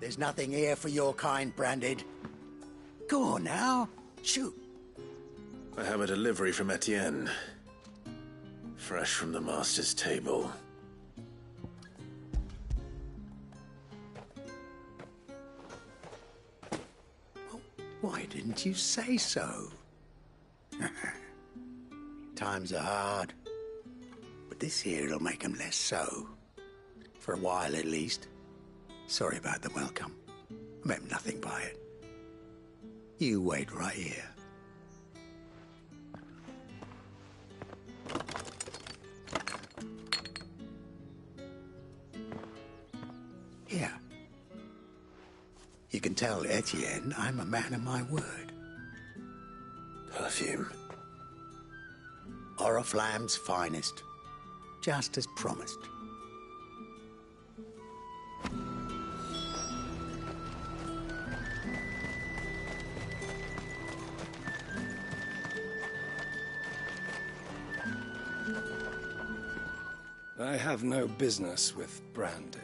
There's nothing here for your kind, Branded. Go on now. Shoot. I have a delivery from Etienne. Fresh from the master's table. Why didn't you say so? Times are hard. But this here'll make 'em less so. For a while, at least. Sorry about the welcome. I meant nothing by it. You wait right here. Here. You can tell Etienne I'm a man of my word. Perfume. Oriflamme's finest. Just as promised. I have no business with Branded.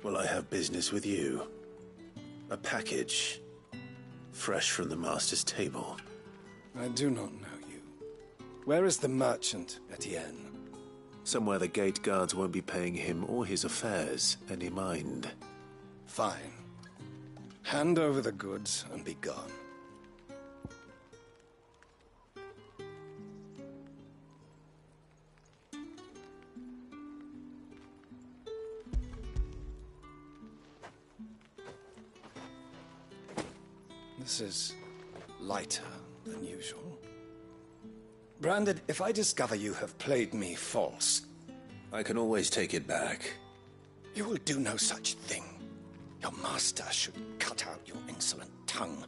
Well, I have business with you. A package. Fresh from the master's table. I do not know you. Where is the merchant, Etienne? Somewhere the gate guards won't be paying him or his affairs any mind. Fine. Hand over the goods and be gone. This is lighter than usual. Branded, if I discover you have played me false... I can always take it back. You will do no such thing. Your master should cut out your insolent tongue.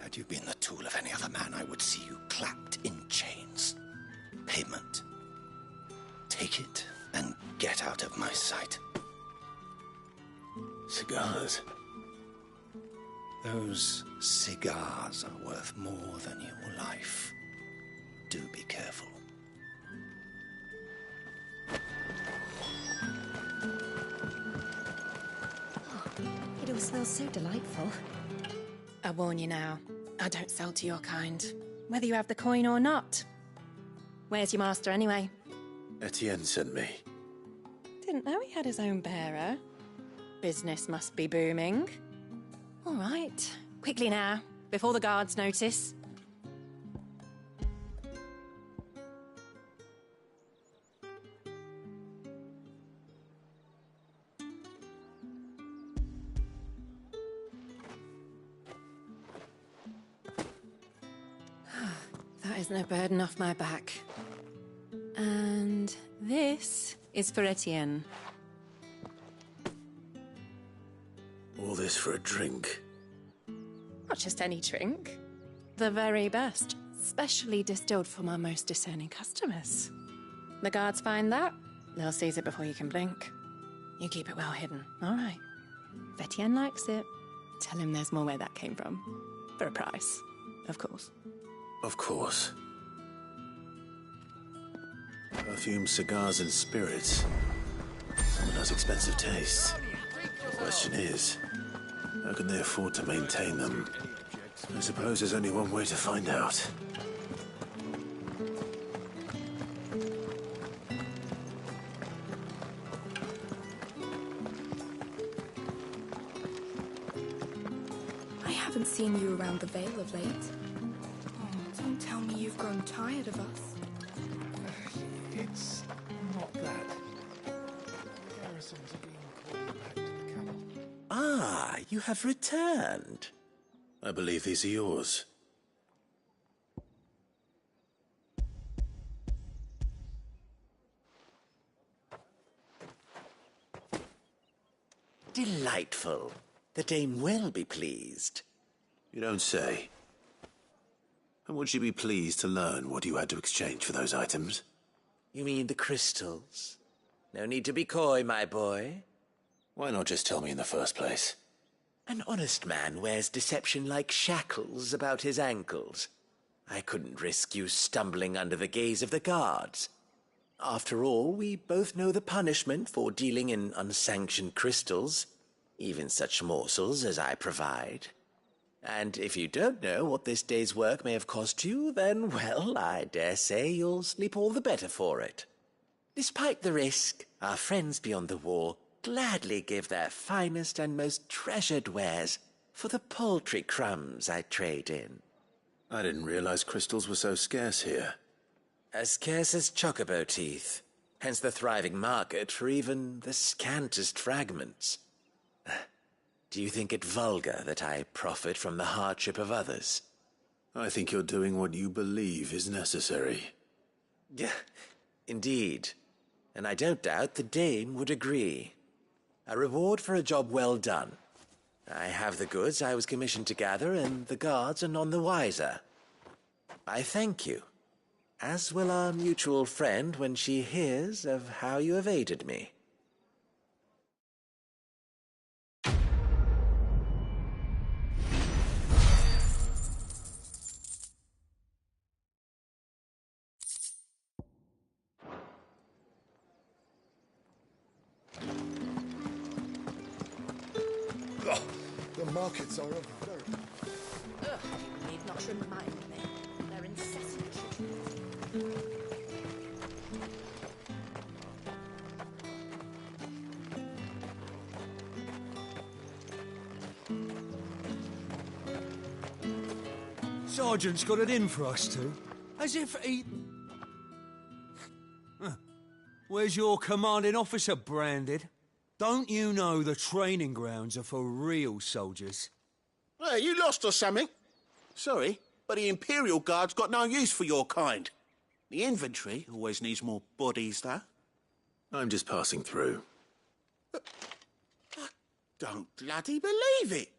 Had you been the tool of any other man, I would see you clapped in chains. Payment. Take it and get out of my sight. Cigars. Those cigars are worth more than your life. Do be careful. It all smells so delightful. I warn you now, I don't sell to your kind, whether you have the coin or not. Where's your master anyway? Etienne sent me. Didn't know he had his own bearer. Business must be booming. All right, quickly now, before the guards notice. That is no burden off my back. And this is for Etienne. All this for a drink. Not just any drink. The very best. Specially distilled for my most discerning customers. The guards find that, they'll seize it before you can blink. You keep it well hidden, all right? If Etienne likes it, tell him there's more where that came from. For a price, of course. Of course. Perfume, cigars, and spirits. Someone has expensive tastes. The question is, how can they afford to maintain them? I suppose there's only one way to find out. I haven't seen you around the Vale of late. Oh, don't tell me you've grown tired of us. It's not that. The garrisons are being called back to the camel. Ah, you have returned. I believe these are yours. Delightful. The dame will be pleased. You don't say. And would she be pleased to learn what you had to exchange for those items? You mean the crystals? No need to be coy, my boy. Why not just tell me in the first place? An honest man wears deception like shackles about his ankles. I couldn't risk you stumbling under the gaze of the guards. After all, we both know the punishment for dealing in unsanctioned crystals. even such morsels as I provide. And if you don't know what this day's work may have cost you, then, well, I dare say you'll sleep all the better for it. Despite the risk, our friends beyond the wall gladly give their finest and most treasured wares for the paltry crumbs I trade in. I didn't realize crystals were so scarce here. As scarce as chocobo teeth, hence the thriving market for even the scantest fragments. Do you think it vulgar that I profit from the hardship of others? I think you're doing what you believe is necessary. Yeah, indeed. And I don't doubt the dame would agree. A reward for a job well done. I have the goods I was commissioned to gather, and the guards are none the wiser. I thank you, as will our mutual friend when she hears of how you have aided me. The markets are of very... Ugh, you need not remind me. They're incessant. Sergeant's got it in for us two. As if he... Where's your commanding officer, Branded? Don't you know the training grounds are for real soldiers? Hey, you lost or something? Sorry, but the Imperial Guard's got no use for your kind. The infantry always needs more bodies, though. I'm just passing through. I don't bloody believe it.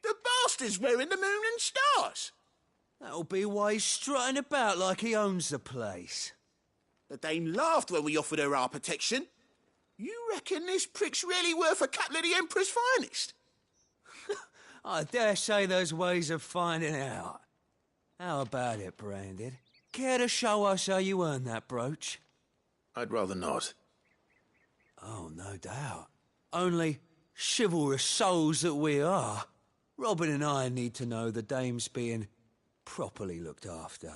The bastard's wearing the moon and stars. That'll be why he's strutting about like he owns the place. The Dame laughed when we offered her our protection. You reckon this prick's really worth a couple of the Emperor's finest? I dare say there's ways of finding out. How about it, Branded? Care to show us how you earned that brooch? I'd rather not. Oh, no doubt. Only chivalrous souls that we are, Robin and I need to know the dame's being properly looked after.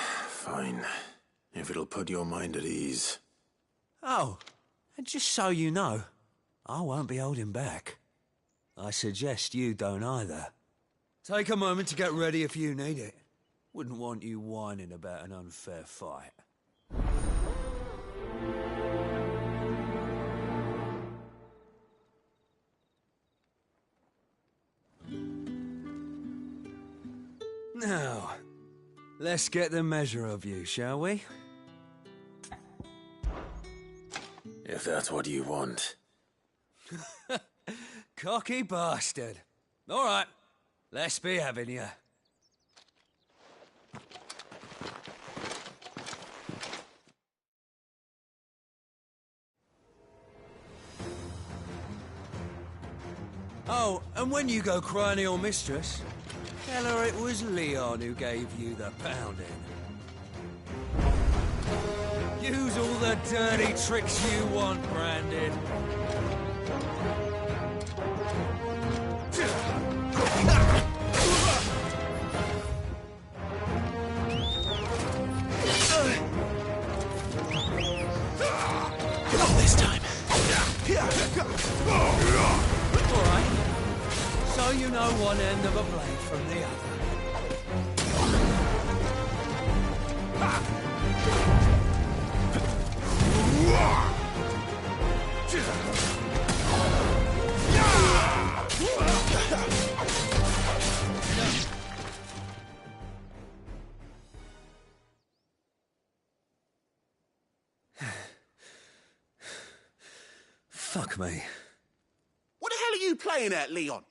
Fine. If it'll put your mind at ease. Oh, and just so you know, I won't be holding back. I suggest you don't either. Take a moment to get ready if you need it. Wouldn't want you whining about an unfair fight. Now, let's get the measure of you, shall we? If that's what you want. Cocky bastard. All right, let's be having you. Oh, and when you go crying to your mistress, tell her it was Leon who gave you the pounding. Use all the dirty tricks you want, Branded. Not this time. All right. So you know one end of a blade from the other. Fuck me. What the hell are you playing at, Leon?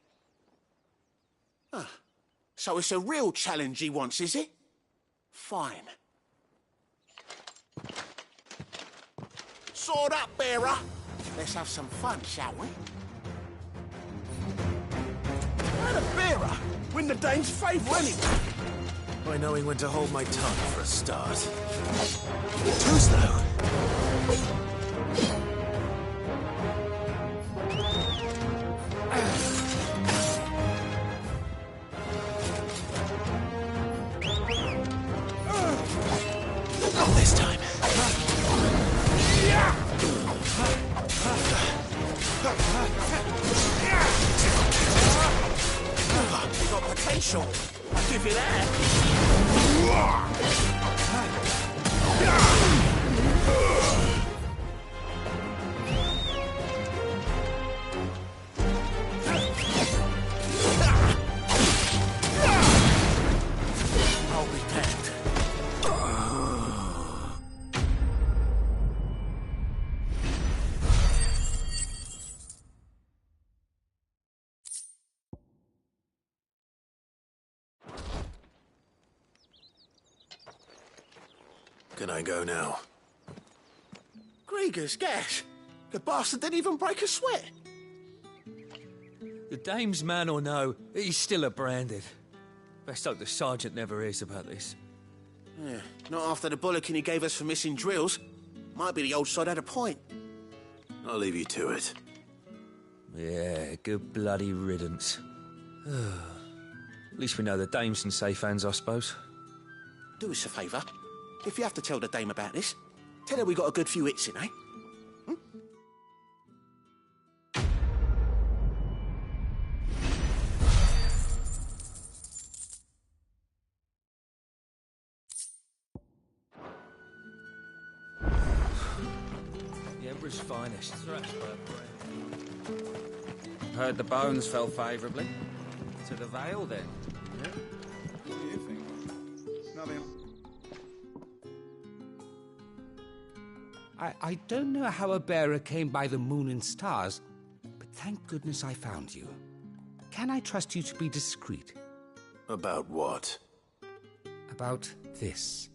So it's a real challenge he wants, is it? Fine. Sword up, bearer. Let's have some fun, shall we? And a bearer. Win the dame's favour anyway. By knowing when to hold my tongue for a start. Too slow. Not this time. You got potential. I'll give you that. I'll be damned. Can I go now? Grieger's gas. The bastard didn't even break a sweat. The dame's man or no, he's still a branded. Best hope the sergeant never hears about this. Yeah, not after the bollocking he gave us for missing drills. Might be the old sod had a point. I'll leave you to it. Yeah, good bloody riddance. At least we know the dame's in safe hands, I suppose. Do us a favour. If you have to tell the dame about this, tell her we got a good few hits in, eh? The Emperor's finest. Heard the bones fell favourably. To the Vale, then. What do you think? Nothing. I don't know how a bearer came by the moon and stars, but thank goodness I found you. Can I trust you to be discreet? About what? About this.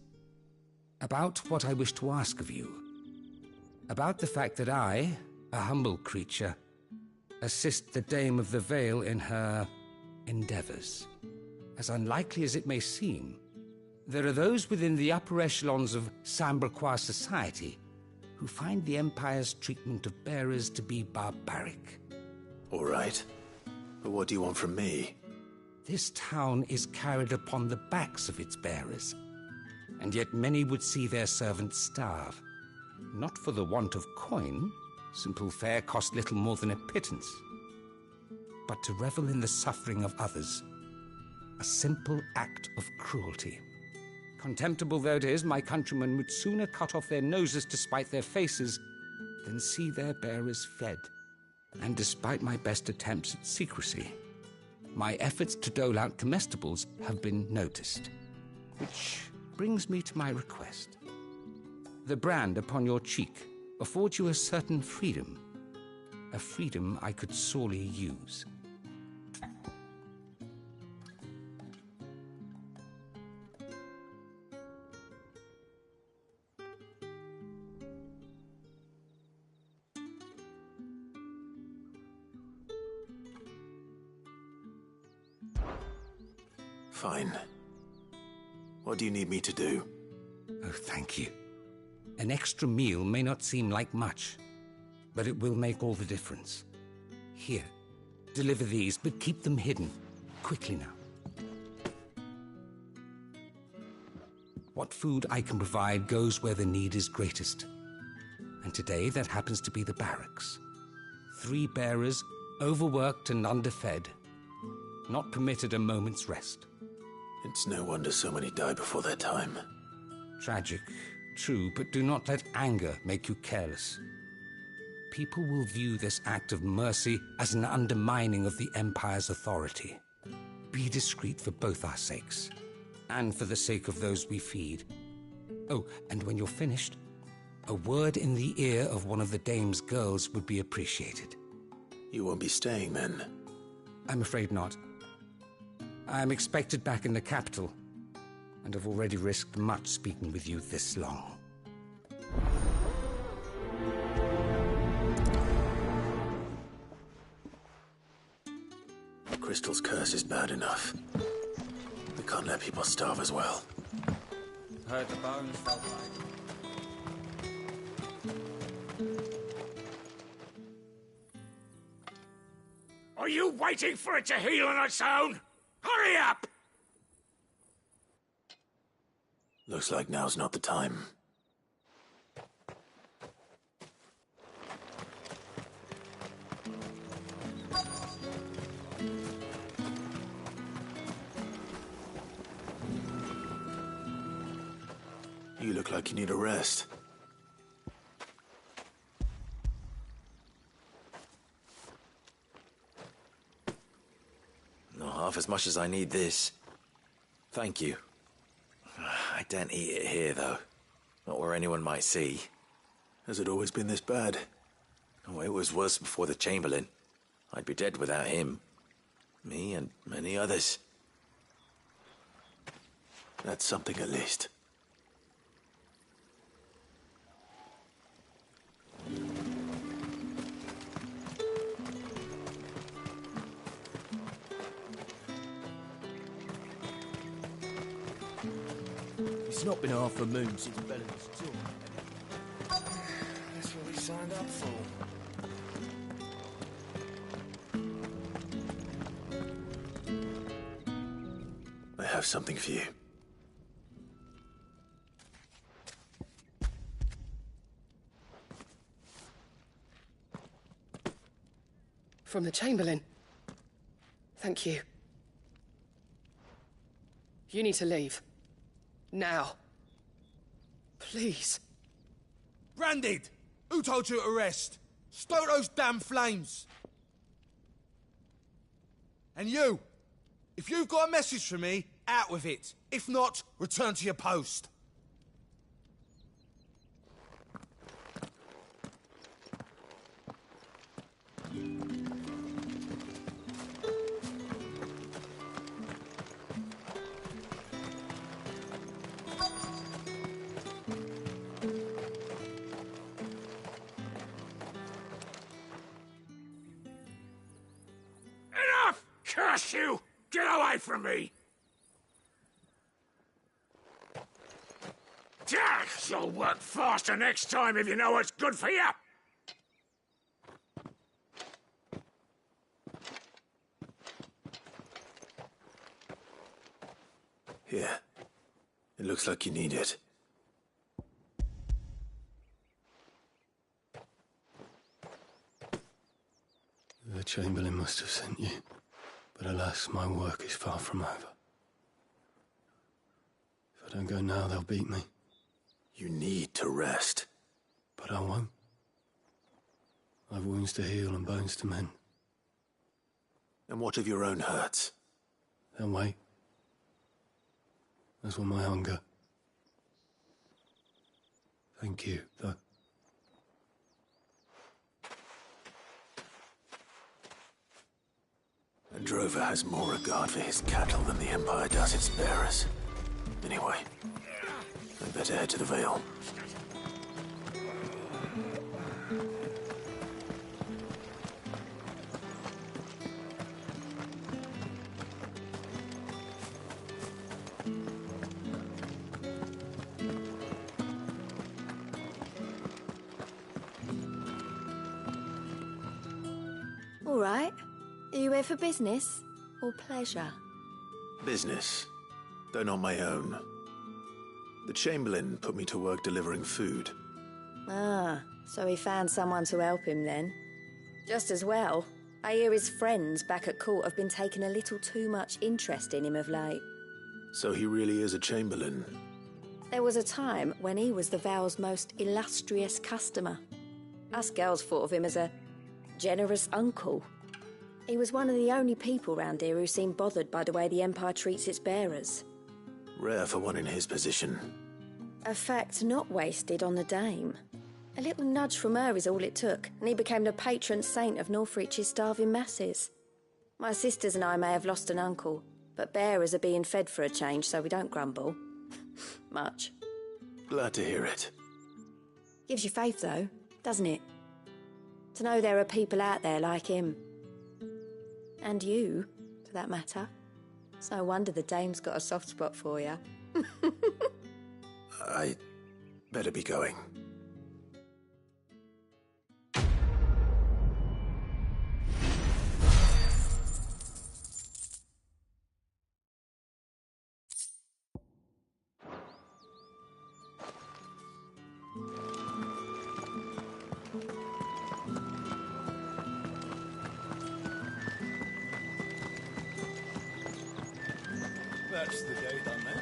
About what I wish to ask of you. About the fact that I, a humble creature, assist the Dame of the Vale in her endeavours. As unlikely as it may seem, there are those within the upper echelons of Samberquois society who find the Empire's treatment of bearers to be barbaric. All right. But what do you want from me? This town is carried upon the backs of its bearers, and yet many would see their servants starve. Not for the want of coin, simple fare cost little more than a pittance, but to revel in the suffering of others, a simple act of cruelty. Contemptible though it is, my countrymen would sooner cut off their noses to spite their faces than see their bearers fed. And despite my best attempts at secrecy, my efforts to dole out comestibles have been noticed. Which brings me to my request. The brand upon your cheek affords you a certain freedom, a freedom I could sorely use. Fine. What do you need me to do? Oh, thank you. An extra meal may not seem like much, but it will make all the difference. Here, deliver these, but keep them hidden. Quickly now. What food I can provide goes where the need is greatest. And today that happens to be the barracks. 3 bearers, overworked and underfed, not permitted a moment's rest. It's no wonder so many die before their time. Tragic, true, but do not let anger make you careless. People will view this act of mercy as an undermining of the Empire's authority. Be discreet for both our sakes, and for the sake of those we feed. Oh, and when you're finished, a word in the ear of one of the Dame's girls would be appreciated. You won't be staying then? I'm afraid not. I'm expected back in the capital, and have already risked much speaking with you this long. Crystal's curse is bad enough. We can't let people starve as well. Heard the bones fell back. Are you waiting for it to heal on its own? Hurry up! Looks like now's not the time. You look like you need a rest. Not half as much as I need this. Thank you. I daren't eat it here, though. Not where anyone might see. Has it always been this bad? Oh, it was worse before the Chamberlain. I'd be dead without him. Me and many others. That's something at least. It's not been half a moon since Bella's tour. That's what we signed up for. I have something for you. From the Chamberlain. Thank you. You need to leave. Now. Please. Branded! Who told you to rest? Stoke those damn flames! And you! If you've got a message for me, out with it. If not, return to your post. Curse you! Get away from me! You'll work faster next time if you know what's good for you! Here. It looks like you need it. The Chamberlain must have sent you. But alas, my work is far from over. If I don't go now, they'll beat me. You need to rest. But I won't. I've wounds to heal and bones to mend. And what of your own hurts? They'll wait. As will my hunger. Thank you, though. A drover has more regard for his cattle than the Empire does its bearers. Anyway, I'd better head to the Vale. All right. Are you here for business or pleasure? Business, though not my own. The Chamberlain put me to work delivering food. Ah, so he found someone to help him then. Just as well. I hear his friends back at court have been taking a little too much interest in him of late. So he really is a Chamberlain? There was a time when he was the Vale's most illustrious customer. Us girls thought of him as a generous uncle. He was one of the only people round here who seemed bothered by the way the Empire treats its bearers. Rare for one in his position. A fact not wasted on the Dame. A little nudge from her is all it took, and he became the patron saint of Northreach's starving masses. My sisters and I may have lost an uncle, but bearers are being fed for a change, so we don't grumble. Much. Glad to hear it. Gives you faith, though, doesn't it? To know there are people out there like him. And you, that matter. It's no wonder the dame's got a soft spot for you. I better be going. That's the day done then.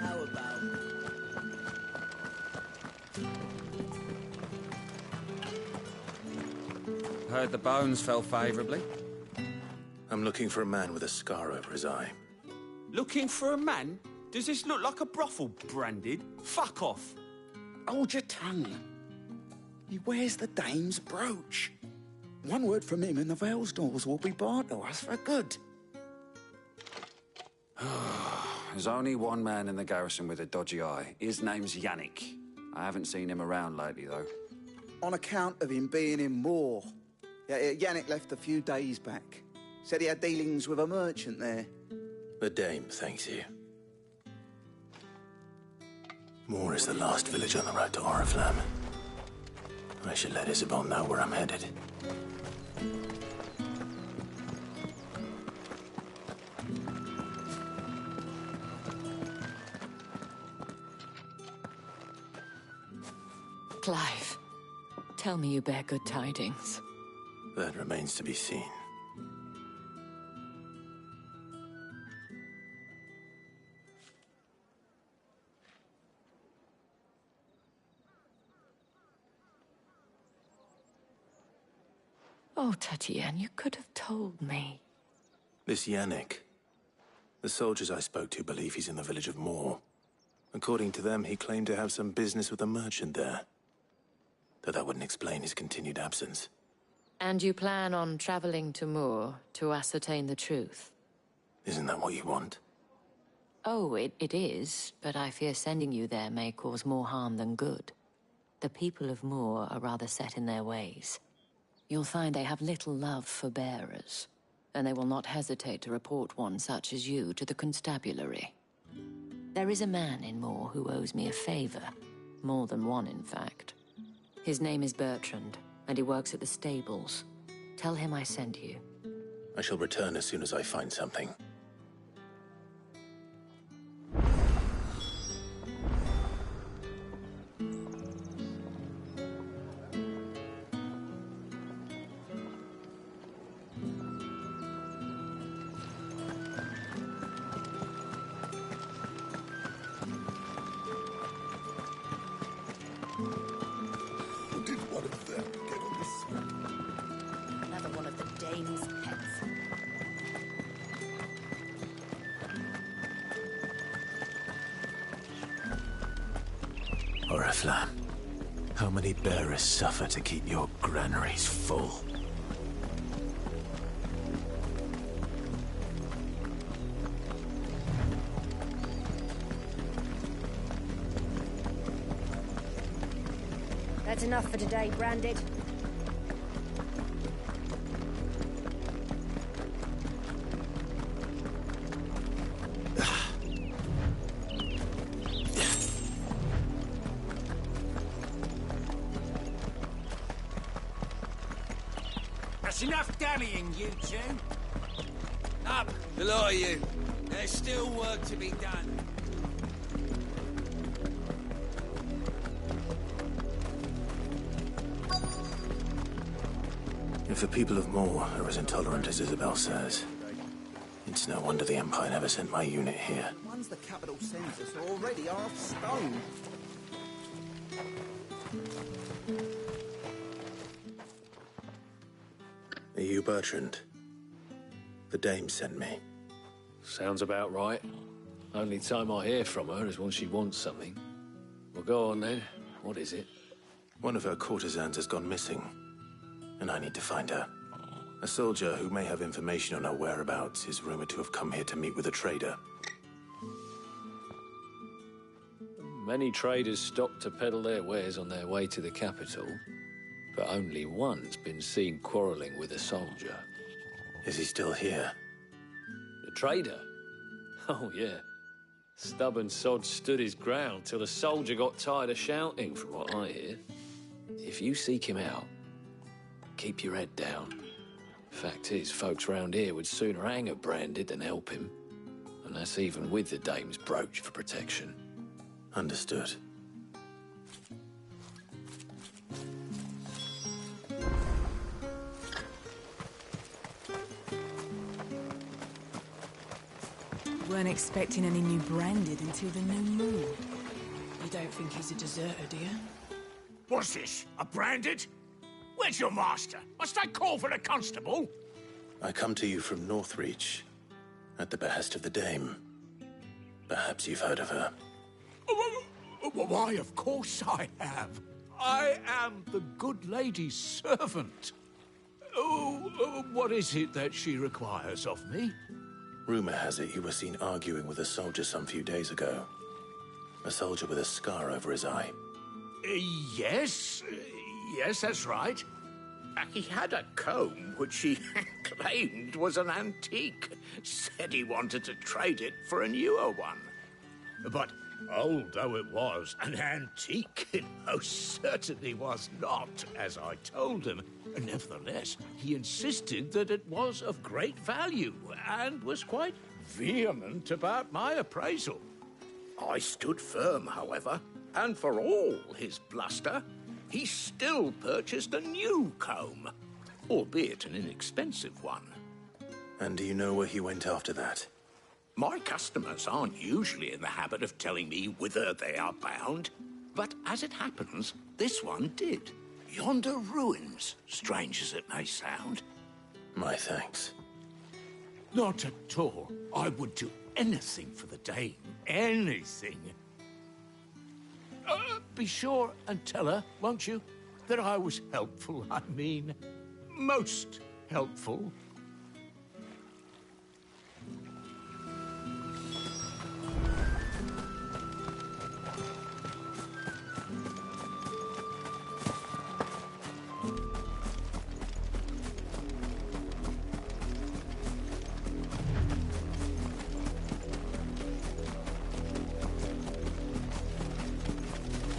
How about... Heard the bones fell favourably. I'm looking for a man with a scar over his eye. Looking for a man? Does this look like a brothel branded? Fuck off. Hold your tongue. He wears the dame's brooch. One word from him and the Vale's doors will be barred to us for good. There's only one man in the garrison with a dodgy eye. His name's Yannick. I haven't seen him around lately, though. On account of him being in war. Yannick left a few days back. Said he had dealings with a merchant there. The dame thanks you. Moor is the last village on the road to Oriflamme. I should let Isabel know where I'm headed. Clive, tell me you bear good tidings. That remains to be seen. Oh, Tatienne, you could have told me. This Yannick. The soldiers I spoke to believe he's in the village of Moor. According to them, he claimed to have some business with a merchant there. Though that wouldn't explain his continued absence. And you plan on traveling to Moor to ascertain the truth? Isn't that what you want? Oh, it is, but I fear sending you there may cause more harm than good. The people of Moor are rather set in their ways. You'll find they have little love for bearers, and they will not hesitate to report one such as you to the constabulary. There is a man in Moor who owes me a favor. More than one, in fact. His name is Bertrand, and he works at the stables. Tell him I sent you. I shall return as soon as I find something. Oriflamme, how many bearers suffer to keep your granaries full? That's enough for today, Branded. That's enough dallying, you two. Up, the lot of you. There's still work to be done. If the people of Moor are as intolerant as Isabel says, it's no wonder the Empire never sent my unit here. Ones the capital sends us are already half stone. Are you Bertrand? The dame sent me. Sounds about right. Only time I hear from her is when she wants something. Well, go on then. What is it? One of her courtesans has gone missing, and I need to find her. A soldier who may have information on her whereabouts is rumored to have come here to meet with a trader. Many traders stop to peddle their wares on their way to the capital, but only one's been seen quarrelling with a soldier. Is he still here? Trader? Oh, yeah. Stubborn sod stood his ground till the soldier got tired of shouting, from what I hear. If you seek him out, keep your head down. Fact is, folks round here would sooner hang a branded than help him. And that's even with the dame's brooch for protection. Understood. Weren't expecting any new branded until the new moon. You don't think he's a deserter, do you? What's this? A branded? Where's your master? Must I call for the constable? I come to you from Northreach, at the behest of the Dame. Perhaps you've heard of her. Why, of course I have. I am the good lady's servant. What is it that she requires of me? Rumor has it you were seen arguing with a soldier some few days ago. A soldier with a scar over his eye. Yes, that's right. He had a comb which he claimed was an antique. Said he wanted to trade it for a newer one. But old though it was, an antique it most certainly was not, as I told him. Nevertheless, he insisted that it was of great value, and was quite vehement about my appraisal. I stood firm, however, and for all his bluster, he still purchased a new comb, albeit an inexpensive one. And do you know where he went after that? My customers aren't usually in the habit of telling me whither they are bound, but as it happens, this one did. Yonder ruins, strange as it may sound. My thanks. Not at all. I would do anything for the Dame. Anything. Be sure and tell her, won't you, that I was helpful. I mean, most helpful.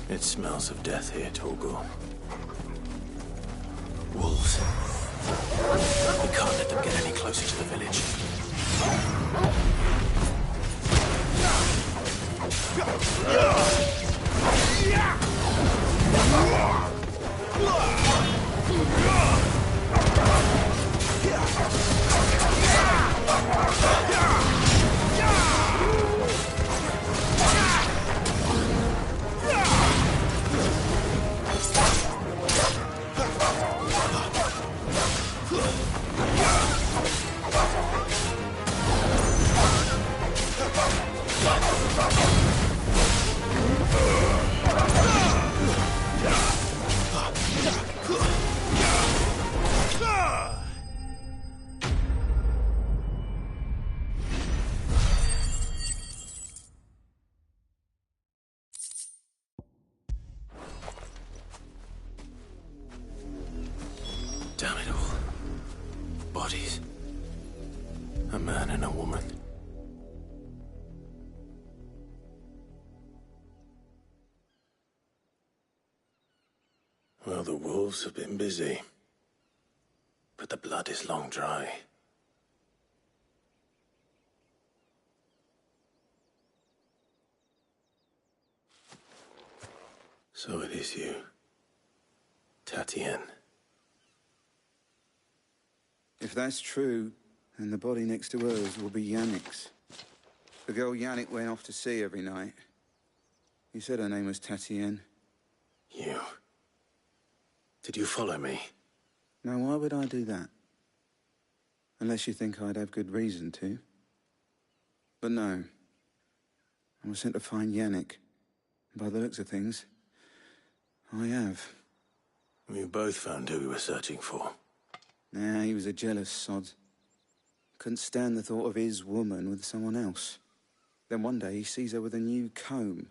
It smells of death here, Torgal. Wolves. We can't let them get any closer to the village. Damn it all. Bodies. A man and a woman. Well, the wolves have been busy. But the blood is long dry. So it is you, Tatienne. If that's true, then the body next to hers will be Yannick's. The girl Yannick went off to see every night. He said her name was Tatienne. You? Did you follow me? Now, why would I do that? Unless you think I'd have good reason to. But no. I was sent to find Yannick. By the looks of things, I have. We both found who we were searching for. Nah, he was a jealous sod. Couldn't stand the thought of his woman with someone else. Then one day he sees her with a new comb.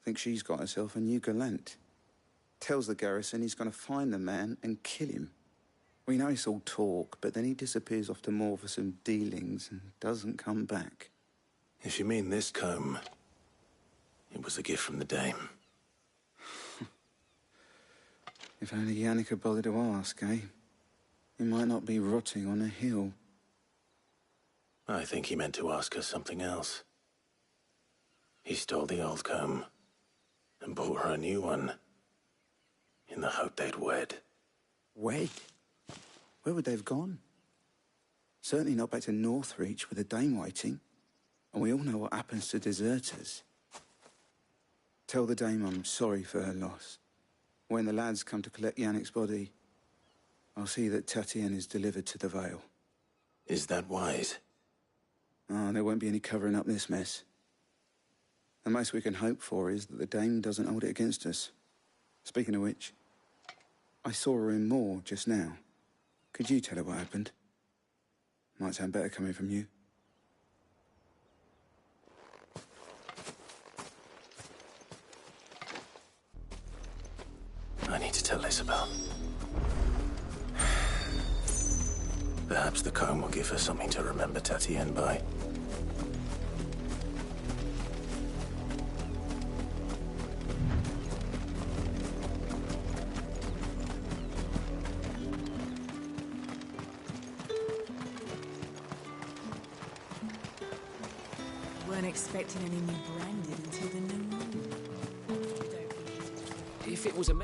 Thinks she's got herself a new gallant. Tells the garrison he's going to find the man and kill him. We know it's all talk, but then he disappears off to Moor for some dealings and doesn't come back. If you mean this comb, it was a gift from the Dame. If only Yannick had bothered to ask, eh? He might not be rotting on a hill. I think he meant to ask her something else. He stole the old comb and bought her a new one in the hope they'd wed. Wed? Where would they have gone? Certainly not back to Northreach with the Dame waiting. And we all know what happens to deserters. Tell the Dame I'm sorry for her loss. When the lads come to collect Yannick's body, I'll see that Tatienne is delivered to the Vale. Is that wise? Oh, there won't be any covering up this mess. The most we can hope for is that the Dame doesn't hold it against us. Speaking of which, I saw her in Moor just now. Could you tell her what happened? Might sound better coming from you. I need to tell Isabel. Perhaps the comb will give her something to remember Tatienne by. Weren't expecting any new branded until the new moon. If it was a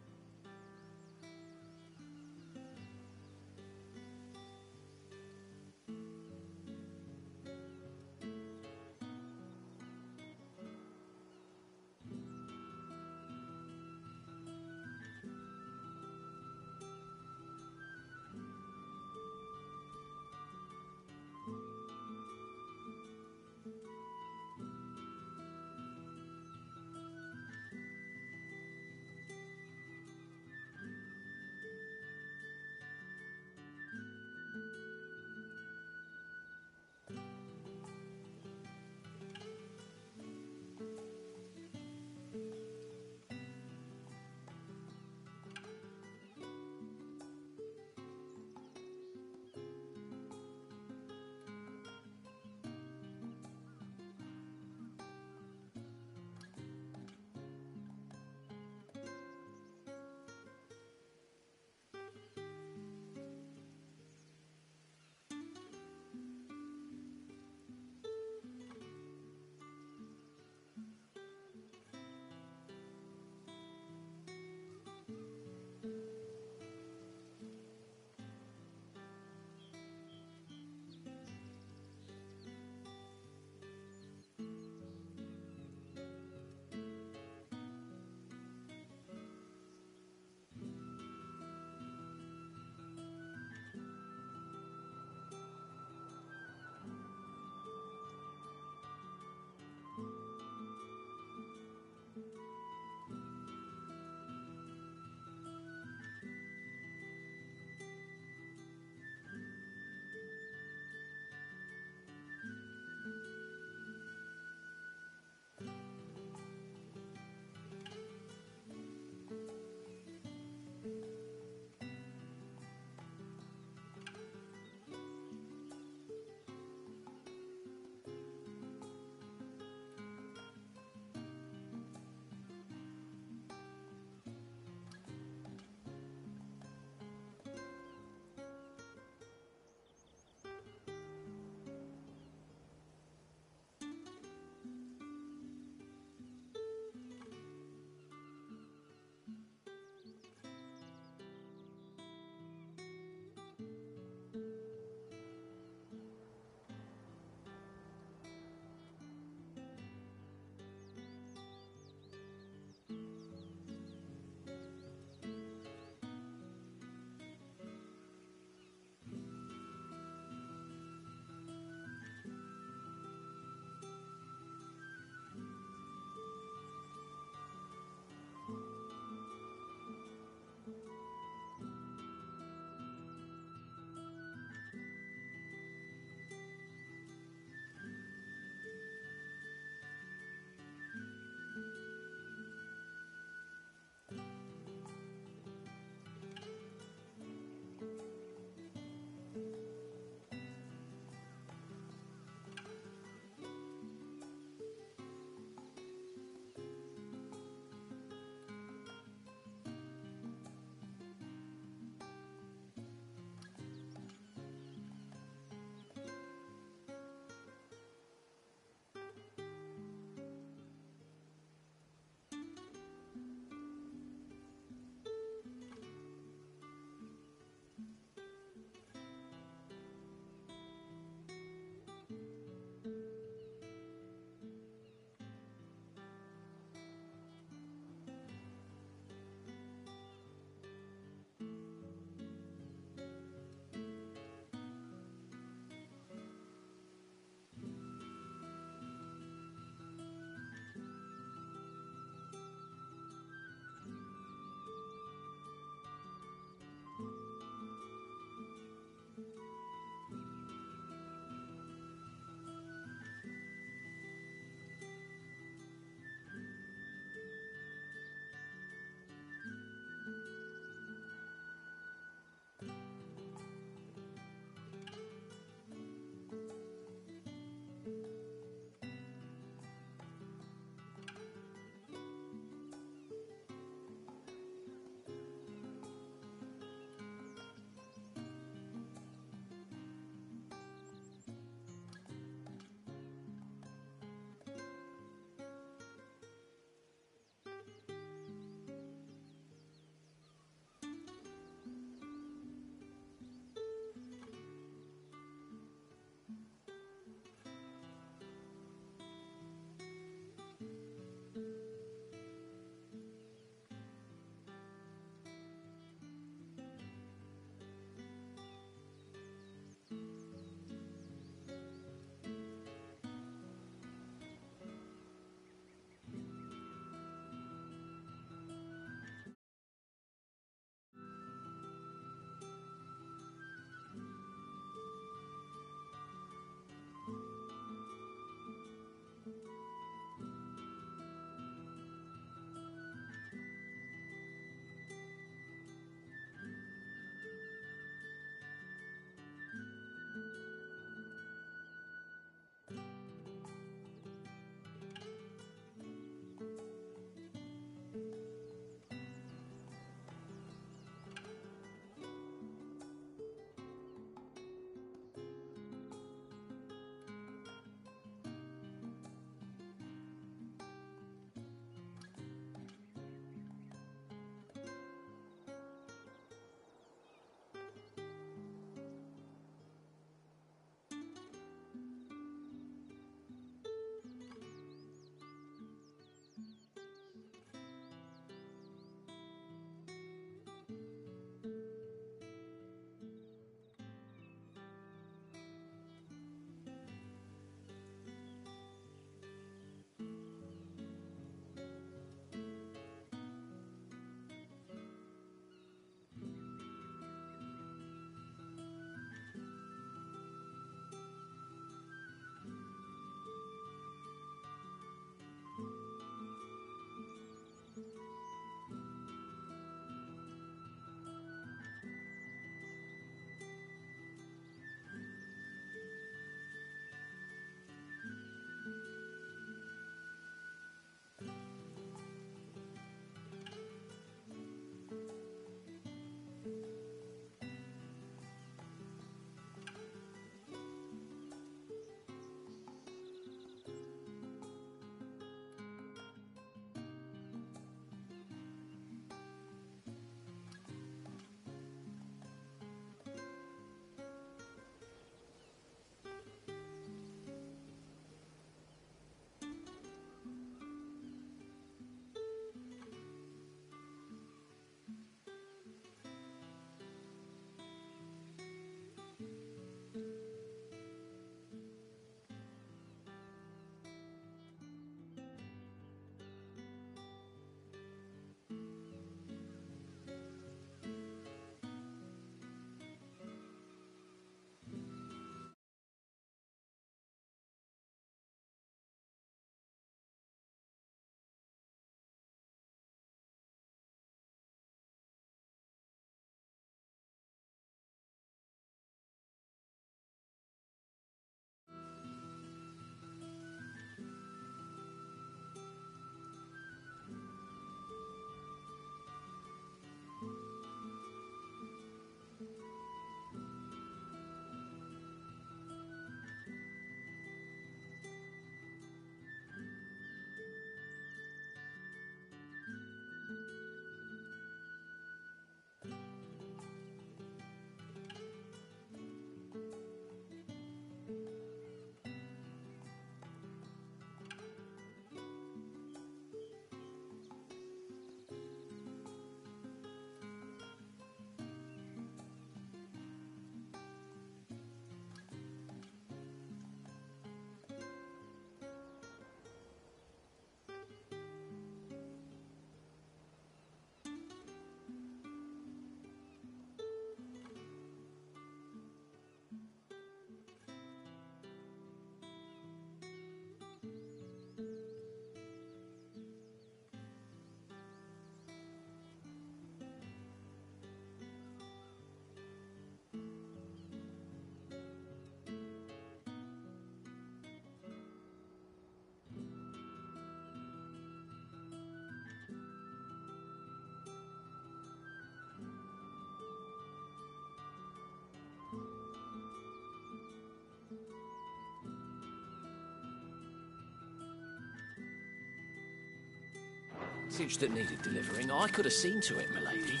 Message that needed delivering. I could have seen to it, milady.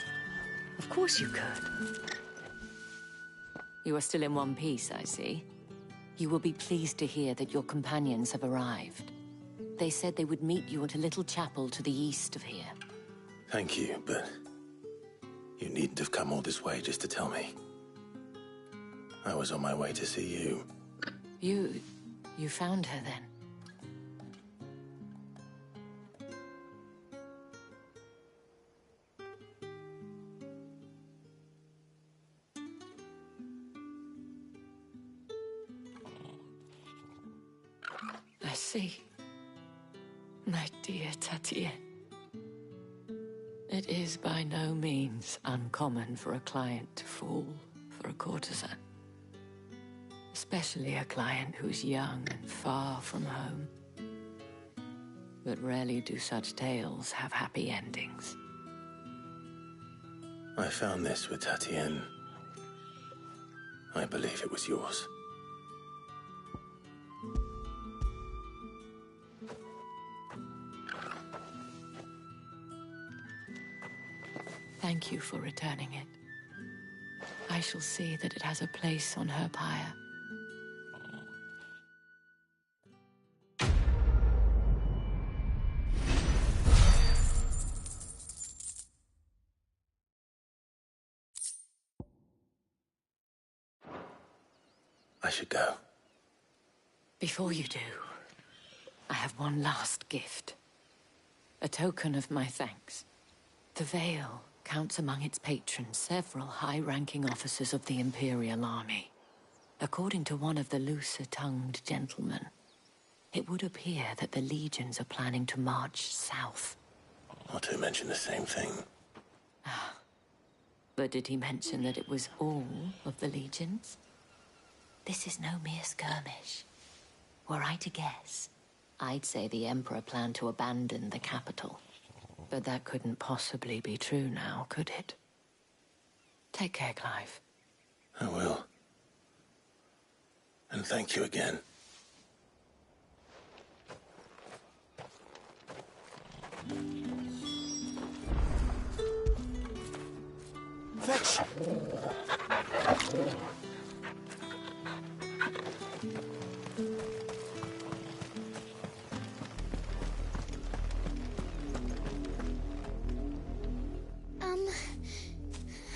Of course you could. You are still in one piece, I see. You will be pleased to hear that your companions have arrived. They said they would meet you at a little chapel to the east of here. Thank you, but you needn't have come all this way just to tell me. I was on my way to see you. You found her then? I see. My dear Tatienne. It is by no means uncommon for a client to fall for a courtesan. Especially a client who's young and far from home. But rarely do such tales have happy endings. I found this with Tatienne. I believe it was yours. Thank you for returning it. I shall see that it has a place on her pyre. I should go. Before you do, I have one last gift. A token of my thanks. The Vale counts among its patrons several high-ranking officers of the Imperial Army. According to one of the looser-tongued gentlemen, it would appear that the legions are planning to march south. Not to mention the same thing. But did he mention that it was all of the legions? This is no mere skirmish. Were I to guess, I'd say the Emperor planned to abandon the capital. But that couldn't possibly be true now, could it? Take care, Clive. I will. And thank you again. Fetch!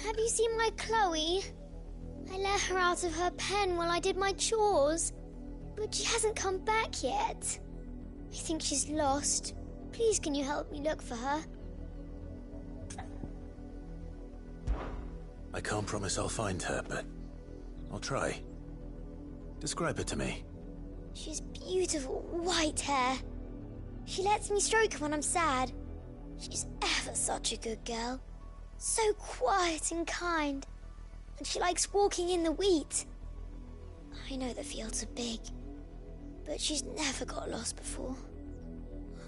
Have you seen my Chloe? I let her out of her pen while I did my chores, but she hasn't come back yet. I think she's lost. Please, can you help me look for her? I can't promise I'll find her, but I'll try. Describe her to me. She's beautiful white hair. She lets me stroke her when I'm sad. She's ever such a good girl. So quiet and kind. And she likes walking in the wheat. I know the fields are big, but she's never got lost before.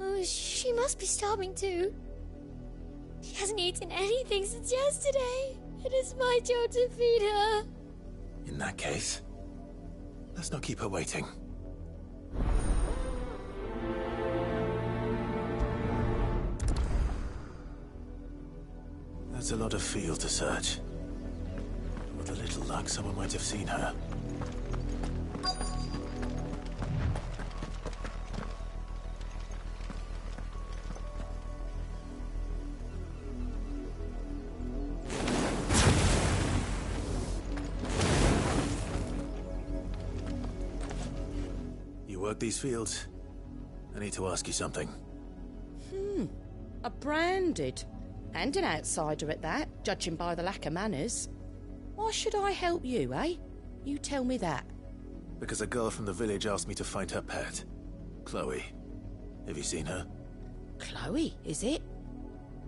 Oh, she must be starving too. She hasn't eaten anything since yesterday. It is my job to feed her. In that case, let's not keep her waiting. That's a lot of field to search. With a little luck, someone might have seen her. You work these fields? I need to ask you something. A branded. And an outsider at that, judging by the lack of manners. Why should I help you, eh? You tell me that. Because a girl from the village asked me to find her pet. Chloe. Have you seen her? Chloe, is it?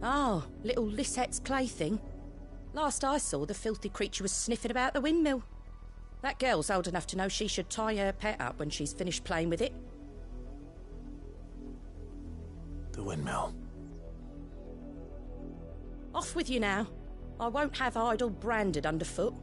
Oh, little Lisette's plaything. Last I saw, the filthy creature was sniffing about the windmill. That girl's old enough to know she should tie her pet up when she's finished playing with it. The windmill. Off with you now. I won't have idle branded underfoot.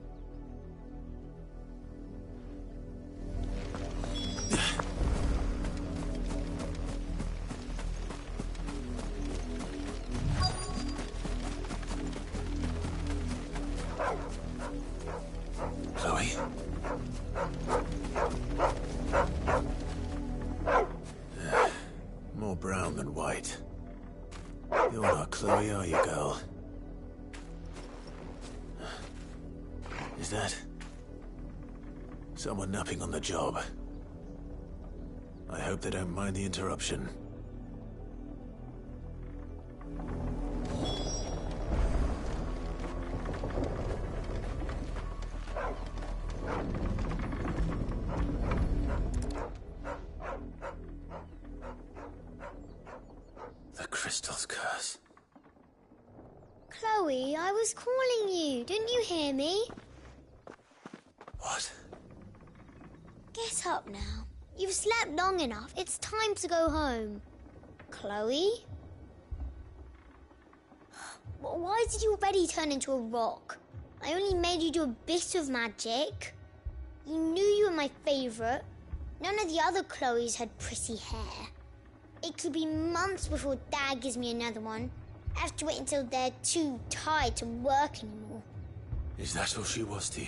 brown than white. You're not Chloe, are you, girl? Is that someone napping on the job? I hope they don't mind the interruption. The crystal's curse. Chloe, I was calling you. Didn't you hear me? What? Get up now. You've slept long enough. It's time to go home. Chloe? Why did you already turn into a rock? I only made you do a bit of magic. You knew you were my favourite. None of the other Chloes had pretty hair. It could be months before Dad gives me another one. I have to wait until they're too tired to work anymore. Is that all she was to you?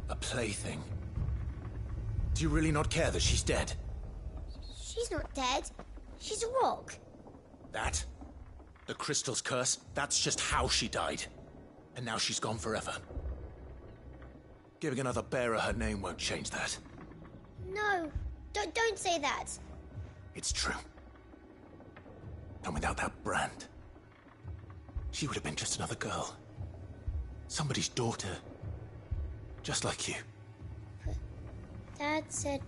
A plaything? Do you really not care that she's dead? She's not dead. She's a rock. That? The crystal's curse? That's just how she died. And now she's gone forever. Giving another bearer her name won't change that. No, don't say that. It's true. And without that brand, she would have been just another girl. Somebody's daughter. Just like you. But Dad said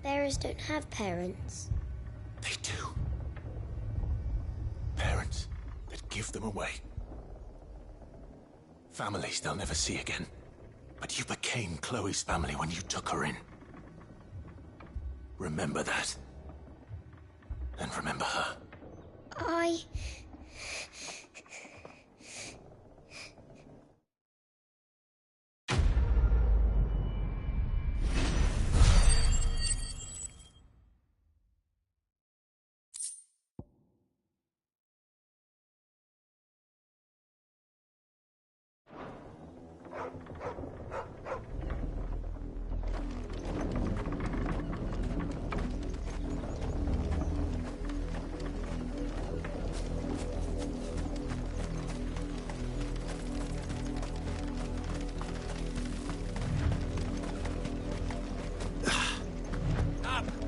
bearers don't have parents. They do. Parents that give them away. Families they'll never see again. But you became Chloe's family when you took her in. Remember that. And remember her.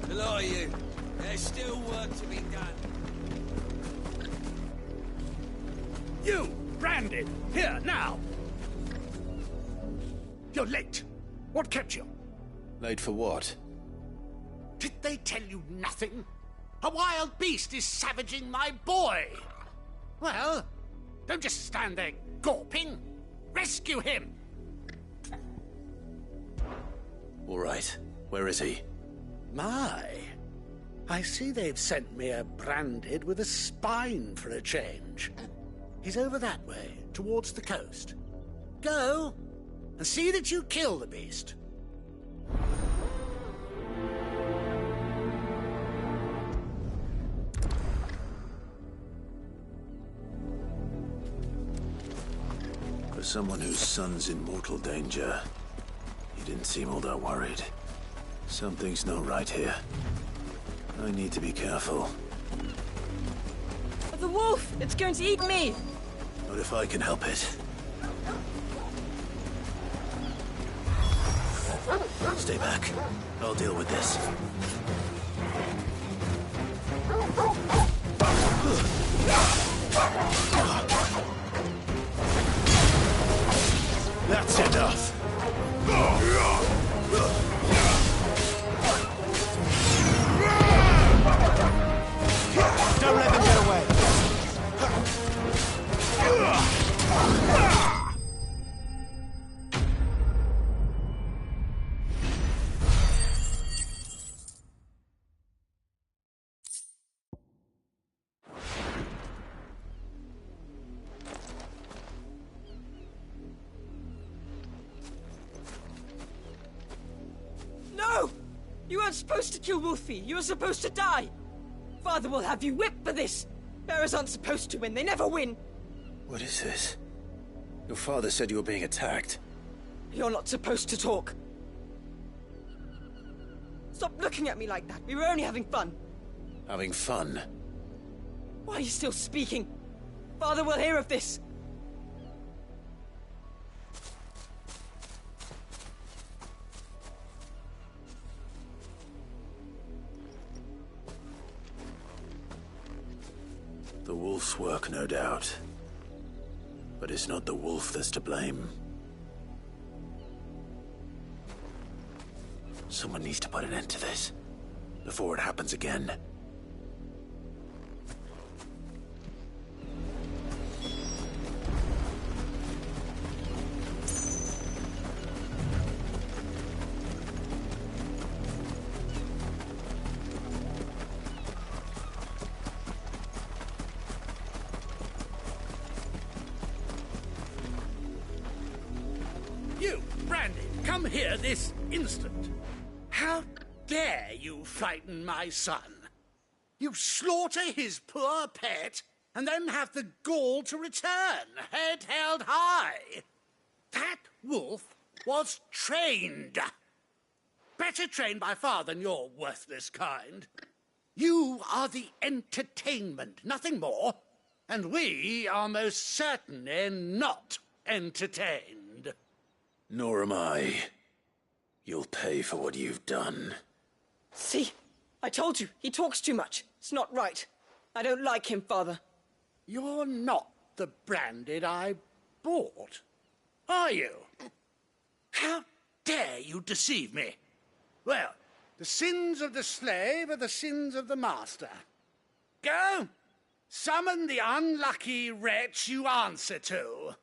Below you. There's still work to be done. You, Branded, here, now! You're late. What kept you? Late for what? Did they tell you nothing? A wild beast is savaging my boy! Well, don't just stand there gawping. Rescue him! All right. Where is he? My, I see they've sent me a Branded with a spine for a change. He's over that way, towards the coast. Go, and see that you kill the beast. For someone whose son's in mortal danger, he didn't seem all that worried. Something's not right here. I need to be careful. The wolf! It's going to eat me! Not if I can help it. Stay back. I'll deal with this. That's enough! Don't let them get away! No! You weren't supposed to kill Wolfie. You were supposed to die. Father will have you whipped for this. Bearers aren't supposed to win. They never win. What is this? Your father said you were being attacked. You're not supposed to talk. Stop looking at me like that. We were only having fun. Having fun? Why are you still speaking? Father will hear of this. The wolf's work, no doubt. But it's not the wolf that's to blame. Someone needs to put an end to this, before it happens again. You, Brandy, come here this instant. How dare you frighten my son? You slaughter his poor pet, and then have the gall to return, head held high. That wolf was trained. Better trained by far than your worthless kind. You are the entertainment, nothing more. And we are most certainly not entertained. Nor am I. You'll pay for what you've done. See? I told you, he talks too much. It's not right. I don't like him, Father. You're not the Branded I bought, are you? How dare you deceive me? Well, the sins of the slave are the sins of the master. Go, summon the unlucky wretch you answer to.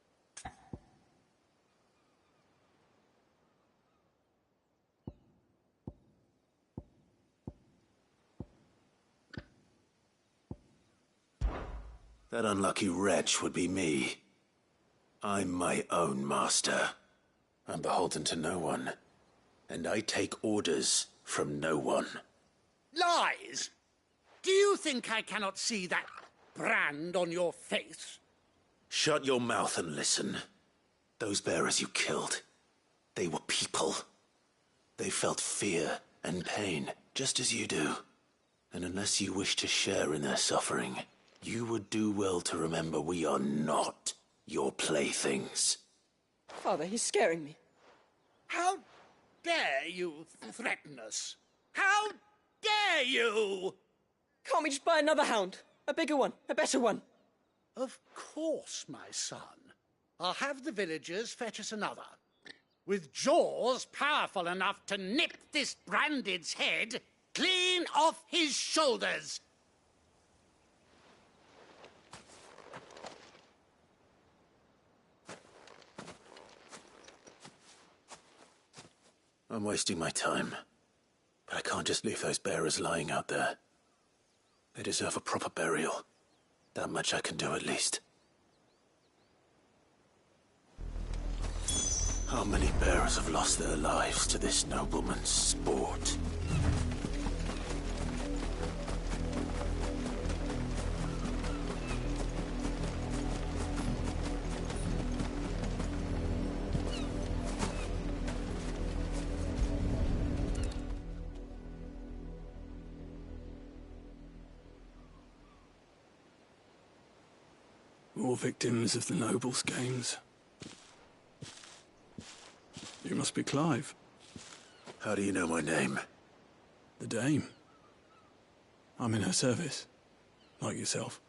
That unlucky wretch would be me. I'm my own master. I'm beholden to no one. And I take orders from no one. Lies! Do you think I cannot see that brand on your face? Shut your mouth and listen. Those bearers you killed, they were people. They felt fear and pain, just as you do. And unless you wish to share in their suffering, you would do well to remember we are not your playthings. Father, he's scaring me. How dare you threaten us? How dare you? Can't we just buy another hound? A bigger one, a better one. Of course, my son. I'll have the villagers fetch us another. With jaws powerful enough to nip this Branded's head clean off his shoulders. I'm wasting my time. But I can't just leave those bearers lying out there. They deserve a proper burial. That much I can do at least. How many bearers have lost their lives to this nobleman's sport? More victims of the nobles' games. You must be Clive. How do you know my name? The Dame. I'm in her service, like yourself.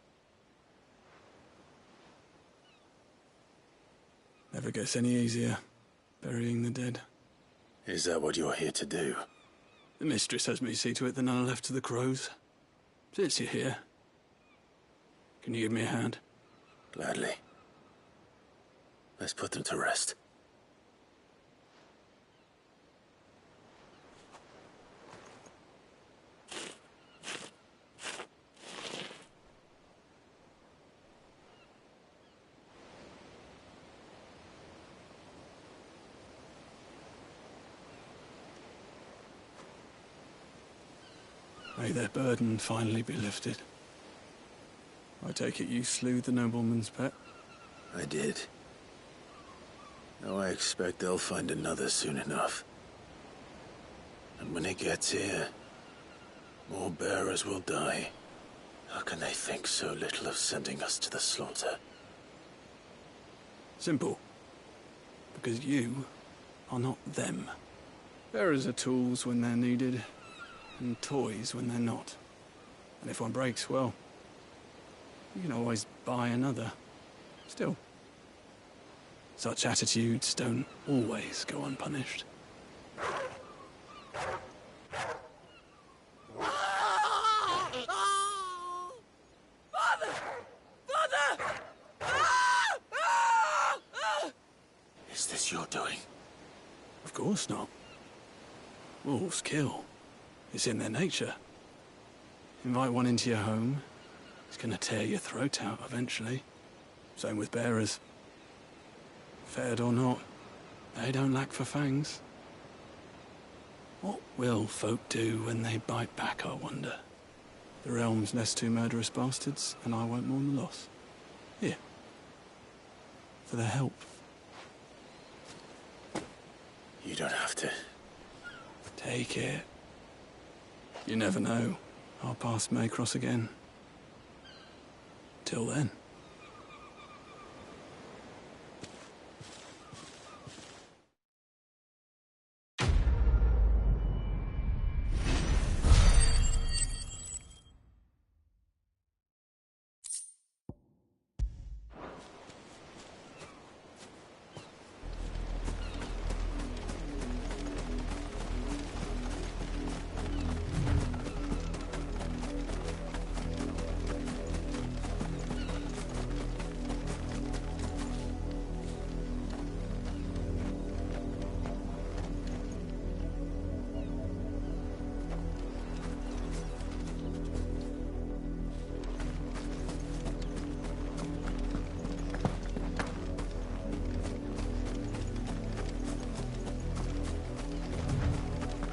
Never gets any easier, burying the dead. Is that what you're here to do? The mistress has me see to it that none are left to the crows. Since you're here, can you give me a hand? Gladly. Let's put them to rest. May their burden finally be lifted. I take it you slew the nobleman's pet? I did. Now I expect they'll find another soon enough. And when it gets here, More bearers will die. How can they think so little of sending us to the slaughter? Simple. Because you are not them. Bearers are tools when they're needed, and toys when they're not. And if one breaks, well, you can always buy another. Still, such attitudes don't always go unpunished. Father! Father! Is this your doing? Of course not. Wolves kill. It's in their nature. Invite one into your home, it's gonna tear your throat out eventually. Same with bearers. Fed or not, they don't lack for fangs. What will folk do when they bite back, I wonder? The realm's less two murderous bastards, and I won't mourn the loss. Here. For their help. You don't have to. Take it. You never know. Our paths may cross again. Till then.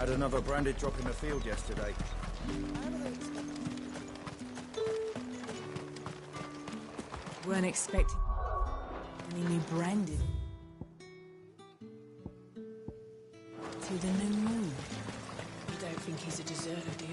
Had another branded drop in the field yesterday. Weren't expecting any new branded. To the new moon. You don't think he's a deserter, do you?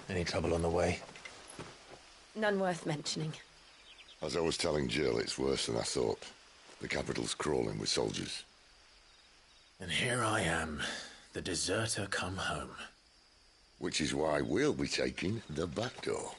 Any trouble on the way? None worth mentioning. As I was telling Jill, it's worse than I thought. The capital's crawling with soldiers. And here I am, the deserter come home. Which is why we'll be taking the back door.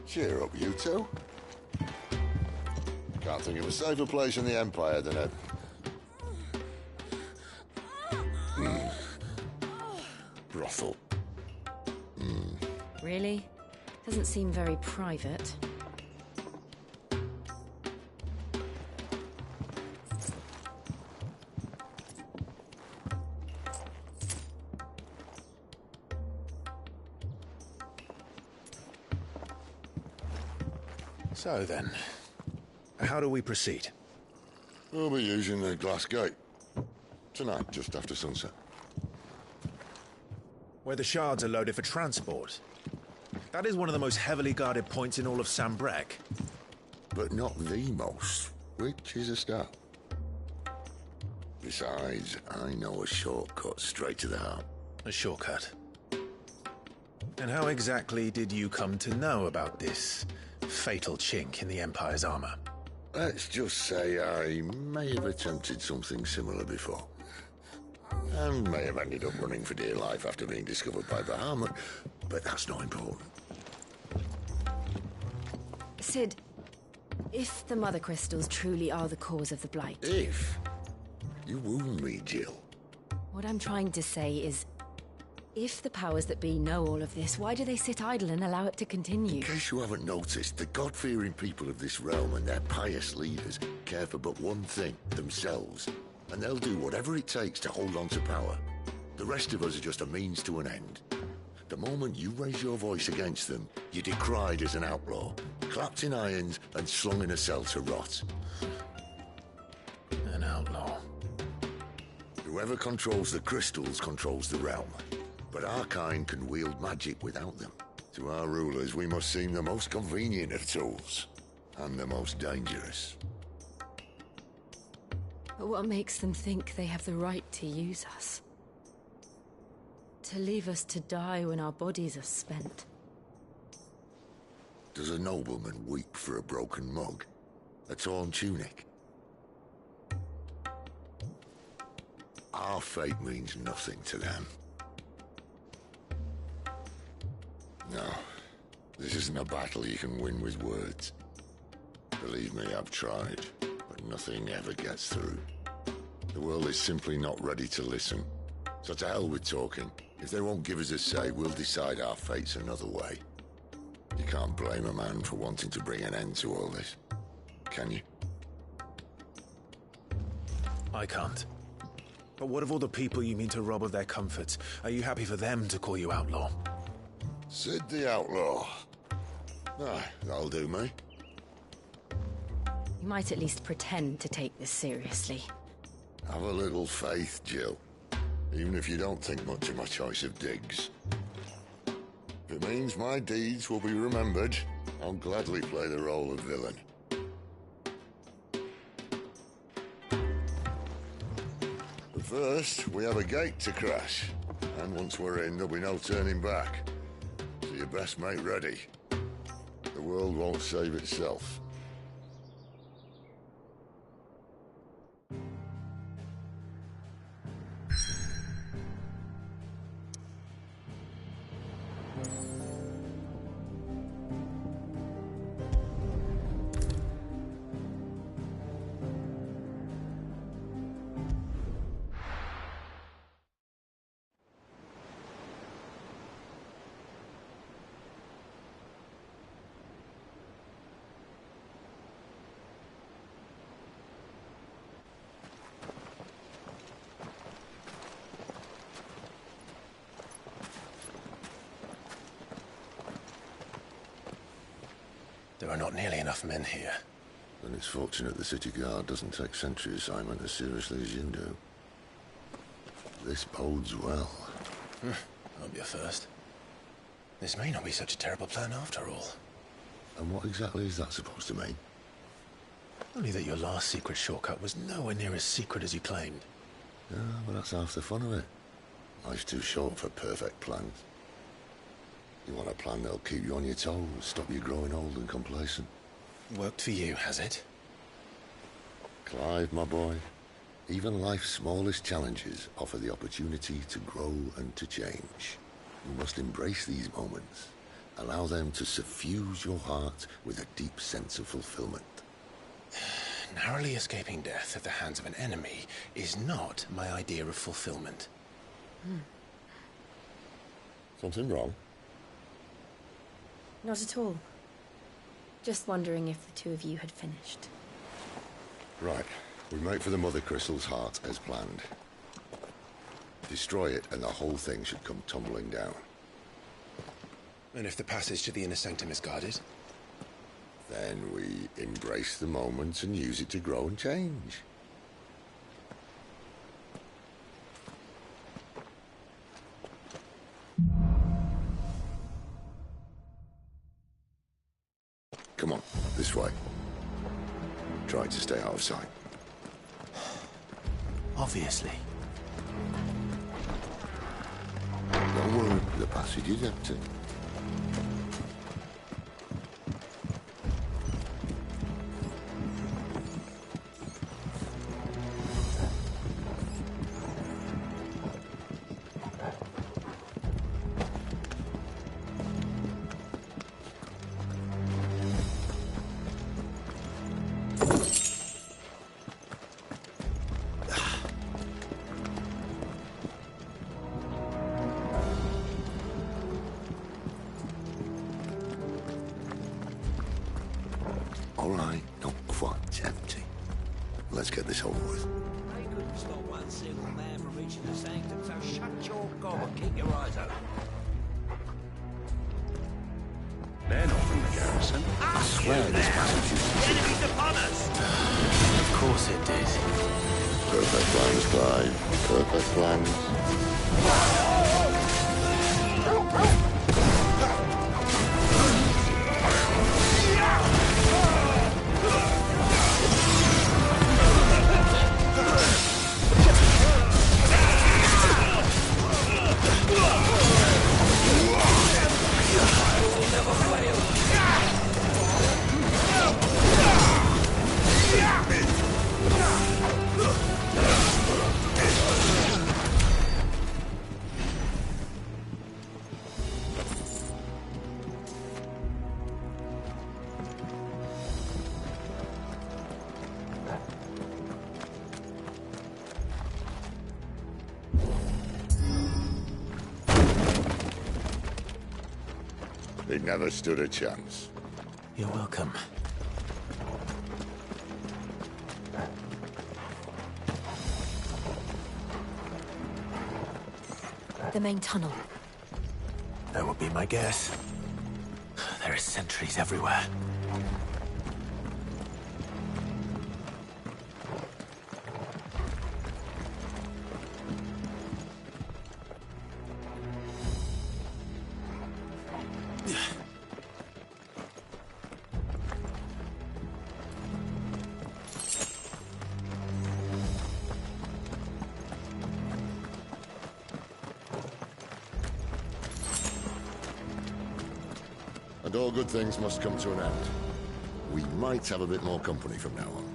Cheer up, you two. Can't think of a safer place in the Empire than a... brothel. Really? Doesn't seem very private. So then, how do we proceed? We'll be using the Glass Gate. Tonight, just after sunset. Where the shards are loaded for transport. That is one of the most heavily guarded points in all of Sambrek. But not the most, which is a start. Besides, I know a shortcut straight to the heart. A shortcut? And how exactly did you come to know about this fatal chink in the Empire's armor? Let's just say I may have attempted something similar before. And may have ended up running for dear life after being discovered by Bahamut, but that's not important. Sid, if the Mother Crystals truly are the cause of the Blight... If? You wound me, Jill. What I'm trying to say is, if the powers that be know all of this, why do they sit idle and allow it to continue? In case you haven't noticed, the God-fearing people of this realm and their pious leaders care for but one thing, themselves. And they'll do whatever it takes to hold on to power. The rest of us are just a means to an end. The moment you raise your voice against them, you're decried as an outlaw, clapped in irons and slung in a cell to rot. An outlaw. Whoever controls the crystals controls the realm. But our kind can wield magic without them. To our rulers, we must seem the most convenient of tools. And the most dangerous. But what makes them think they have the right to use us? To leave us to die when our bodies are spent? Does a nobleman weep for a broken mug? A torn tunic? Our fate means nothing to them. No, this isn't a battle you can win with words. Believe me, I've tried, but nothing ever gets through. The world is simply not ready to listen. So to hell with talking. If they won't give us a say, we'll decide our fates another way. You can't blame a man for wanting to bring an end to all this, can you? I can't. But what of all the people you mean to rob of their comforts? Are you happy for them to call you outlaw? Sid the Outlaw. That'll do me. You might at least pretend to take this seriously. Have a little faith, Jill. Even if you don't think much of my choice of digs. If it means my deeds will be remembered, I'll gladly play the role of villain. But first, we have a gate to crash. And once we're in, there'll be no turning back. So you best make ready. The world won't save itself. There are not nearly enough men here. Then it's fortunate the city guard doesn't take sentry assignment as seriously as you do. This bodes well. That'll be a first. This may not be such a terrible plan after all. And what exactly is that supposed to mean? Only that your last secret shortcut was nowhere near as secret as you claimed. Yeah, but that's half the fun of it. Life's too short for perfect plans. You want a plan that'll keep you on your toes, stop you growing old and complacent. Worked for you, has it? Clive, my boy, even life's smallest challenges offer the opportunity to grow and to change. You must embrace these moments. Allow them to suffuse your heart with a deep sense of fulfillment. Narrowly escaping death at the hands of an enemy is not my idea of fulfillment. Something wrong? Not at all. Just wondering if the two of you had finished. Right. We make for the Mother Crystal's heart as planned. Destroy it and the whole thing should come tumbling down. And if the passage to the inner sanctum is guarded? Then we embrace the moment and use it to grow and change. Come on, this way. Try to stay out of sight. Obviously. Don't worry, the passage is empty. All right, not quite empty. Let's get this over with. They couldn't stop one single man from reaching the sanctum, so shut your gob and keep your eyes open. They're not from the garrison. I swear this passage used to be... Enemies upon us! Of course it did. Perfect plans, Clyde. Perfect plans. They never stood a chance. You're welcome. The main tunnel. That would be my guess. There are sentries everywhere. And all good things must come to an end. We might have a bit more company from now on.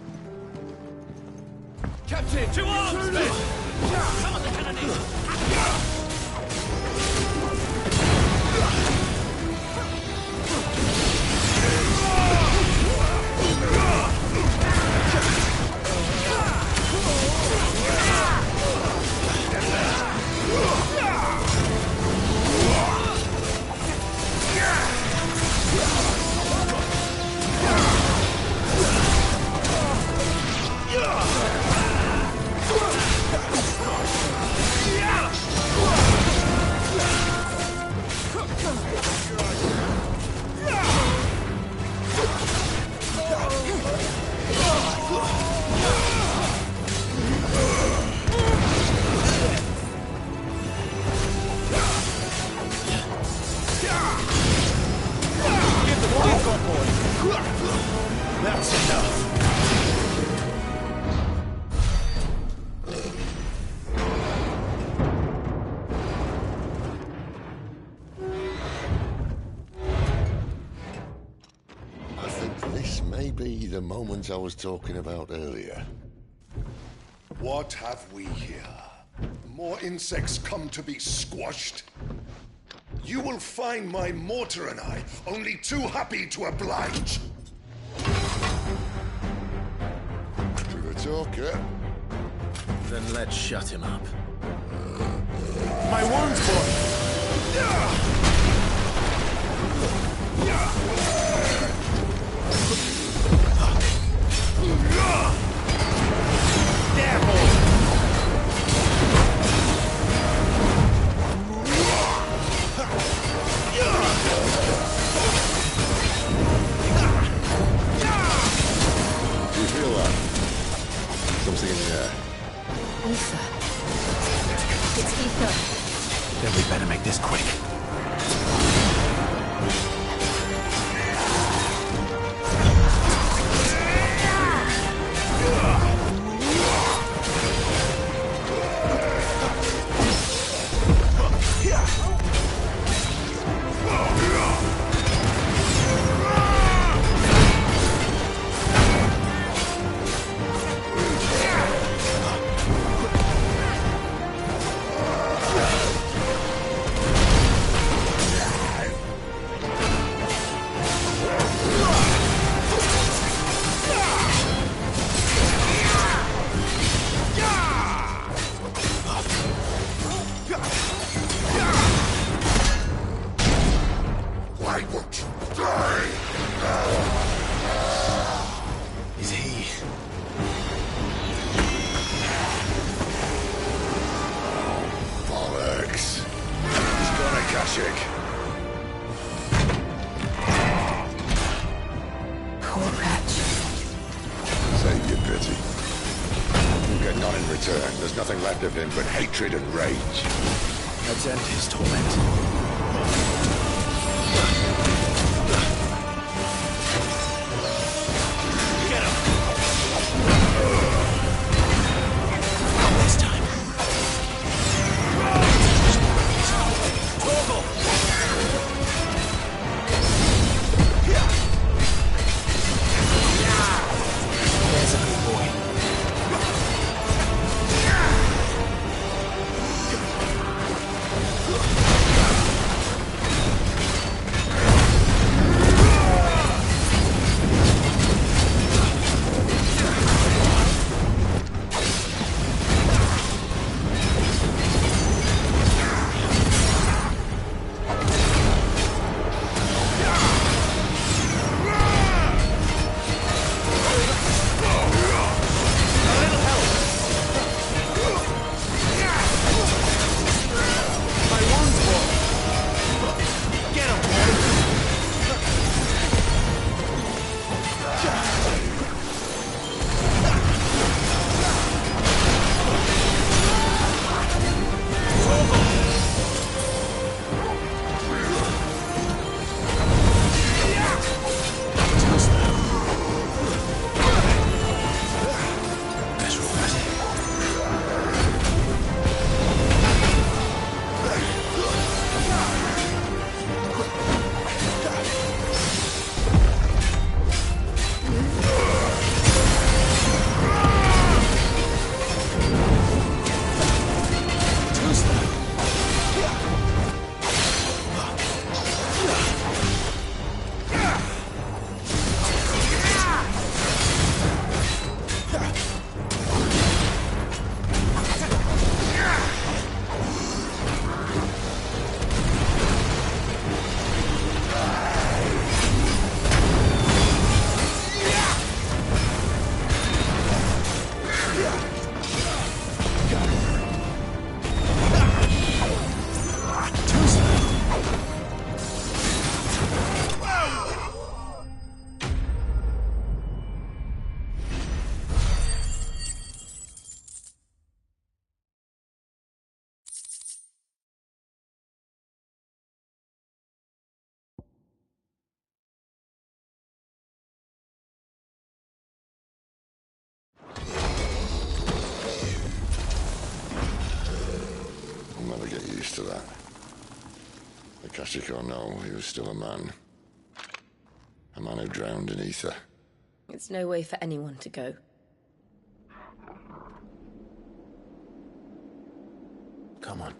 Captain! To arms, men! Come on, Lieutenant! That's enough. I think this may be the moment I was talking about earlier. What have we here? More insects come to be squashed? You will find my mortar and I only too happy to oblige. To the talker. Then let's shut him up. My wounds, boy! left of him but hatred and rage. Let's end his torment. I'll never get used to that. Akashic or no, he was still a man. A man who drowned in ether. It's no way for anyone to go. Come on.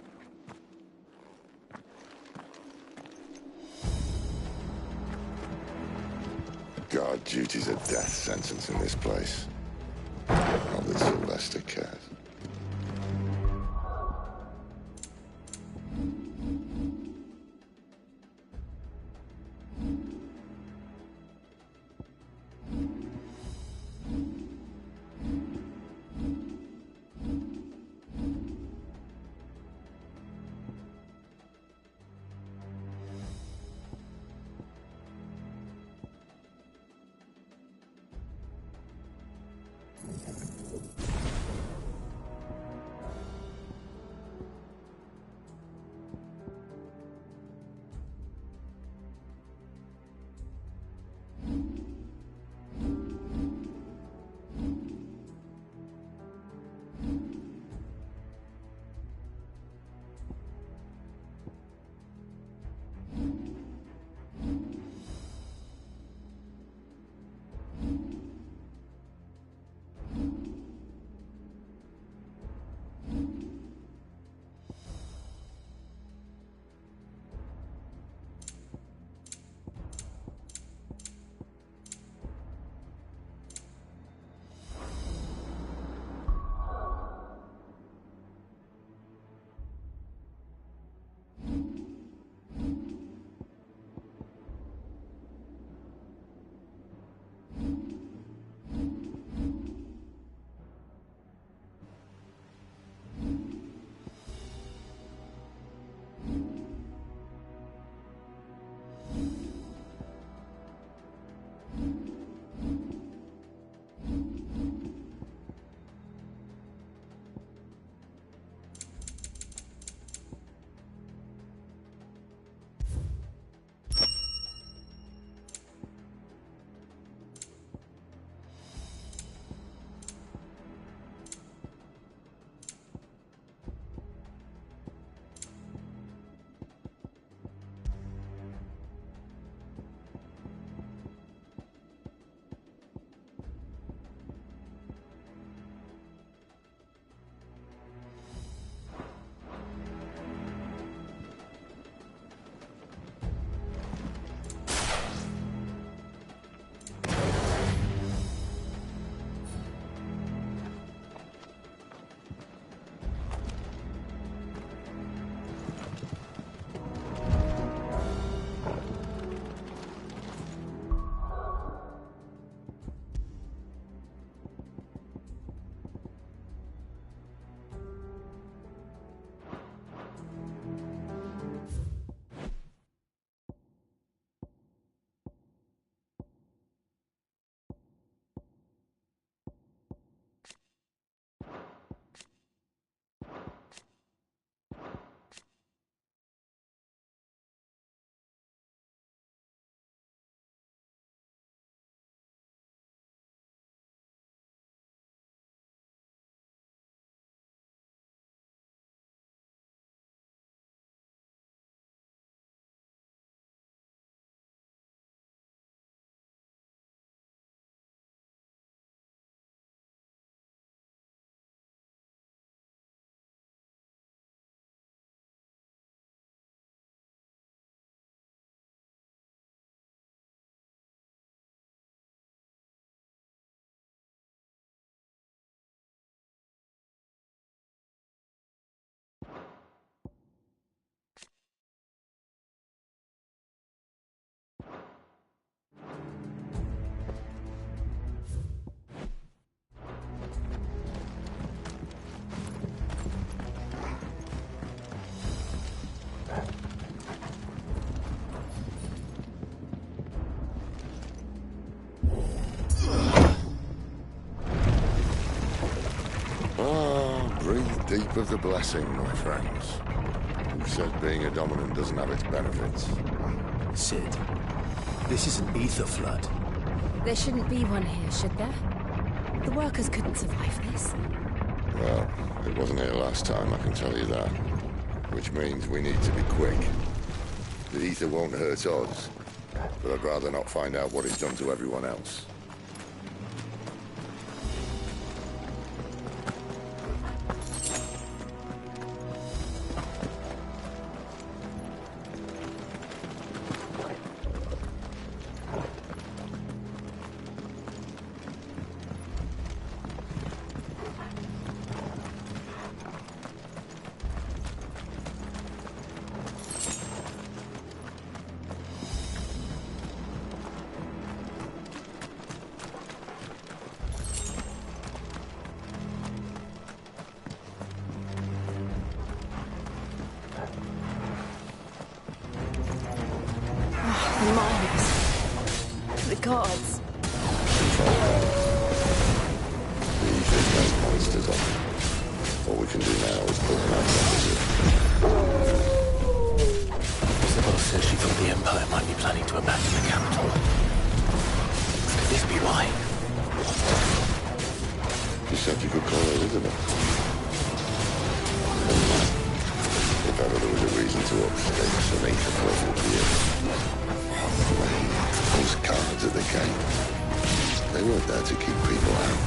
Guard duty's a death sentence in this place. Not that Sylvester cares. deep of the blessing, my friends. Who said being a dominant doesn't have its benefits? Sid, this is an ether flood. There shouldn't be one here, should there? The workers couldn't survive this. Well, it wasn't here last time, I can tell you that. Which means we need to be quick. The ether won't hurt us, but I'd rather not find out what it's done to everyone else. The guards. The ether's made monsters of them. All we can do now is put them out of The boss says she thought the Empire might be planning to abandon the capital. Could this be why? You said you could call her Elizabeth. If ever there was a reason to upstate some ether for it would be it. Those guards at the gate. They weren't there to keep people out.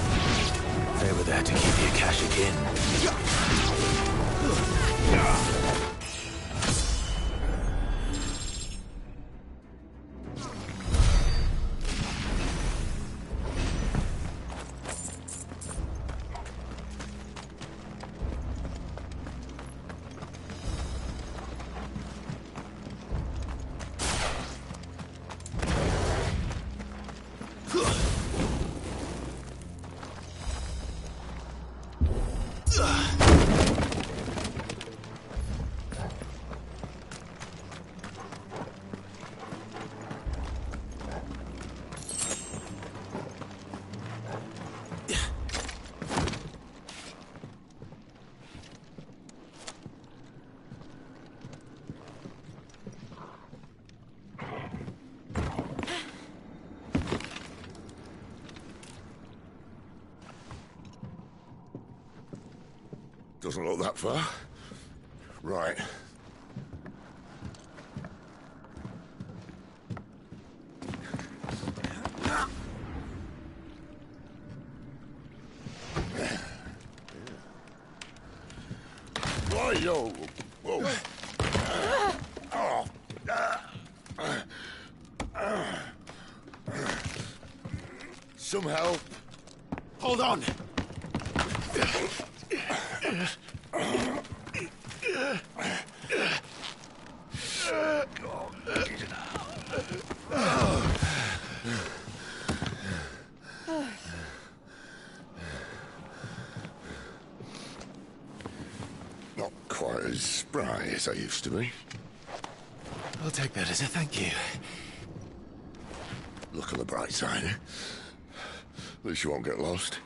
They were there to keep the Akashic in. Doesn't look that far. Right. Why, yo? Whoa. Some help. Hold on! Not quite as spry as I used to be. I'll take that as a thank you. Look on the bright side. At least you won't get lost.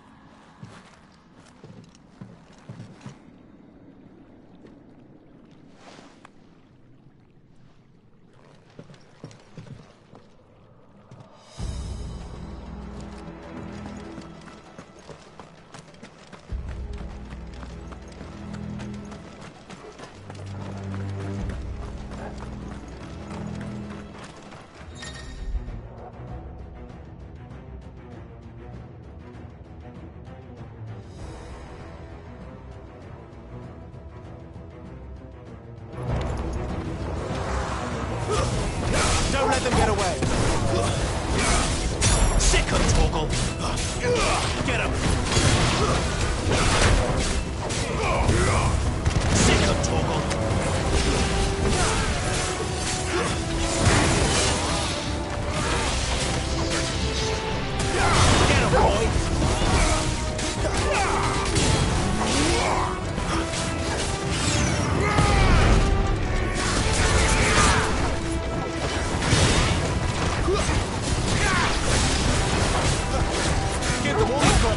Don't let them get away! Sick of Torgal! Get him! Sick of Torgal! Get him, boy! Get the woman, boy!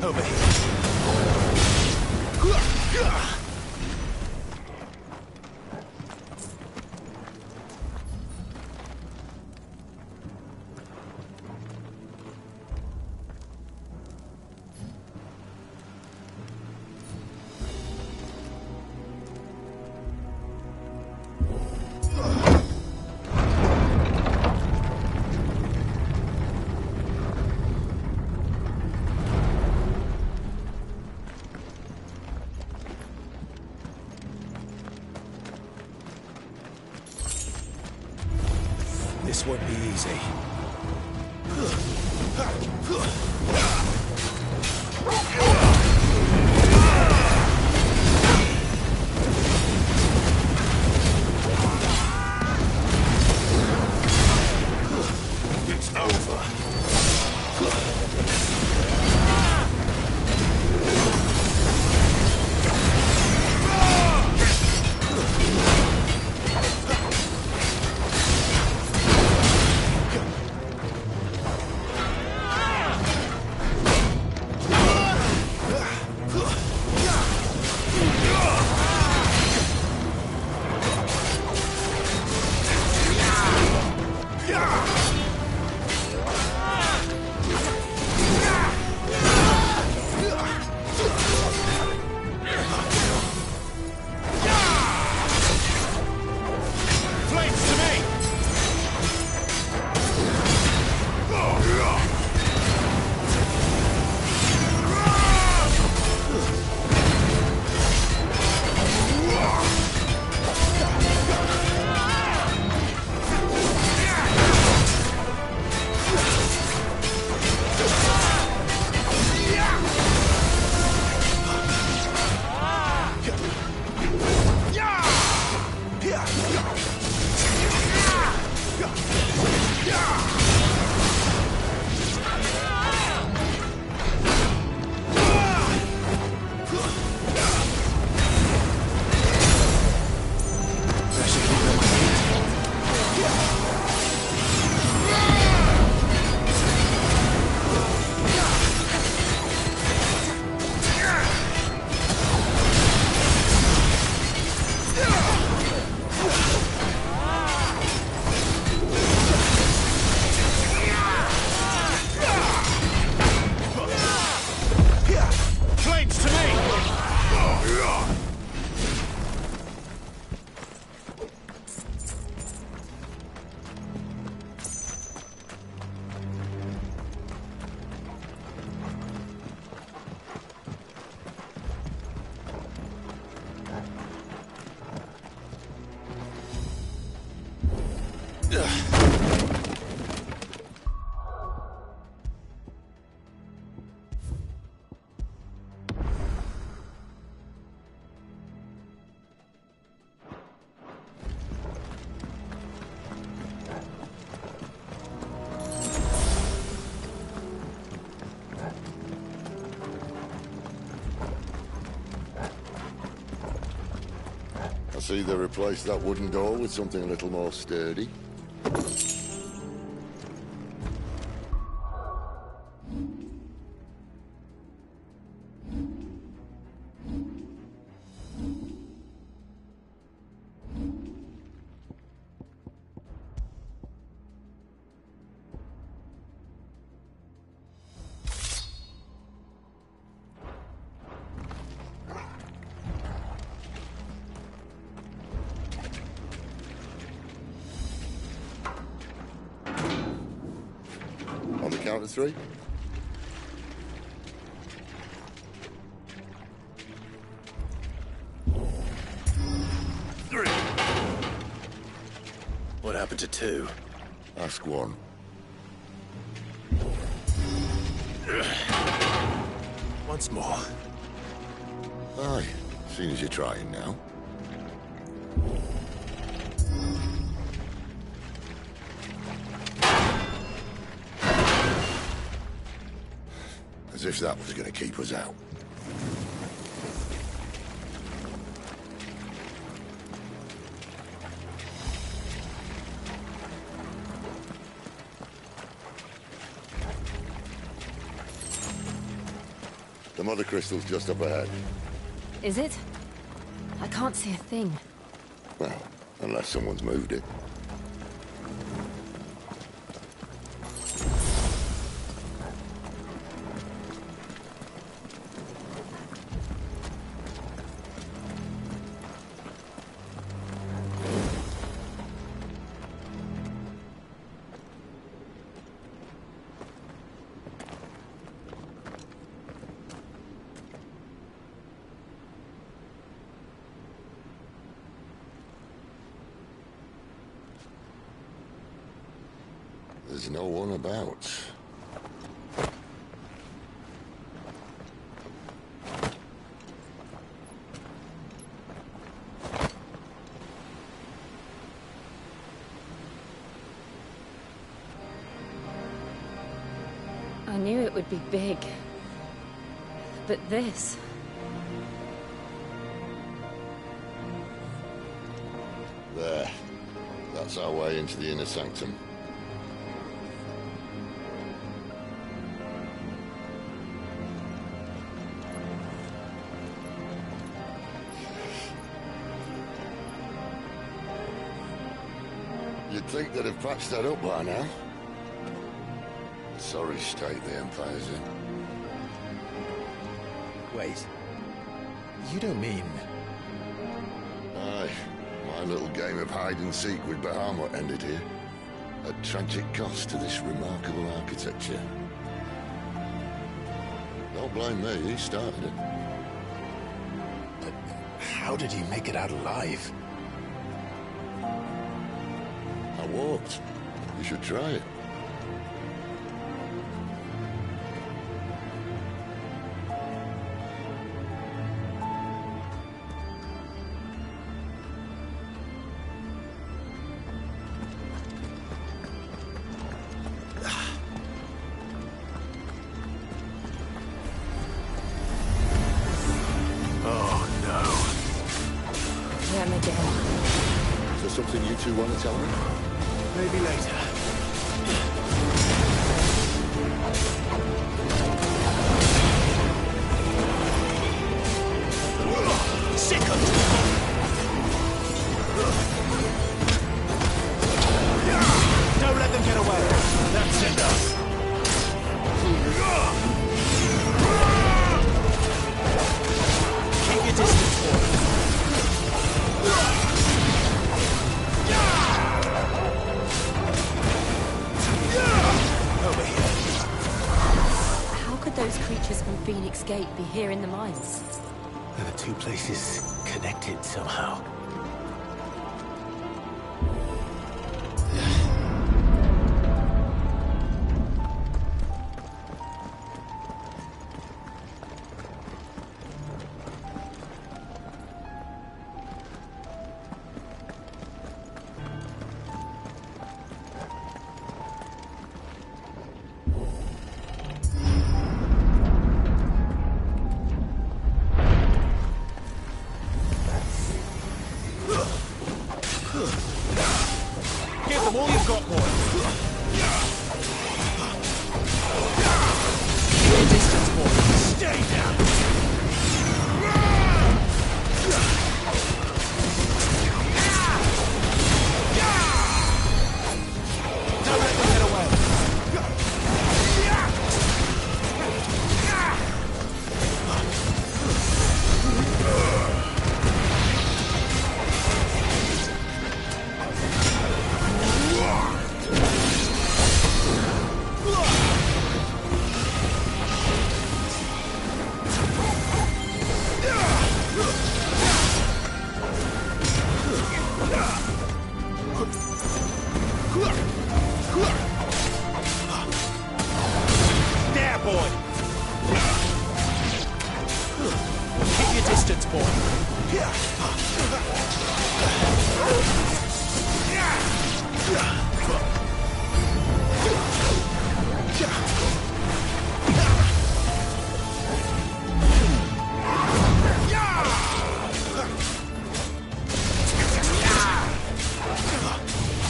Over here. This won't be easy. It's over. I see they replaced that wooden door with something a little more sturdy. On the count of three. Three. What happened to two? Ask one. Once more. Aye, seeing as you're trying now. As if that was going to keep us out. The mother crystal's just up ahead. Is it? I can't see a thing. Well, unless someone's moved it. There's no one about. I knew it would be big. But this... There. That's our way into the inner sanctum. You'd think they'd have patched that up by now. Sorry state the Empire's in. Wait. You don't mean... Aye. My little game of hide-and-seek with Bahamut ended here. At tragic cost to this remarkable architecture. Don't blame me, he started it. But how did he make it out alive? I walked. You should try it. Is there something you two want to tell me? Maybe later. Don't let them get away. That's enough. Keep your distance, boy. How could those creatures from Phoenix Gate be here in the mines? Are the two places connected somehow? Give them all you've got, boy. Keep your distance, boy. Stay down. Don't let them get away. There, boy. Keep your distance, boy.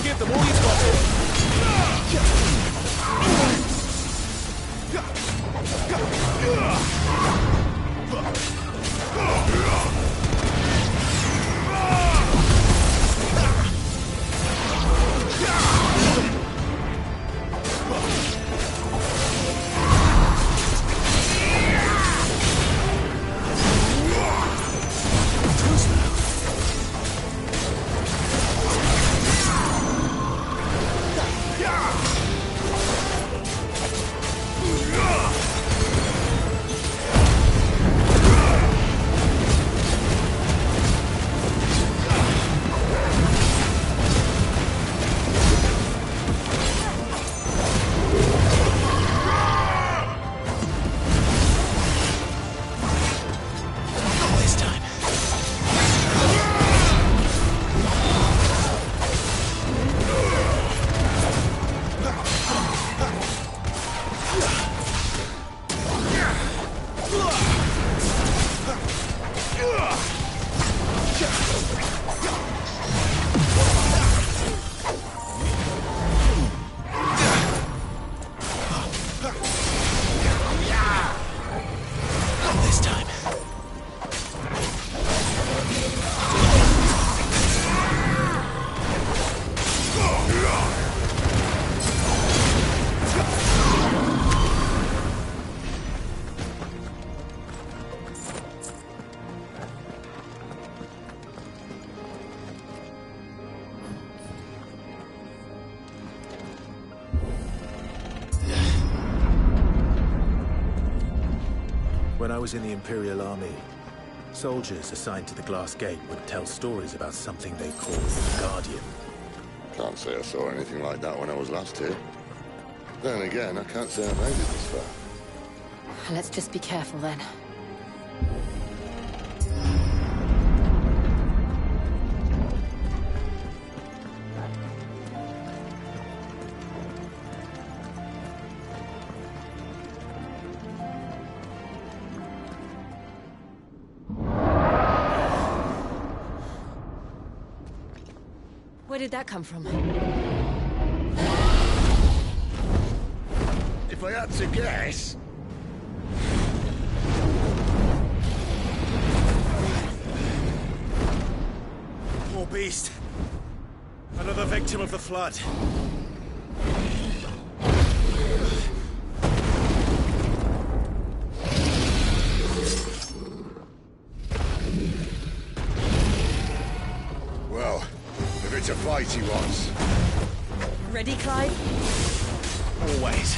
Give them all you've got. When I was in the Imperial Army, soldiers assigned to the Glass Gate would tell stories about something they called the Guardian. Can't say I saw anything like that when I was last here. Then again, I can't say I made it this far. Let's just be careful then. Where did that come from? If I had to guess... More beast. Another victim of the Flood. Well, if it's a fight he wants. Ready, Clive? Always.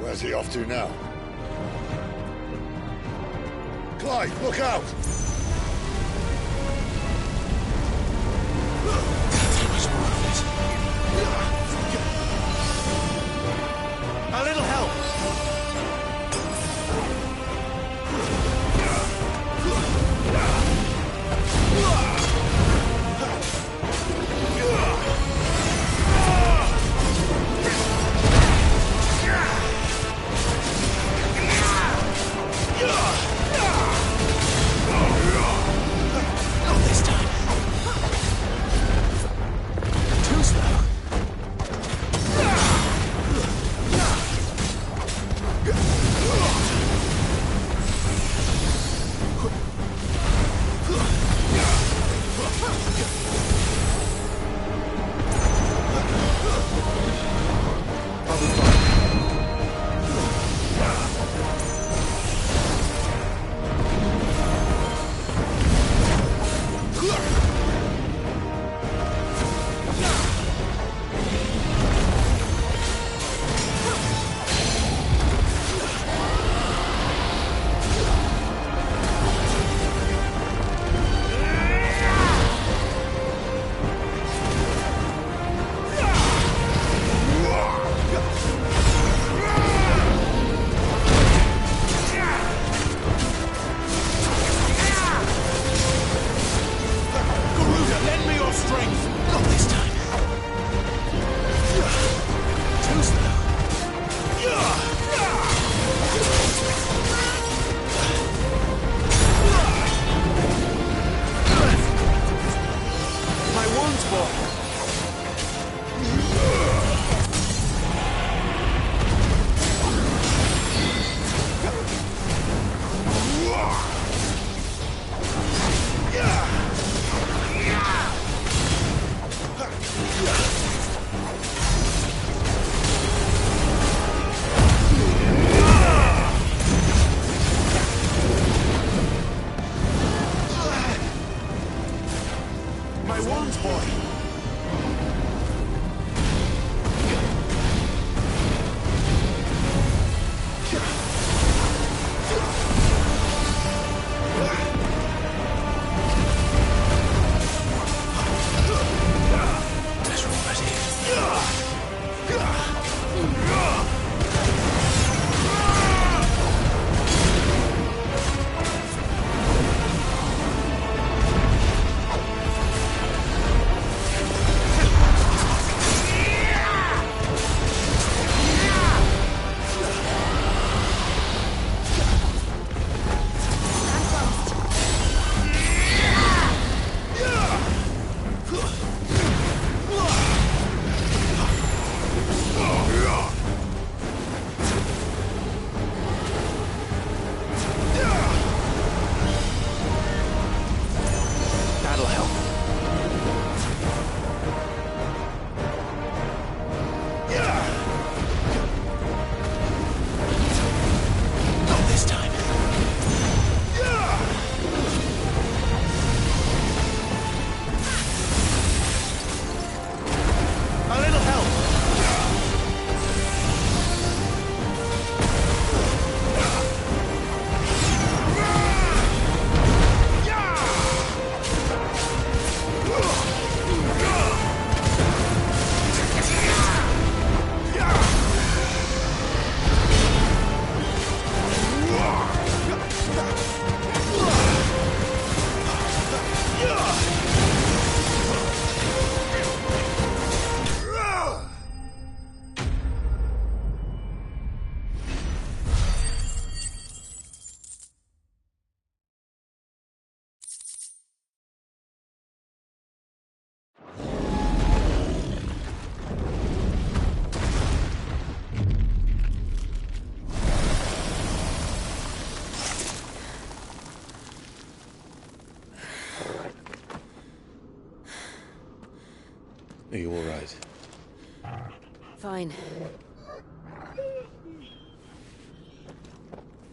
Where's he off to now? Clive, look out! A little help! Not this time. Too slow. I want, boy. Are you all right? Fine.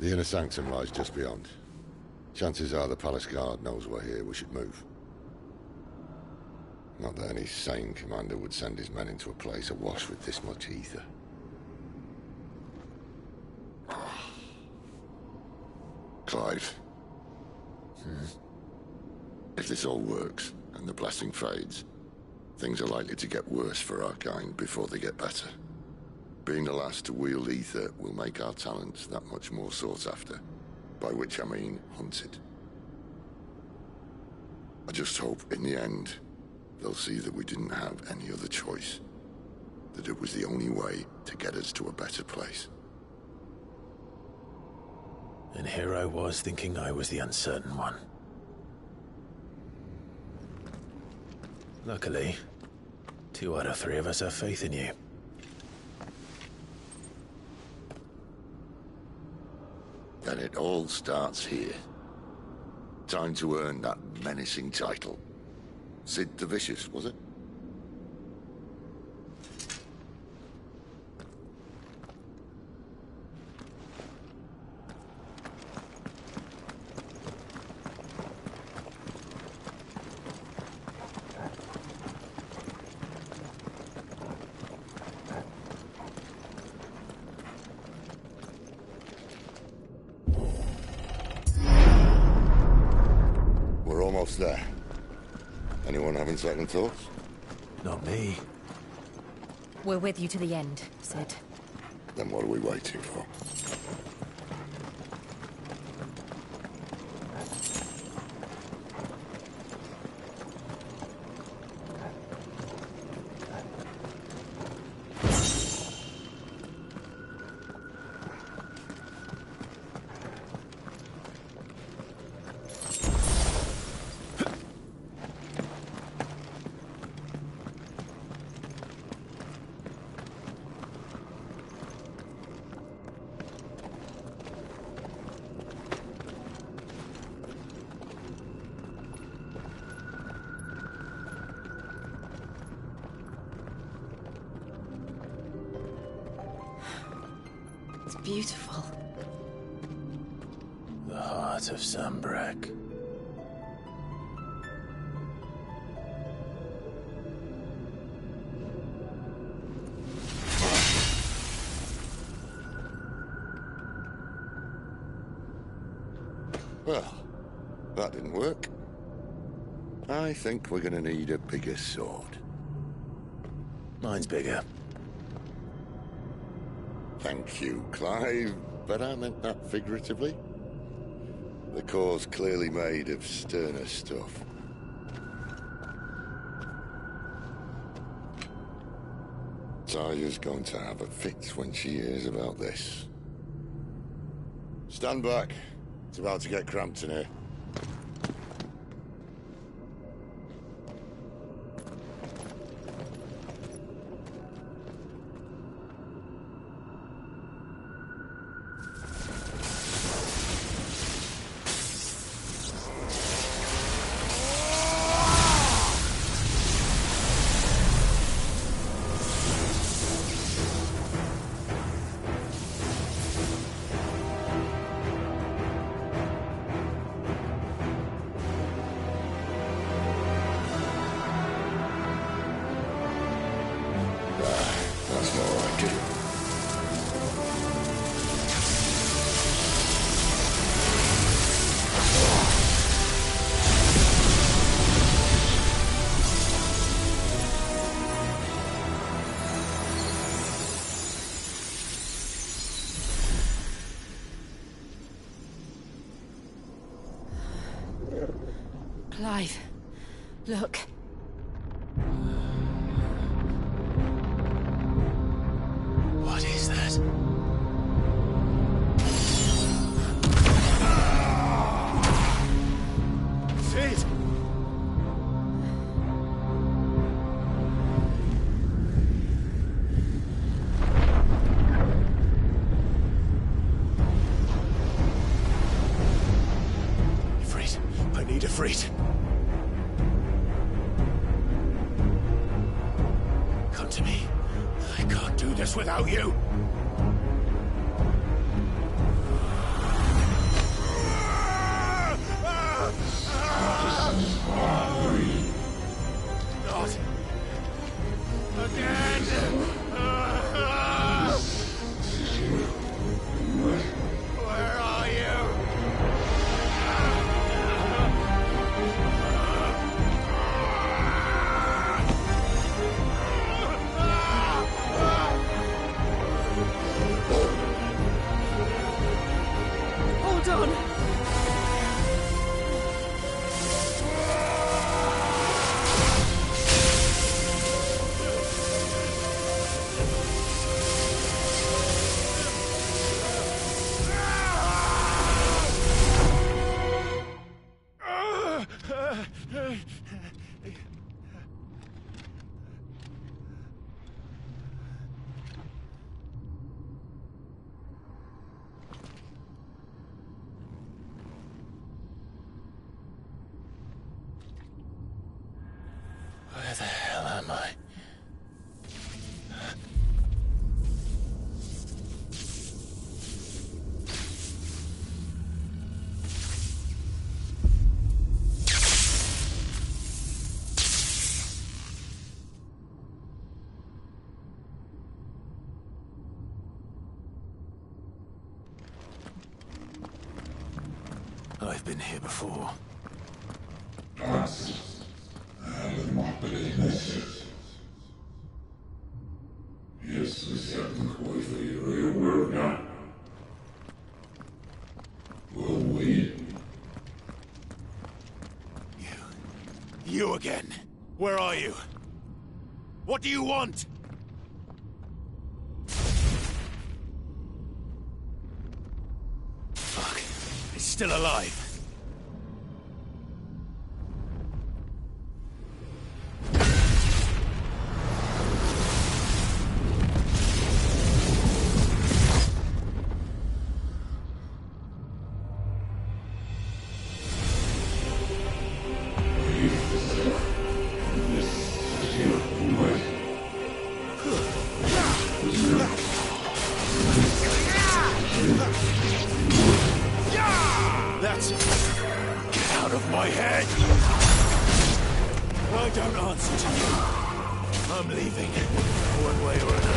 The inner sanctum lies just beyond. Chances are the palace guard knows we're here. We should move. Not that any sane commander would send his men into a place awash with this much ether. Clive. If this all works, and the blessing fades, things are likely to get worse for our kind before they get better. Being the last to wield ether will make our talents that much more sought after, by which I mean hunted. I just hope, in the end, they'll see that we didn't have any other choice. That it was the only way to get us to a better place. And here I was thinking I was the uncertain one. Luckily, 2 out of 3 of us have faith in you. Then it all starts here. Time to earn that menacing title. Sid the Vicious, was it? We're almost there. Anyone having second thoughts? Not me. We're with you to the end, Sid. Then what are we waiting for? It's beautiful. The heart of Sanbreque. Well, that didn't work. I think we're gonna need a bigger sword. Mine's bigger. Thank you, Clive, but I meant that figuratively. The core's clearly made of sterner stuff. Taya's going to have a fit when she hears about this. Stand back. It's about to get cramped in here. That's more like it. Clive, look. What is that? Sid! Ifrit, I need Ifrit. Come to me. I can't do this without you. Not again. Where are you? Hold on! Where the hell am I? I've been here before. You again. Where are you? What do you want? Fuck. It's still alive. That's... Get out of my head! I don't answer to you. I'm leaving, one way or another.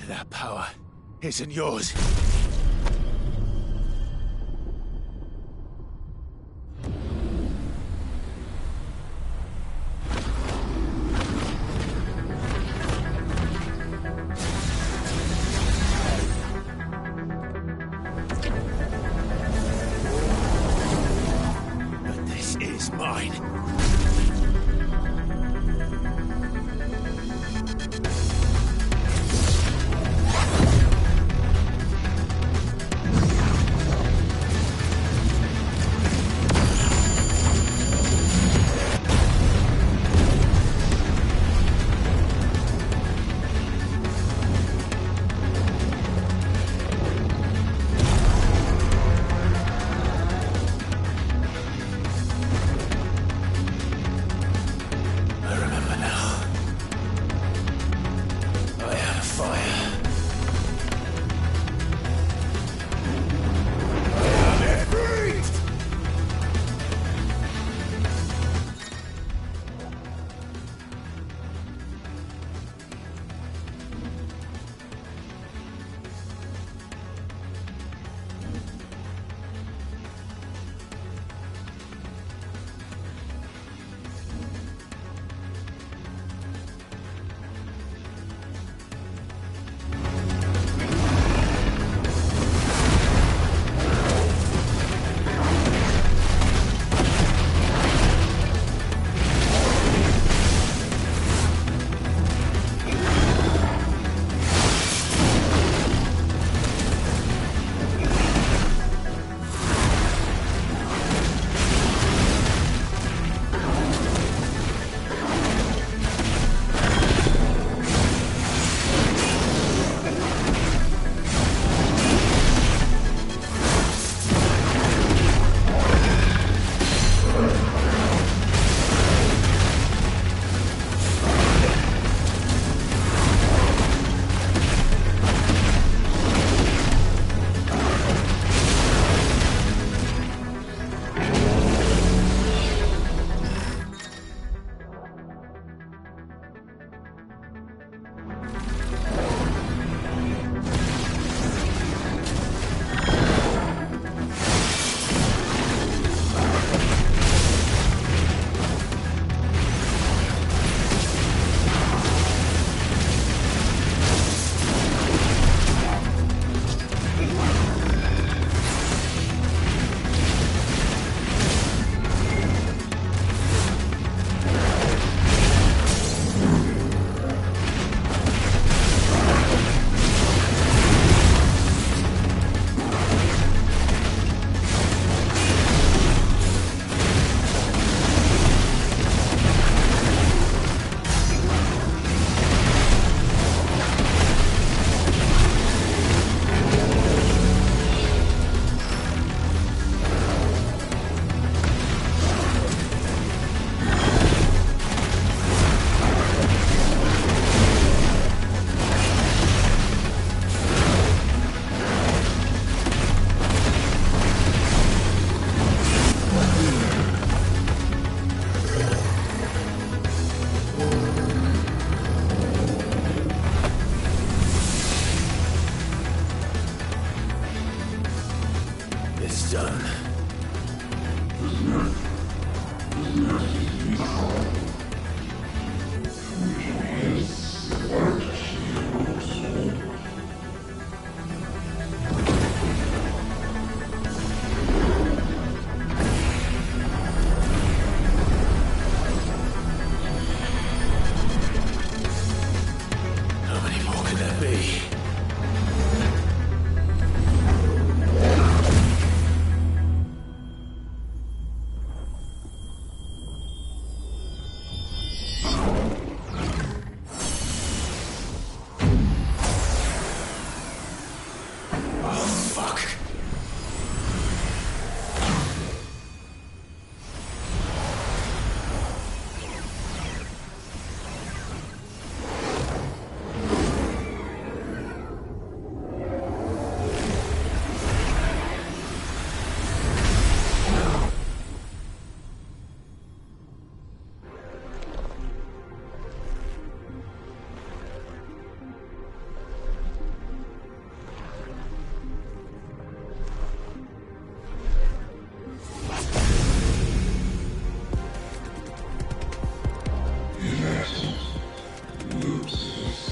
That power isn't yours. But this is mine.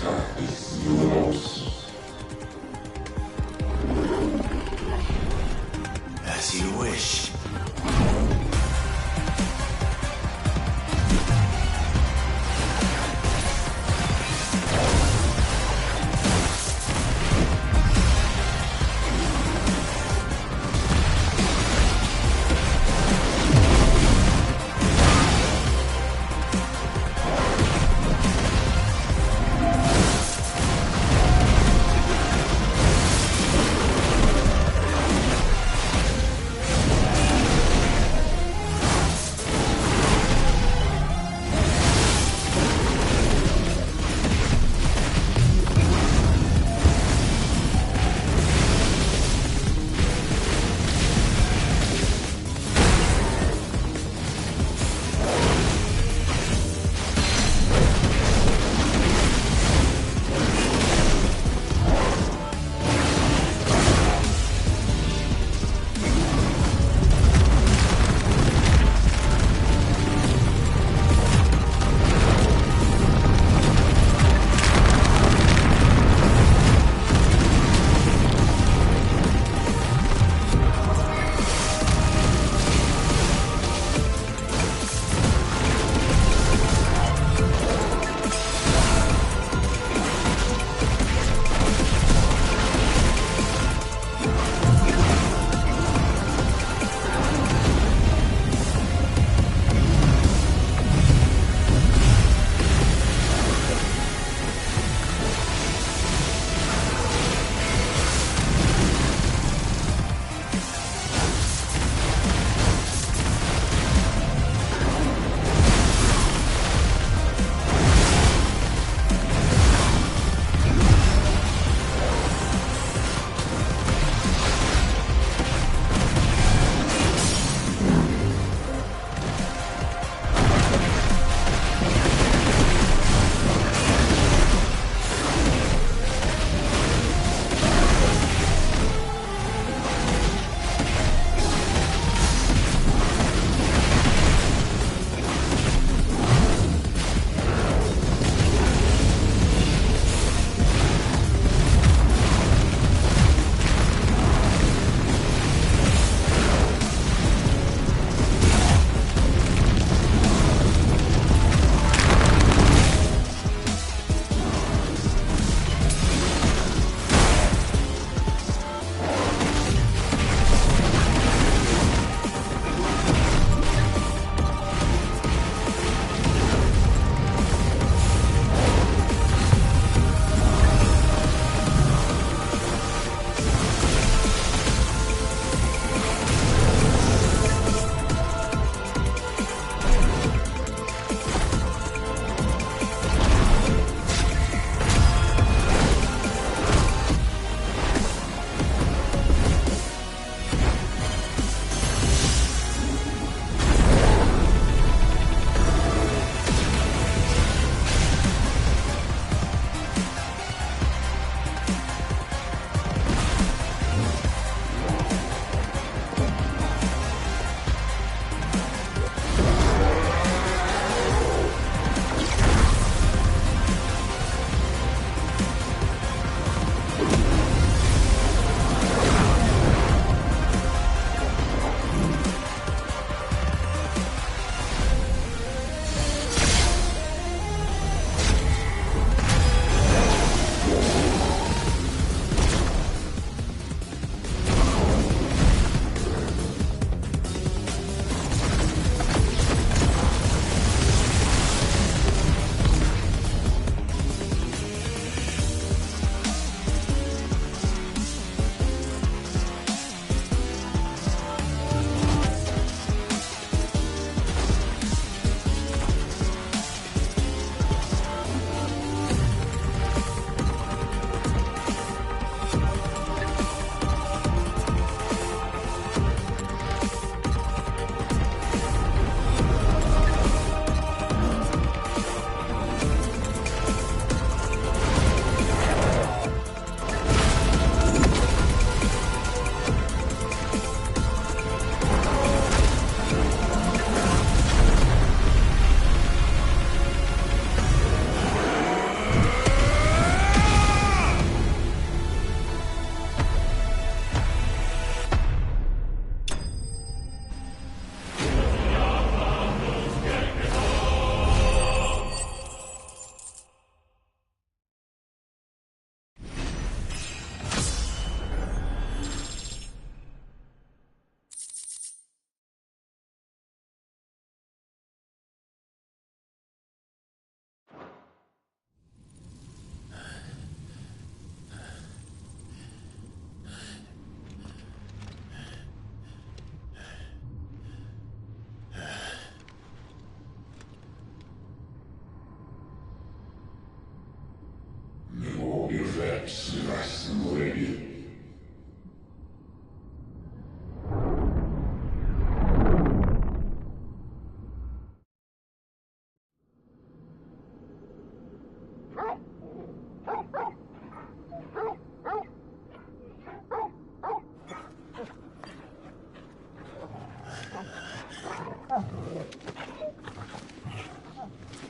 As you wish.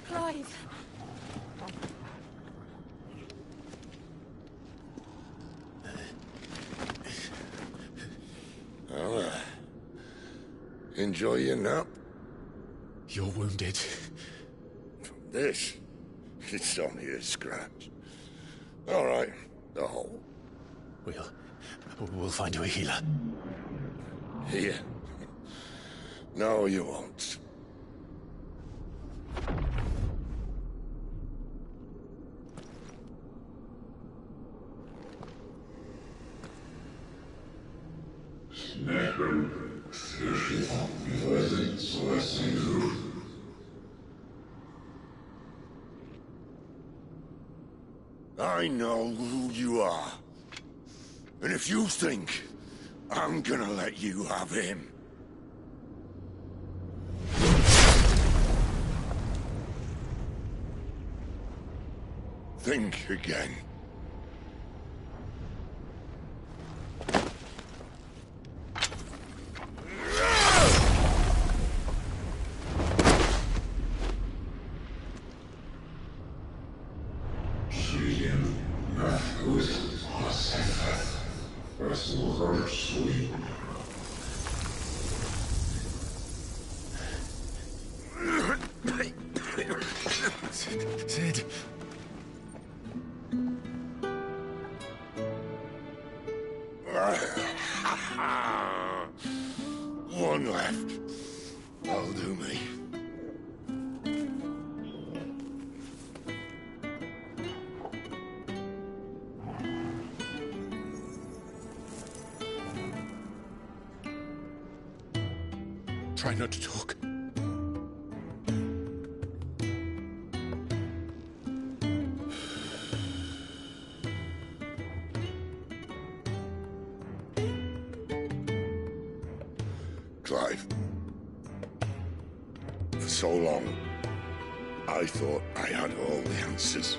Clive. Well, enjoy your nap. You're wounded. This? It's only a scratch. All right, the hole. We'll find you a healer. Here? No, you won't. I know who you are. And if you think I'm gonna let you have him... think again. Sid. One left. That'll do me. Try not to talk. Clive. For so long, I thought I had all the answers.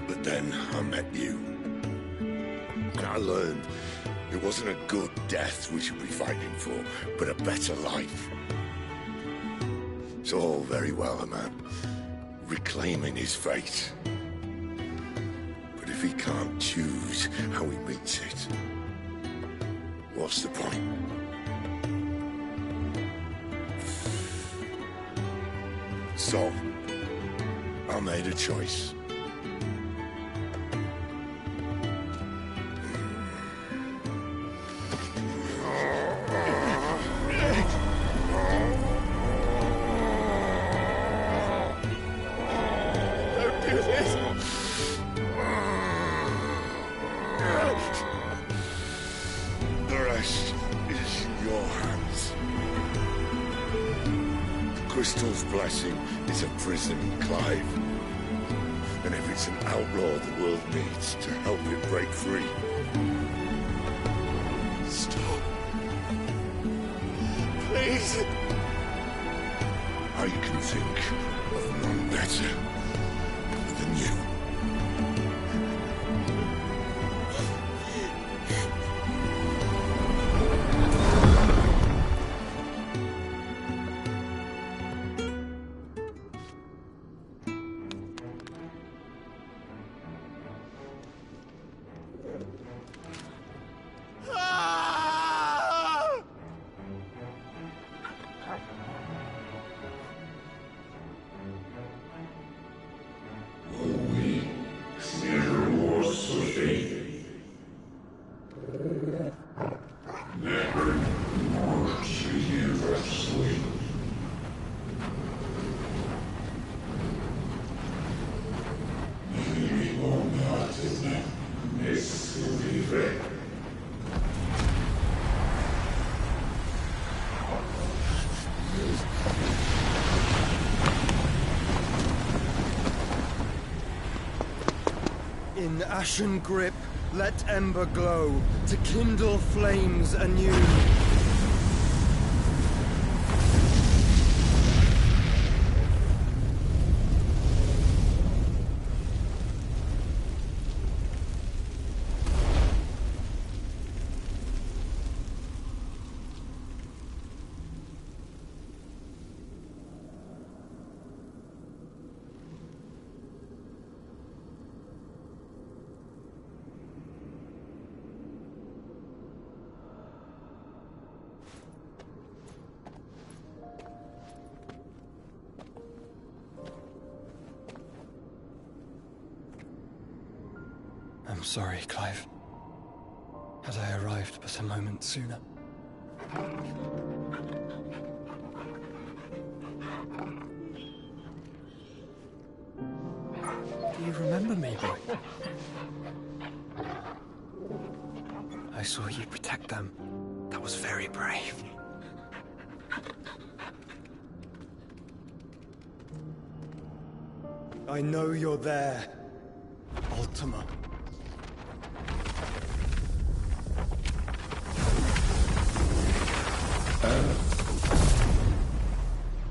But then I met you. And I learned it wasn't a good death we should be fighting for, but a better life. It's all very well, a man reclaiming his fate. But if he can't choose how he meets it, what's the point? So, I made a choice. Don't do this! The rest is in your hands. Crystal's blessing is a prison, Clive. And if it's an outlaw the world needs to help it break free... Stop. Please. I can think of none better than you. We In ashen grip, let ember glow, to kindle flames anew. I'm sorry, Clive. Had I arrived but a moment sooner. Do you remember me, boy? I saw you protect them. That was very brave. I know you're there, Ultima.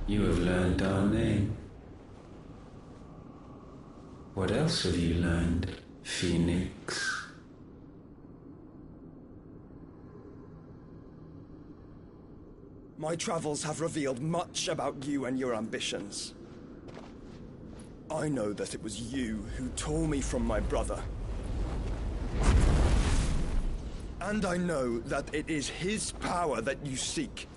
You have learned our name. What else have you learned, Phoenix? My travels have revealed much about you and your ambitions. I know that it was you who tore me from my brother. And I know that it is his power that you seek.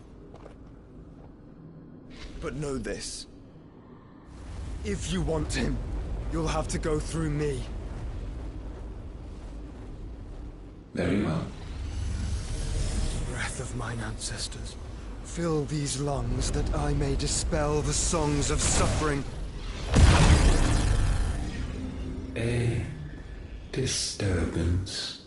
But know this. If you want him, you'll have to go through me. Very well. Breath of mine ancestors, fill these lungs that I may dispel the songs of suffering. A disturbance.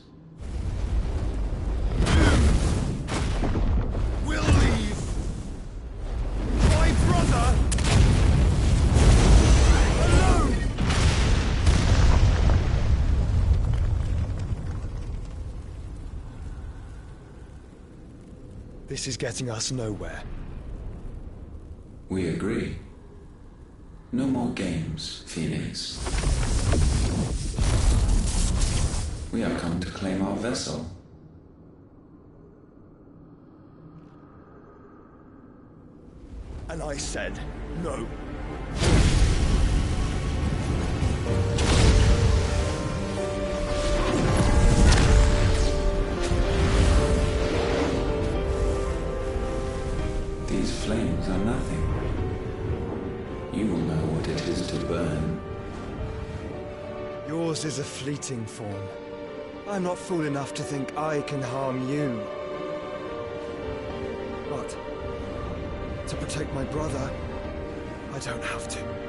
We'll leave. My brother alone. This is getting us nowhere. We agree. No more games, Phoenix. We have come to claim our vessel. And I said no. These flames are nothing. You will know what it is to burn. Yours is a fleeting form. I'm not fool enough to think I can harm you. But to protect my brother, I don't have to.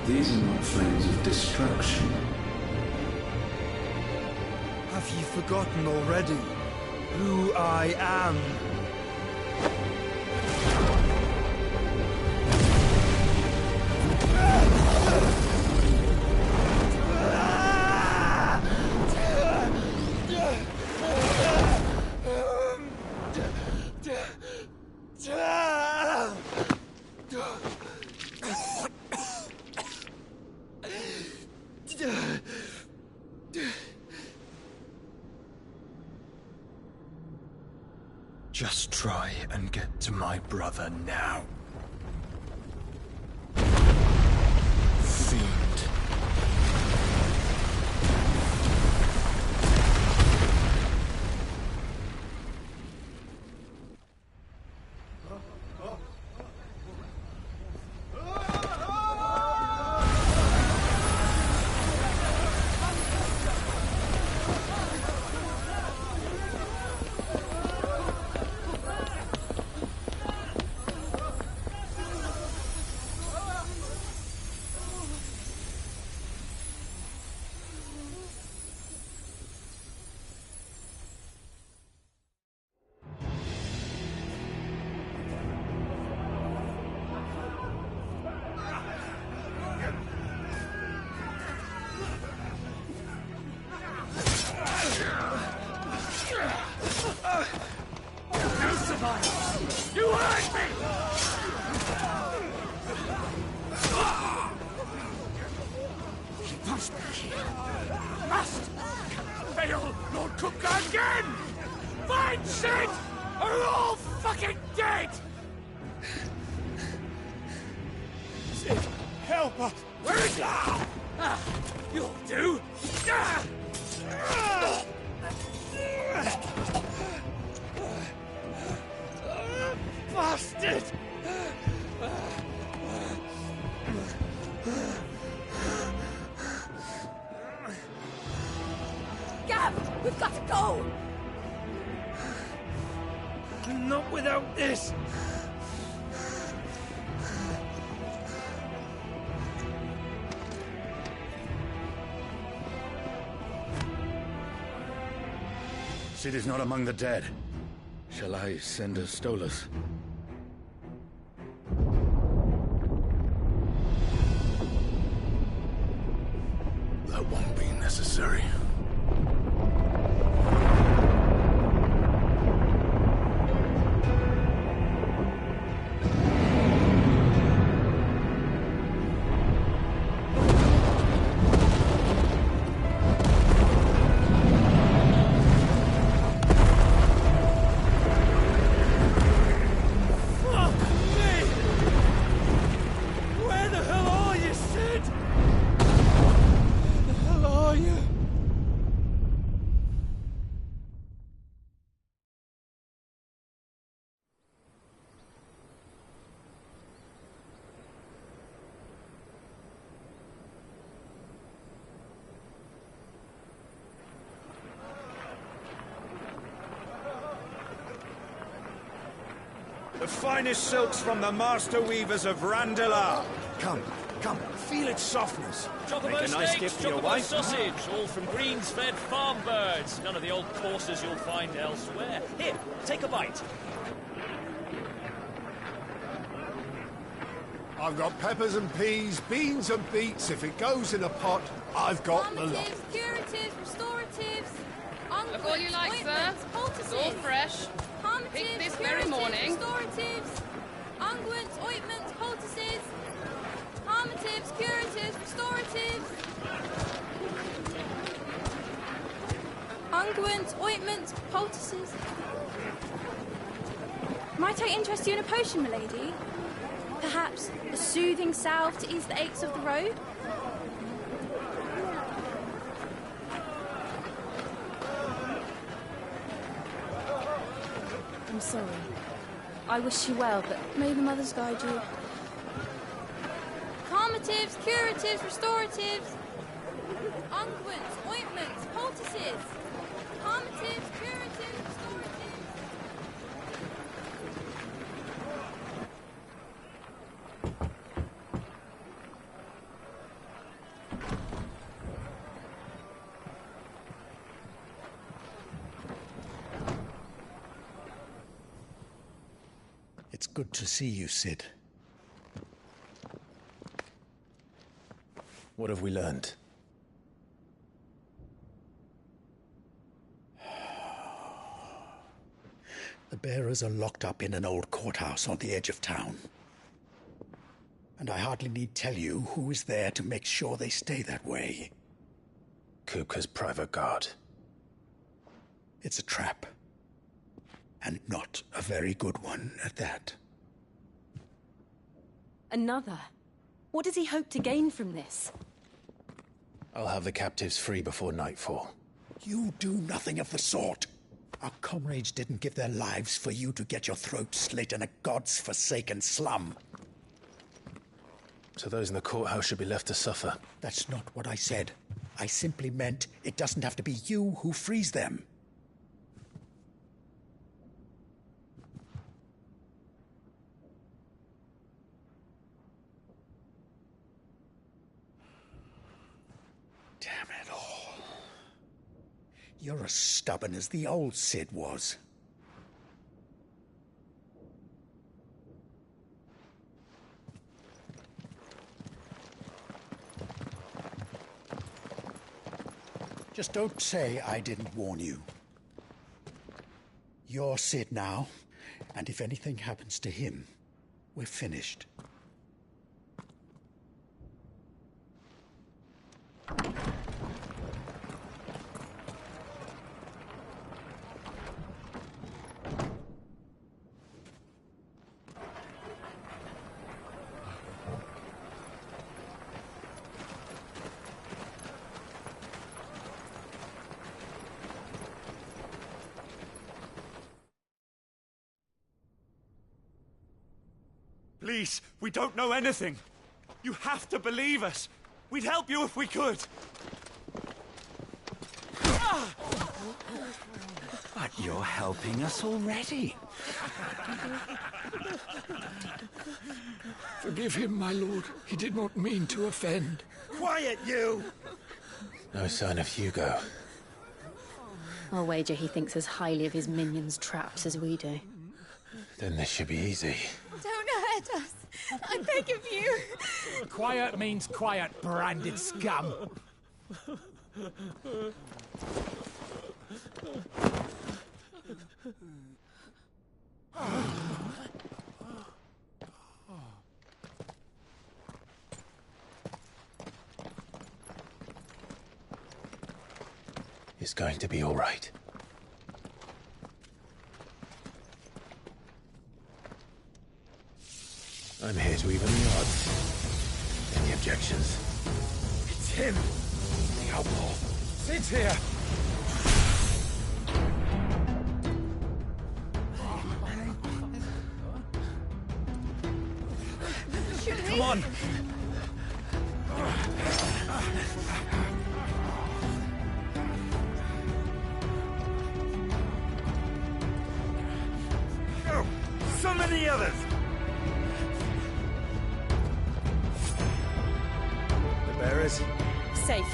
These are not flames of destruction. Have you forgotten already who I am? Just try and get to my brother now. Fiend. cook again! Find Sid, or we're all fucking dead! Sid, help us! Where is now? You'll do. Bastard! Gav, we've got to go! Not without this! Sid is not among the dead. Shall I send a Stolas? That won't be necessary. The finest silks from the master weavers of Randalar. Come, feel its softness. Chocobo Make a nice steaks, gift for your chocobo wife. sausage, all from greens-fed farm birds. None of the old courses you'll find elsewhere. Here, take a bite. I've got peppers and peas, beans and beets. If it goes in a pot, I've got the lot. Curatives, restoratives, Look all you like, sir. It's all fresh. Picked this very morning. Restoratives, unguents, ointments, poultices, harmatives, curatives, restoratives, unguents, ointments, poultices. Might I interest you in a potion, milady? Perhaps a soothing salve to ease the aches of the road? I'm sorry. I wish you well, but may the mothers guide you. Calmatives, curatives, restoratives, unguents, ointments, poultices. Calmatives, curatives, restoratives. It's good to see you, Sid. What have we learned? The bearers are locked up in an old courthouse on the edge of town. And I hardly need tell you who is there to make sure they stay that way. Kupka's private guard. It's a trap. And not a very good one at that. Another? What does he hope to gain from this? I'll have the captives free before nightfall. You do nothing of the sort. Our comrades didn't give their lives for you to get your throat slit in a god's forsaken slum. So those in the courthouse should be left to suffer. That's not what I said. I simply meant it doesn't have to be you who frees them. Damn it all. You're as stubborn as the old Sid was. Just don't say I didn't warn you. You're Sid now, and if anything happens to him, we're finished. Please, we don't know anything. You have to believe us. We'd help you if we could. But you're helping us already. Forgive him, my lord. He did not mean to offend. Quiet, you! No sign of Hugo. I'll wager he thinks as highly of his minions' traps as we do. Then this should be easy. Don't hurt us. I beg of you. Quiet means quiet, branded scum. It's going to be all right. I'm here to even the odds. Any objections? It's him! The outlaw! Sid's here! Come on! Oh, so many others! The bearers? Safe.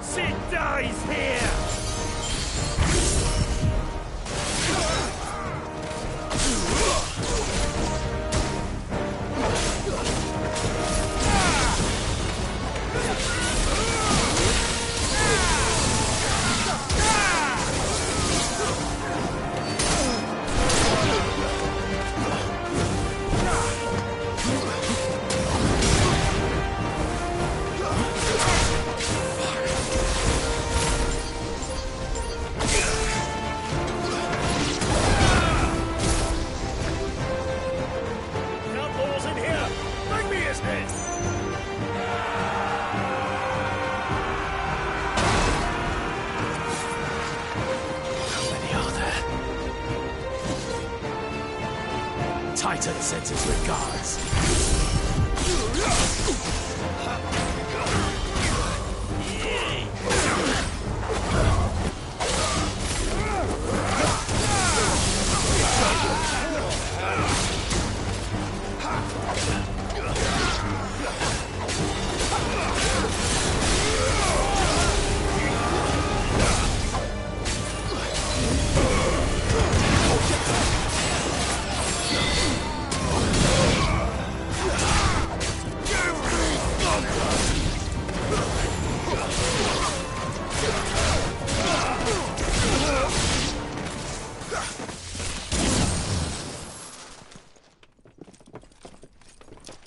Sid dies here! Outlaws in here! Bring me his head! How many are there? Titan sends his regards.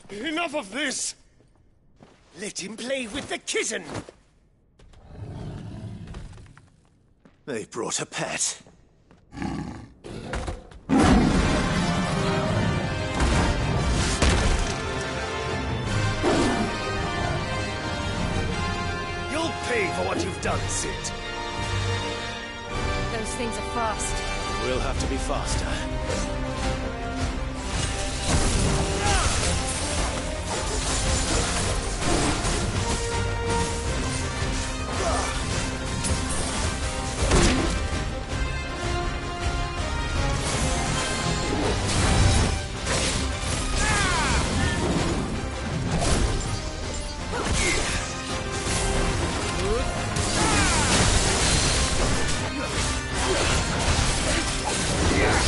Enough of this! Let him play with the kitten! They brought a pet. You'll pay for what you've done, Sid. Those things are fast. We'll have to be faster. Yeah!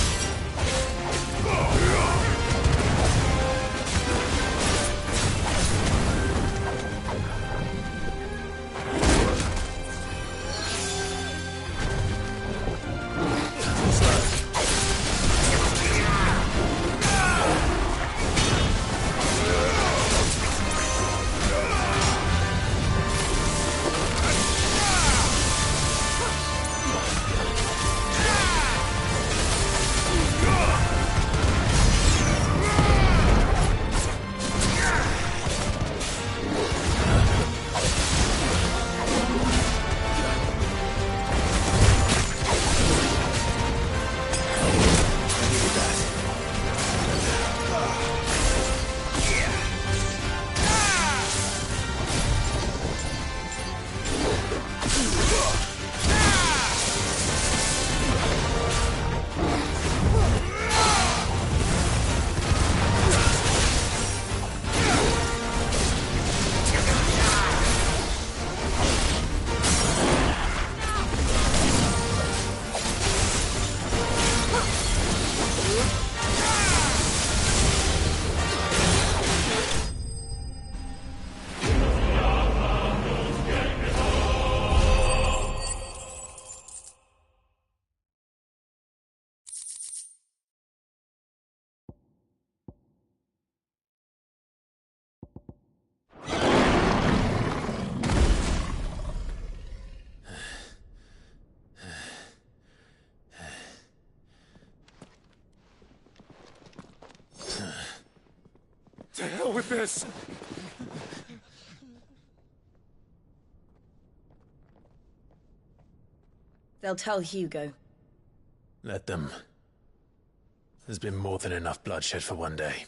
like this! They'll tell Hugo. Let them. There's been more than enough bloodshed for one day.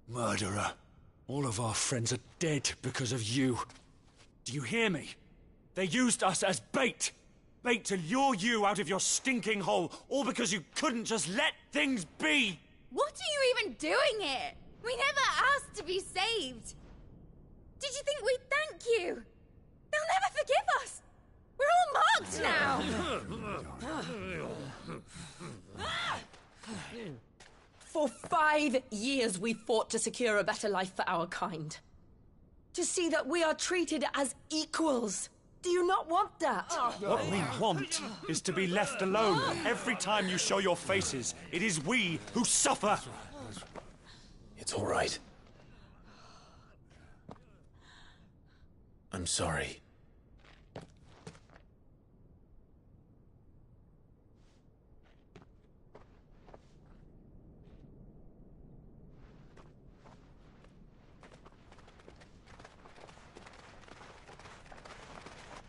Murderer. All of our friends are dead because of you. Do you hear me? They used us as bait. Bait to lure you out of your stinking hole, all because you couldn't just let things be. What are you even doing here? We never asked to be saved. Did you think we'd thank you? They'll never forgive us. We're all marked now. For 5 years we fought to secure a better life for our kind. To see that we are treated as equals. Do you not want that? What we want is to be left alone. Every time you show your faces, it is we who suffer. It's all right. I'm sorry.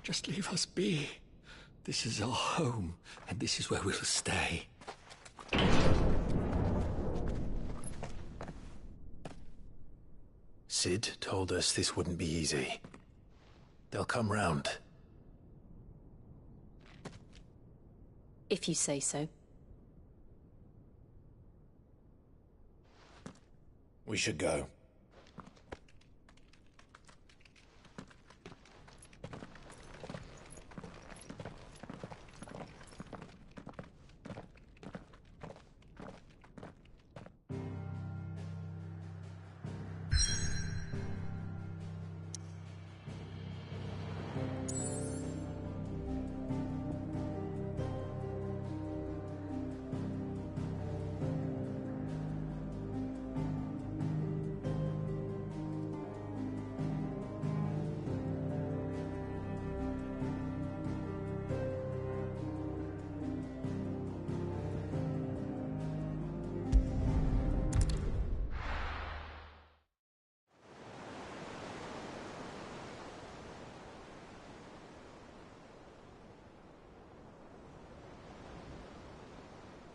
Just leave us be. This is our home, and this is where we'll stay. Sid told us this wouldn't be easy. They'll come round. If you say so. We should go.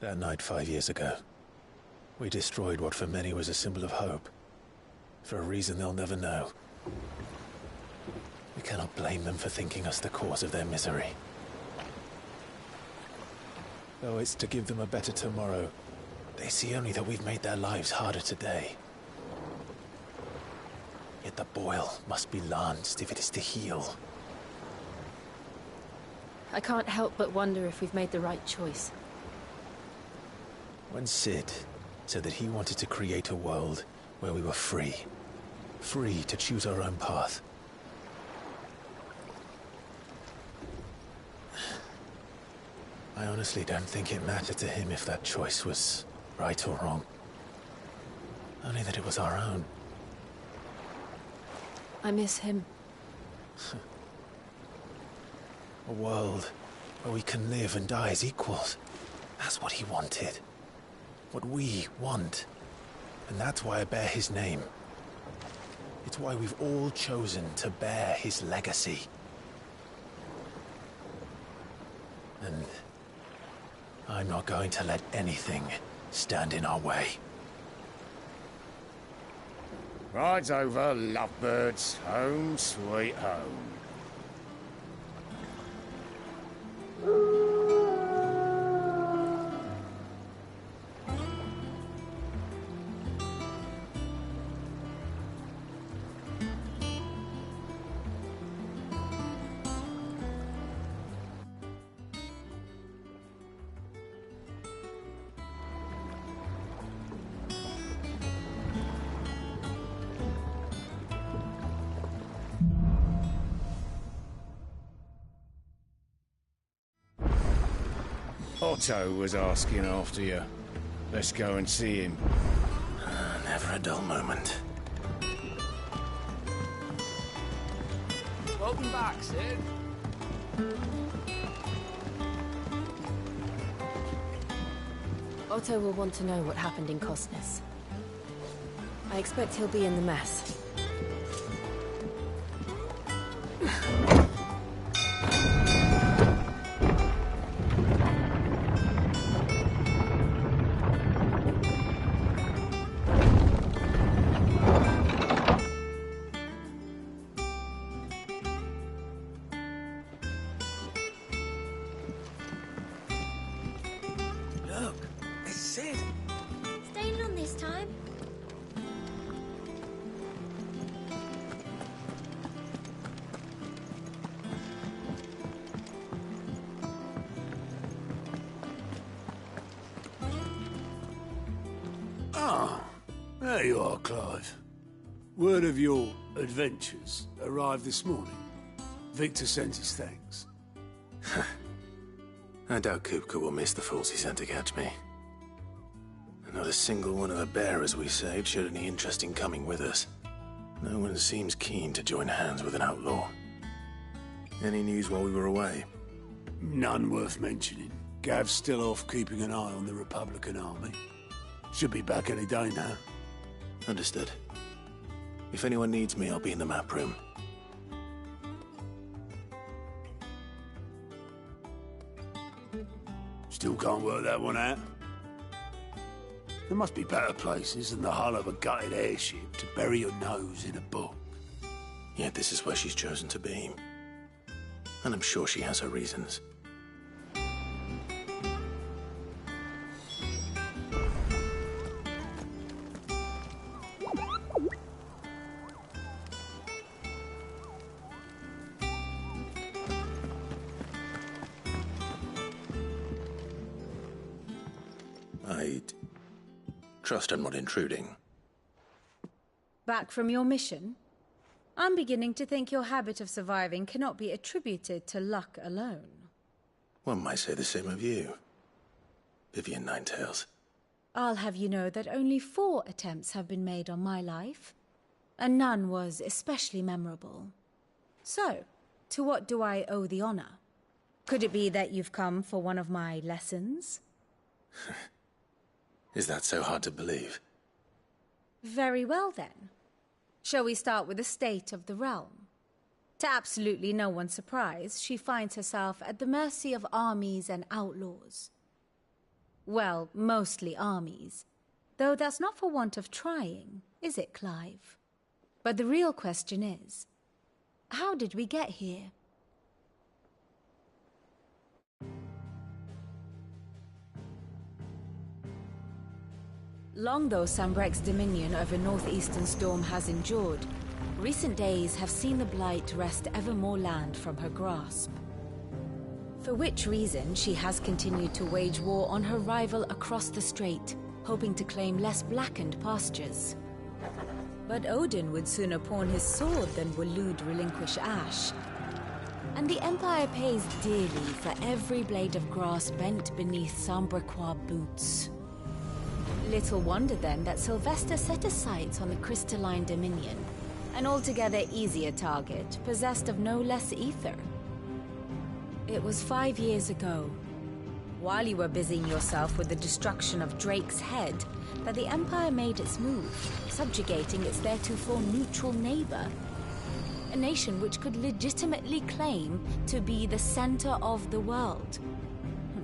That night 5 years ago, we destroyed what for many was a symbol of hope. For a reason they'll never know. We cannot blame them for thinking us the cause of their misery. Though it's to give them a better tomorrow, they see only that we've made their lives harder today. Yet the boil must be lanced if it is to heal. I can't help but wonder if we've made the right choice. When Sid said that he wanted to create a world where we were free. Free to choose our own path. I honestly don't think it mattered to him if that choice was right or wrong. Only that it was our own. I miss him. A world where we can live and die as equals. That's what he wanted. What we want. And that's why I bear his name. It's why we've all chosen to bear his legacy. And I'm not going to let anything stand in our way. Ride's over, lovebirds. Home sweet home. Otto was asking after you. Let's go and see him. Never a dull moment. Welcome back, Sid. Otto will want to know what happened in Cosnes. I expect he'll be in the mess. Look, it's Sid. Staying on this time? Ah, there you are, Clive. Word of your adventures arrived this morning. Victor sent his thanks. I doubt Kupka will miss the fools he sent to catch me. Not a single one of the bearers we saved showed any interest in coming with us. No one seems keen to join hands with an outlaw. Any news while we were away? None worth mentioning. Gav's still off keeping an eye on the Republican army. Should be back any day now. Understood. If anyone needs me, I'll be in the map room. Still can't work that one out. There must be better places than the hull of a gutted airship to bury your nose in a book. Yet this is where she's chosen to be. And I'm sure she has her reasons. I trust I'm not intruding. Back from your mission? I'm beginning to think your habit of surviving cannot be attributed to luck alone. One might say the same of you, Vivian Ninetails. I'll have you know that only 4 attempts have been made on my life, and none was especially memorable. So, to what do I owe the honor? Could it be that you've come for one of my lessons? Is that so hard to believe? Very well, then. Shall we start with the state of the realm? To absolutely no one's surprise, she finds herself at the mercy of armies and outlaws. Well, mostly armies. Though that's not for want of trying, is it, Clive? But the real question is, how did we get here? Long though Sambrek's dominion over northeastern Storm has endured, recent days have seen the Blight wrest ever more land from her grasp. For which reason she has continued to wage war on her rival across the strait, hoping to claim less blackened pastures. But Odin would sooner pawn his sword than Waloed relinquish Ash. And the Empire pays dearly for every blade of grass bent beneath Sambrequois boots. Little wonder then that Sylvester set his sights on the Crystalline Dominion, an altogether easier target, possessed of no less ether. It was 5 years ago, while you were busying yourself with the destruction of Drake's head, that the Empire made its move, subjugating its theretofore neutral neighbor. A nation which could legitimately claim to be the center of the world.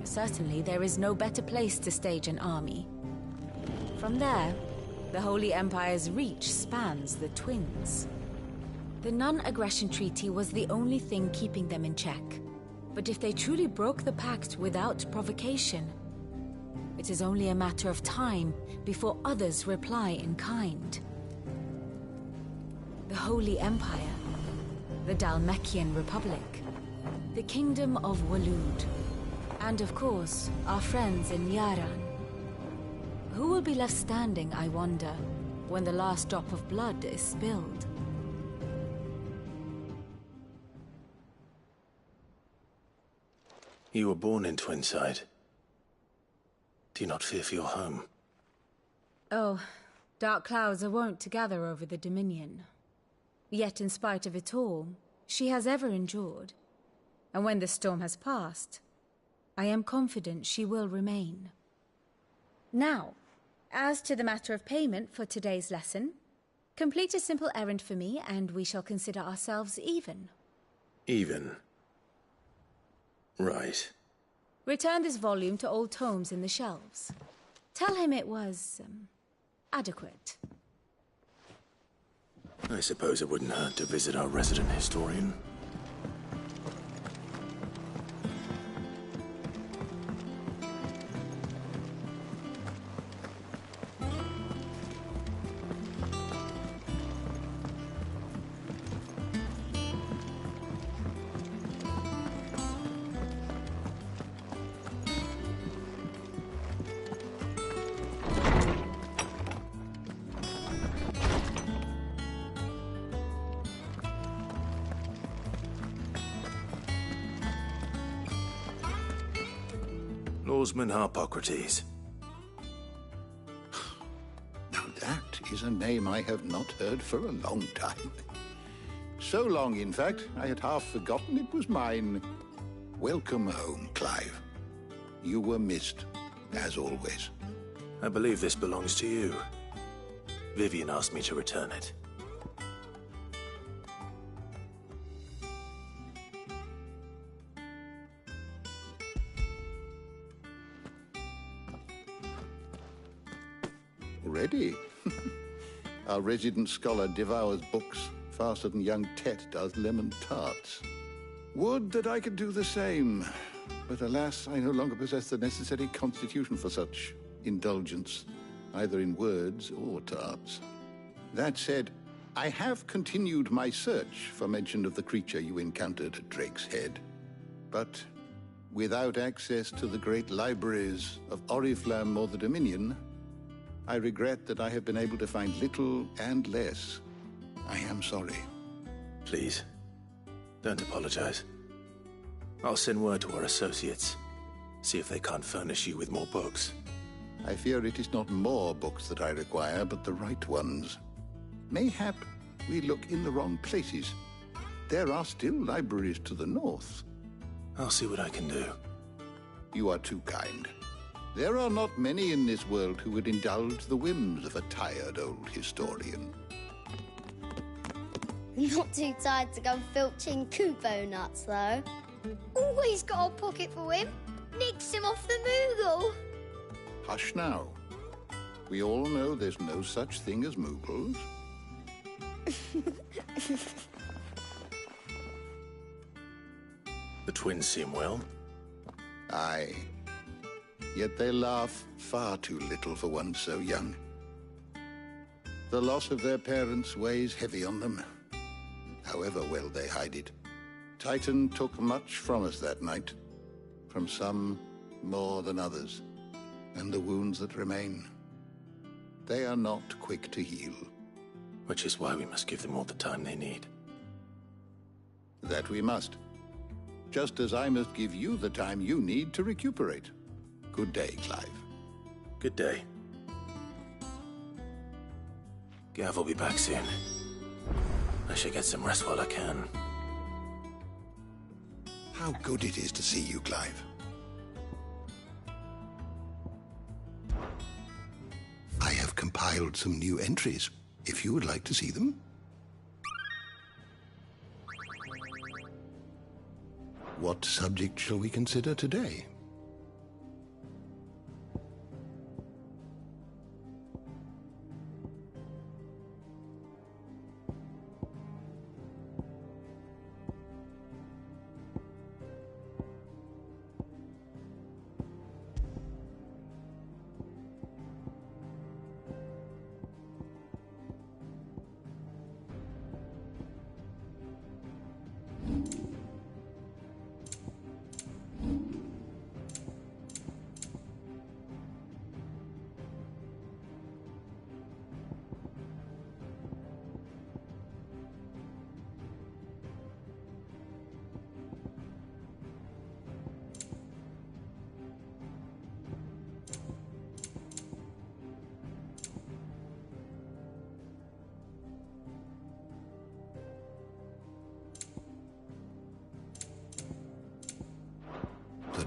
Certainly there is no better place to stage an army. From there, the Holy Empire's reach spans the Twins. The non-aggression treaty was the only thing keeping them in check. But if they truly broke the pact without provocation, it is only a matter of time before others reply in kind. The Holy Empire, the Dhalmekian Republic, the Kingdom of Waloed, and of course, our friends in Yaran. Who will be left standing, I wonder, when the last drop of blood is spilled? You were born in Twinside. Do you not fear for your home? Oh, dark clouds are wont to gather over the Dominion. Yet in spite of it all, she has ever endured. And when the storm has passed, I am confident she will remain. Now, as to the matter of payment for today's lesson, complete a simple errand for me and we shall consider ourselves even. Even? Right. Return this volume to old tomes in the shelves. Tell him it was, adequate. I suppose it wouldn't hurt to visit our resident historian. Lawsman Harpocrates. Now that is a name I have not heard for a long time. So long, in fact, I had half forgotten it was mine. Welcome home, Clive. You were missed, as always. I believe this belongs to you. Vivian asked me to return it. Ready? Our resident scholar devours books faster than young Tet does lemon tarts. Would that I could do the same, but alas, I no longer possess the necessary constitution for such indulgence, either in words or tarts. That said, I have continued my search for mention of the creature you encountered at Drake's Head, but without access to the great libraries of Oriflamme or the Dominion, I regret that I have been able to find little and less. I am sorry. Please, don't apologize. I'll send word to our associates. See if they can't furnish you with more books. I fear it is not more books that I require, but the right ones. Mayhap we look in the wrong places. There are still libraries to the north. I'll see what I can do. You are too kind. There are not many in this world who would indulge the whims of a tired old historian. Not too tired to go filching Kupo nuts, though. Always got a pocket for him. Nicks him off the Moogle. Hush now. We all know there's no such thing as Moogles. The twins seem well. Aye. Yet they laugh far too little for one so young. The loss of their parents weighs heavy on them, however well they hide it. Titan took much from us that night, from some more than others, and the wounds that remain, they are not quick to heal. Which is why we must give them all the time they need. That we must. Just as I must give you the time you need to recuperate. Good day, Clive. Good day. Gav will be back soon. I should get some rest while I can. How good it is to see you, Clive. I have compiled some new entries, if you would like to see them. What subject shall we consider today?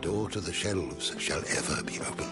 door to the shelves shall ever be open.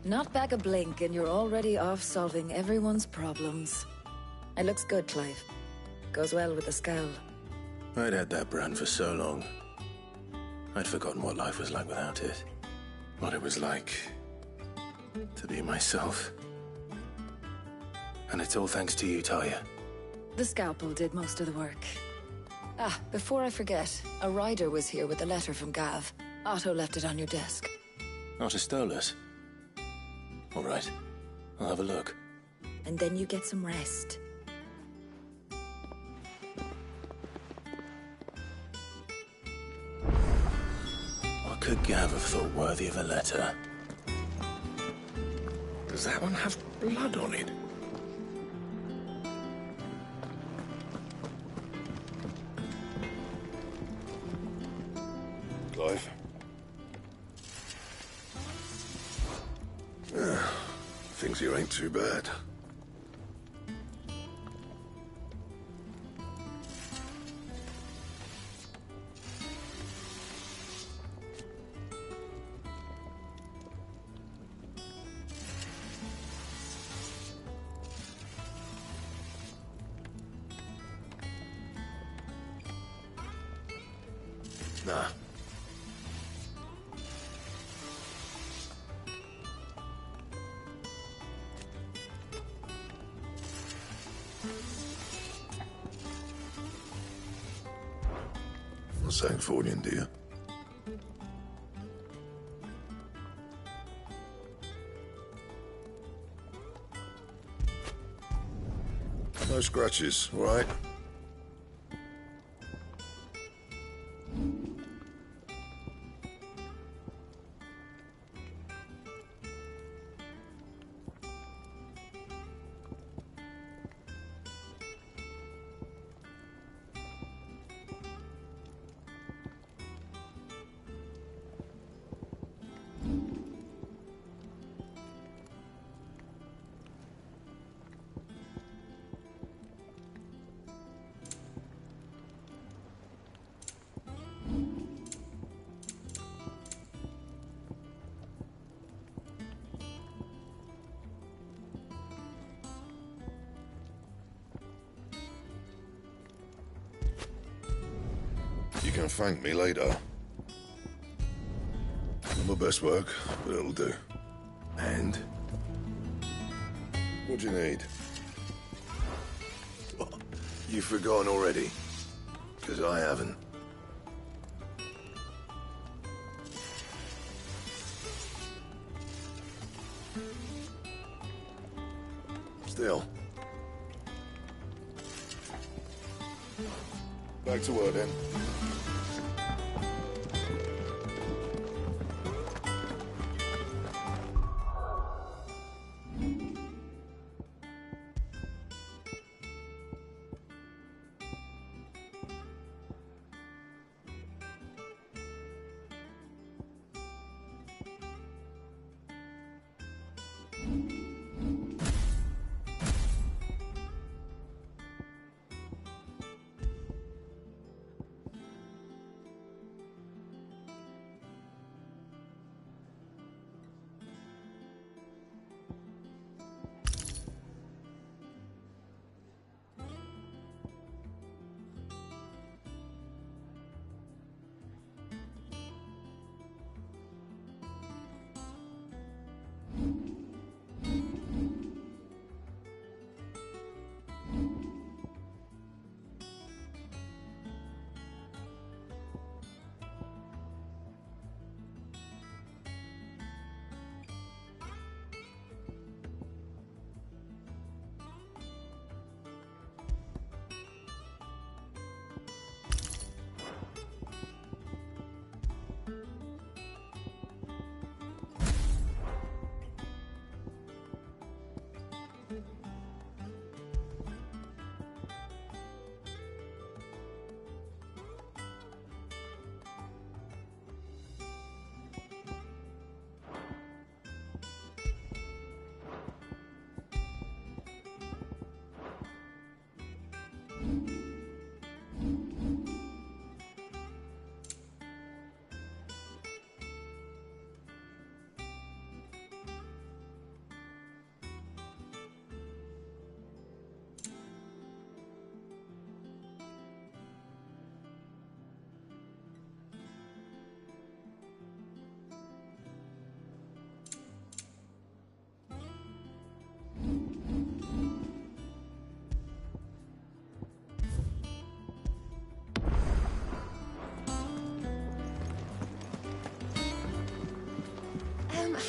Not back a blink and you're already off solving everyone's problems. It looks good, Clive. Goes well with the scowl. I'd had that brand for so long. I'd forgotten what life was like without it. What it was like to be myself. And it's all thanks to you, Talia. The scalpel did most of the work. Ah, before I forget, a rider was here with a letter from Gav. Otto left it on your desk. Otto stole us. All right, I'll have a look. And then you get some rest. What could Gav have thought worthy of a letter? Does that one have blood on it? Clive? Things here ain't too bad. Nah. the Sancfordian, do you? No scratches, all right? You can thank me later. Not my best work, but it'll do. And? What do you need? What? You've forgotten already? Because I haven't. Still. Back to work then.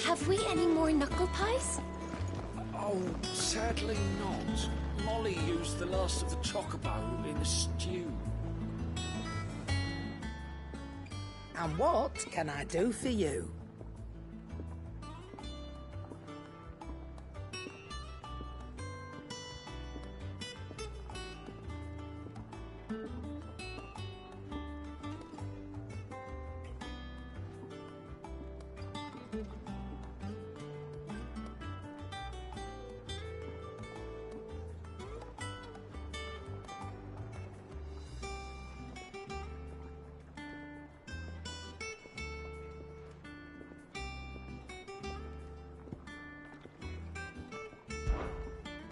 Have we any more knuckle pies? Oh, sadly not. Molly used the last of the chocobo in the stew. And what can I do for you?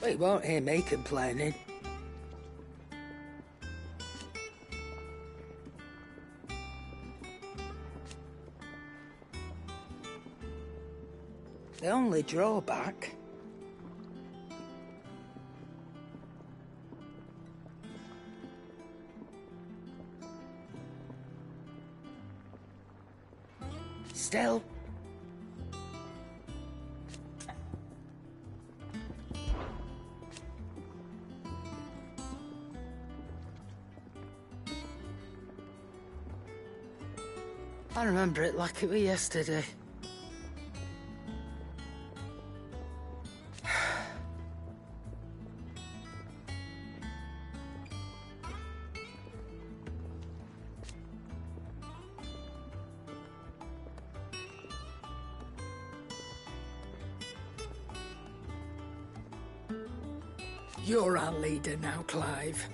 You won't hear me complaining. The only drawback... still? I remember it like it was yesterday. You're our leader now, Clive.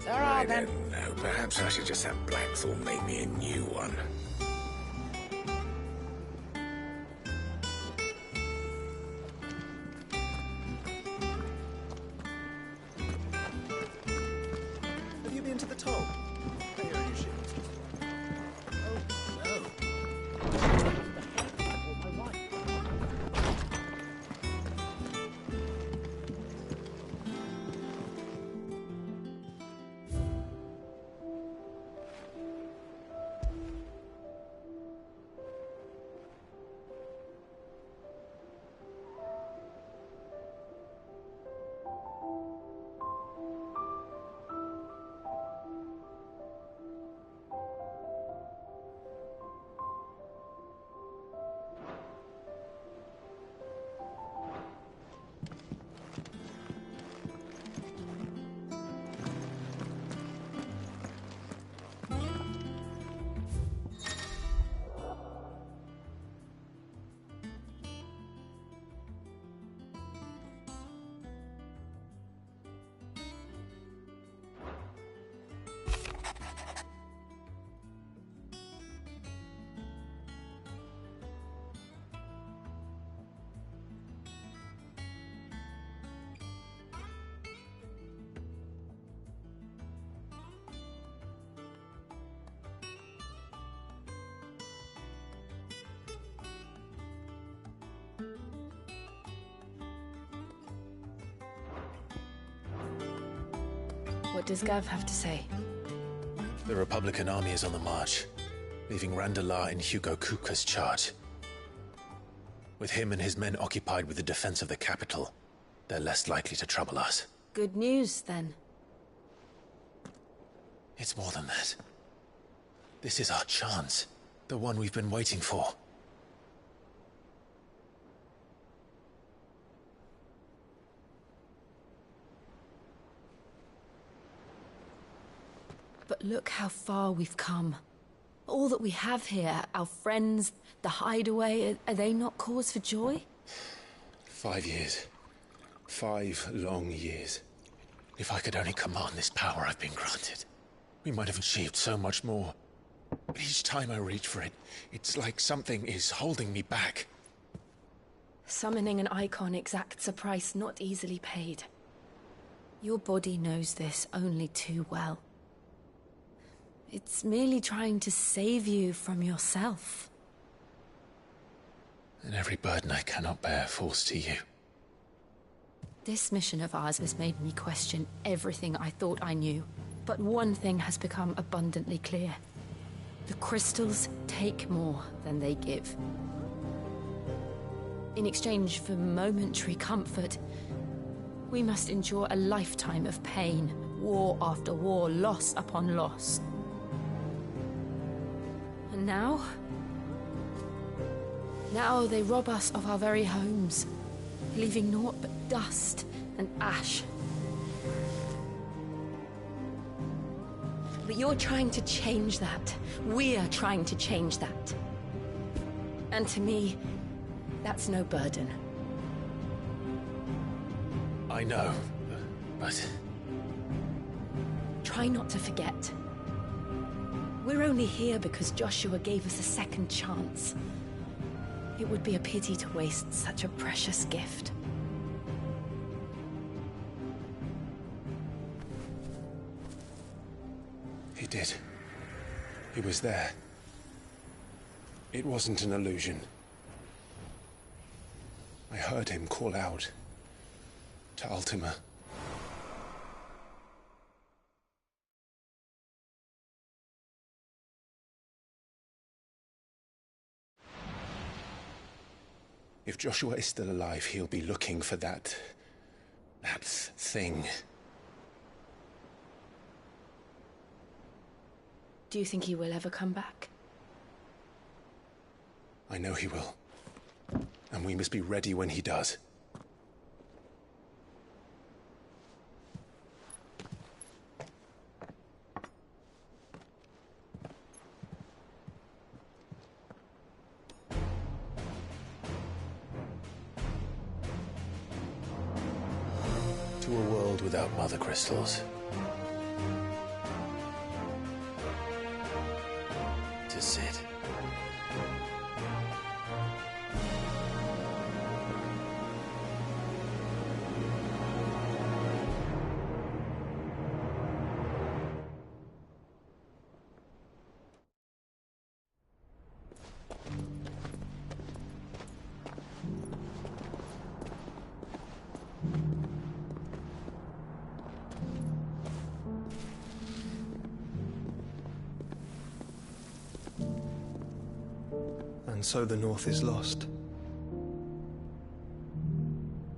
All right, then. don't know. Perhaps I should just have Blackthorn make me a new one. Have you been to the top? I hear you shit. Oh, no. What does Gav have to say? The Republican army is on the march, leaving Randalar in Hugo Kupka's charge. With him and his men occupied with the defense of the capital, they're less likely to trouble us. Good news, then. It's more than that. This is our chance. The one we've been waiting for. But look how far we've come. All that we have here, our friends, the hideaway, are they not cause for joy? 5 years. 5 long years. If I could only command this power I've been granted, we might have achieved so much more. But each time I reach for it, it's like something is holding me back. Summoning an icon exacts a price not easily paid. Your body knows this only too well. It's merely trying to save you from yourself. And every burden I cannot bear falls to you. This mission of ours has made me question everything I thought I knew. But one thing has become abundantly clear. The crystals take more than they give. In exchange for momentary comfort, we must endure a lifetime of pain, war after war, loss upon loss. And now they rob us of our very homes, leaving naught but dust and ash. But you're trying to change that. We're trying to change that. And to me, that's no burden. I know, but... Try not to forget. We're only here because Joshua gave us a second chance. It would be a pity to waste such a precious gift. He did. He was there. It wasn't an illusion. I heard him call out to Ultima. If Joshua is still alive, he'll be looking for that thing. Do you think he will ever come back? I know he will. And we must be ready when he does. To a world without mother crystals. To Cid. And so the North is lost.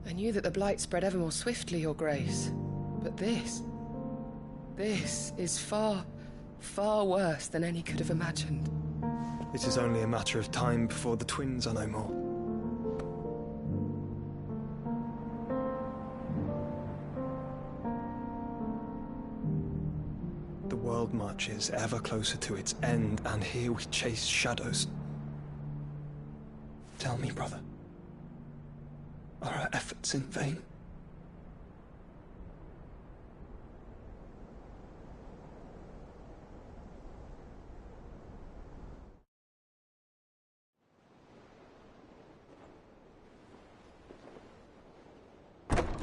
I knew that the Blight spread ever more swiftly, Your Grace. But this is far, far worse than any could have imagined. It is only a matter of time before the twins are no more. The world marches ever closer to its end, and here we chase shadows. Tell me, brother, are our efforts in vain?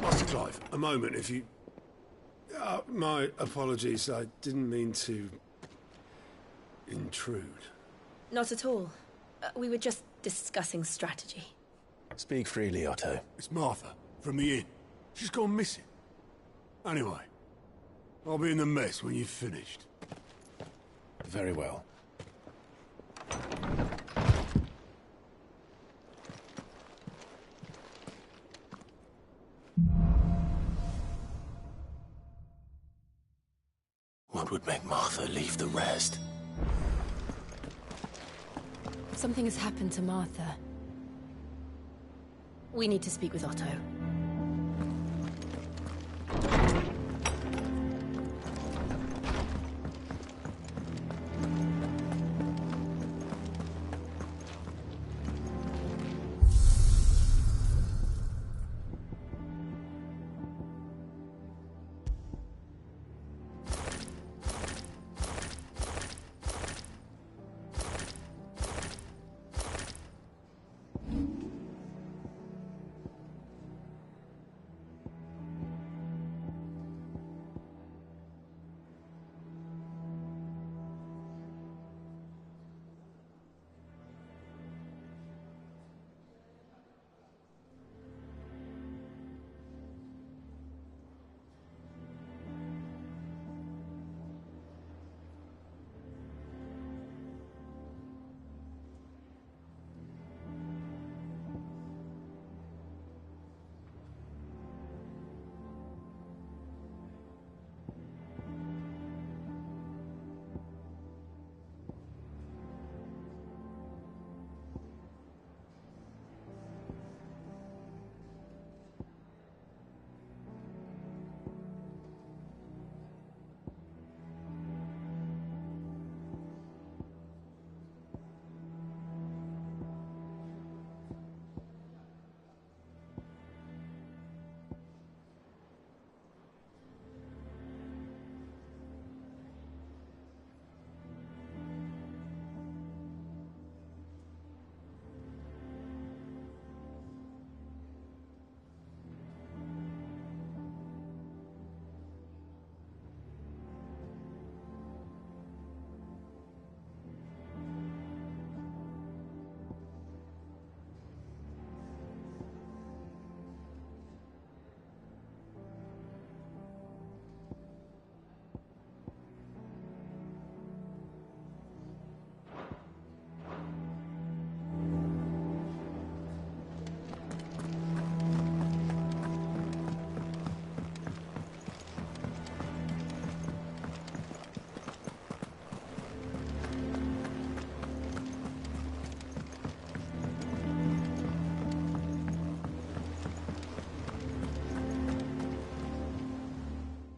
Master Clive, a moment, if you... my apologies, I didn't mean to... intrude. Not at all. We were just discussing strategy. Speak freely, Otto. It's Martha, from the inn. She's gone missing. Anyway, I'll be in the mess when you've finished. Very well. What would make Martha leave the rest? Something has happened to Martha. We need to speak with Otto.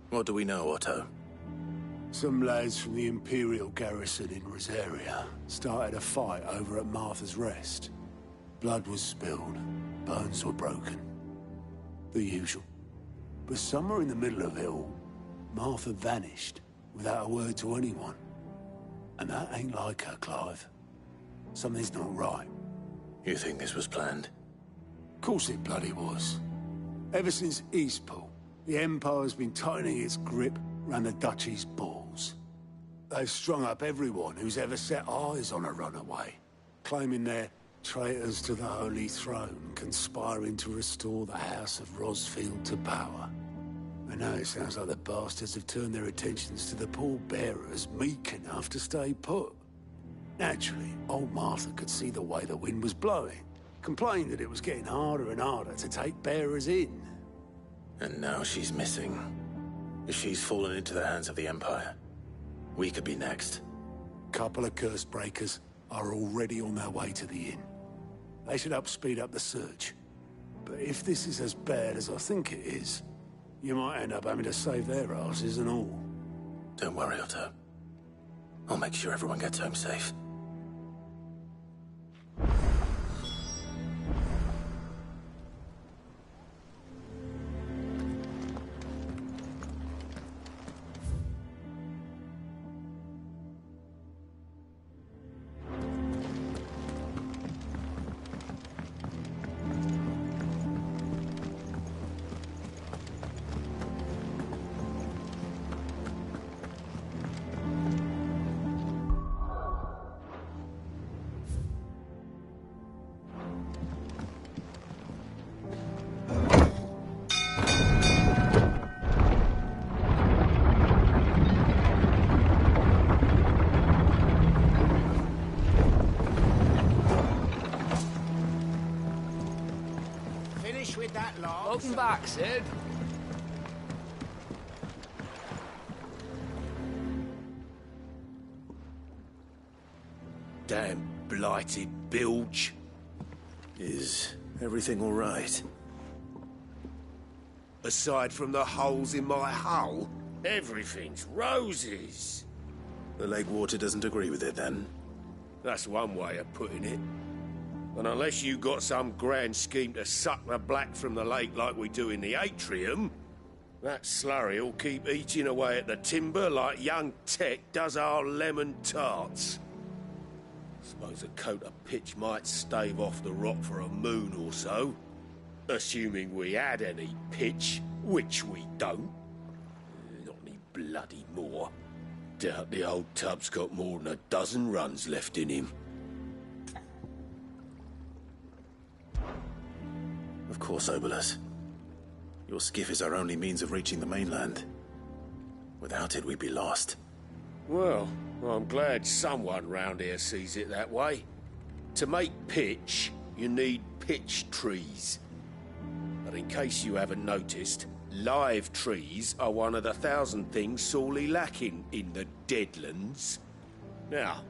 What do we know, Otto? Some lads from the Imperial garrison in Rosaria started a fight over at Martha's Rest. Blood was spilled, bones were broken. The usual. But somewhere in the middle of it all, Martha vanished without a word to anyone. And that ain't like her, Clive. Something's not right. You think this was planned? Of course it bloody was. Ever since Eastpool, the Empire's been tightening its grip around the Duchy's balls. They've strung up everyone who's ever set eyes on a runaway, claiming they're traitors to the Holy Throne, conspiring to restore the House of Rosfield to power. And now it sounds like the bastards have turned their attentions to the pallbearers meek enough to stay put. Naturally, old Martha could see the way the wind was blowing, complained that it was getting harder and harder to take bearers in. And now she's missing. If she's fallen into the hands of the Empire, we could be next. Couple of curse breakers are already on their way to the inn. They should speed up the search. But if this is as bad as I think it is, you might end up having to save their asses and all. Don't worry, Otto. I'll make sure everyone gets home safe. With that lot. Welcome back, Sid. Damn blighted bilge. Is everything all right? Aside from the holes in my hull, everything's roses. The lake water doesn't agree with it, then? That's one way of putting it. And unless you got some grand scheme to suck the black from the lake like we do in the atrium, that slurry'll keep eating away at the timber like young Tech does our lemon tarts. Suppose a coat of pitch might stave off the rot for a moon or so. Assuming we had any pitch, which we don't. Not any bloody more. Doubt the old tub's got more than a dozen runs left in him. Of course, Obolus. Your skiff is our only means of reaching the mainland. Without it, we'd be lost. Well, I'm glad someone round here sees it that way. To make pitch, you need pitch trees. But in case you haven't noticed, live trees are one of the 1,000 things sorely lacking in the Deadlands. Now,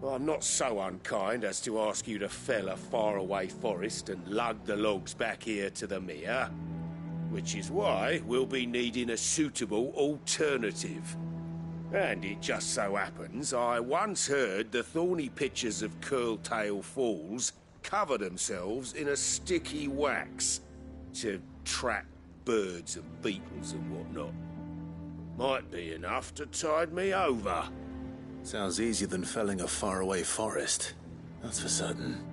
I'm not so unkind as to ask you to fell a faraway forest and lug the logs back here to the mere, which is why we'll be needing a suitable alternative. And it just so happens I once heard the thorny pitchers of Curltail Falls cover themselves in a sticky wax to trap birds and beetles and whatnot. Might be enough to tide me over. Sounds easier than felling a faraway forest. That's for certain.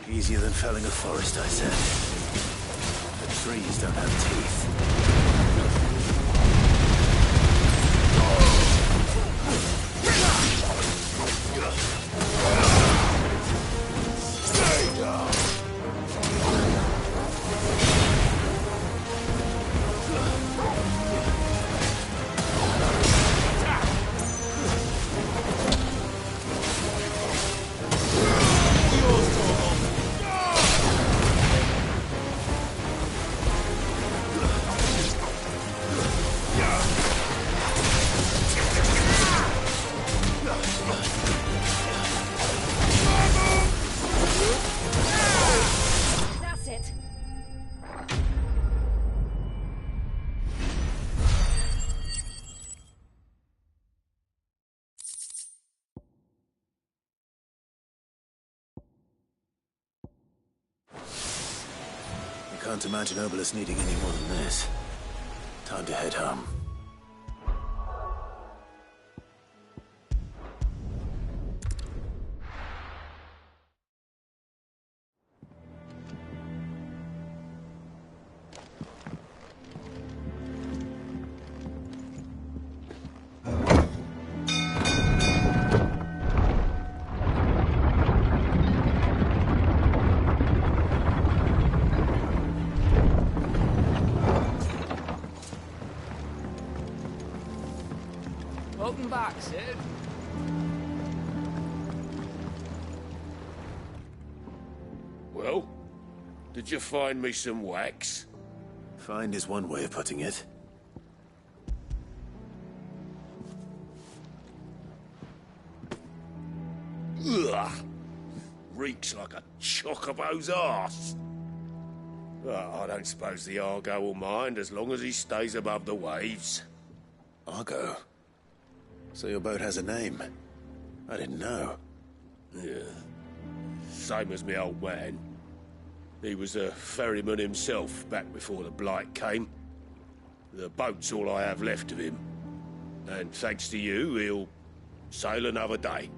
Easier than felling a forest, I said. The trees don't have teeth. Stay down! That's it. I can't imagine Obolus needing any more than this. Time to head home. Welcome back, Sid. Well, did you find me some wax? Find is one way of putting it. Ugh! Reeks like a chocobo's arse. Well, I don't suppose the Argo will mind as long as he stays above the waves. Argo? So your boat has a name? I didn't know. Yeah. Same as me old man. He was a ferryman himself back before the Blight came. The boat's all I have left of him. And thanks to you, he'll sail another day.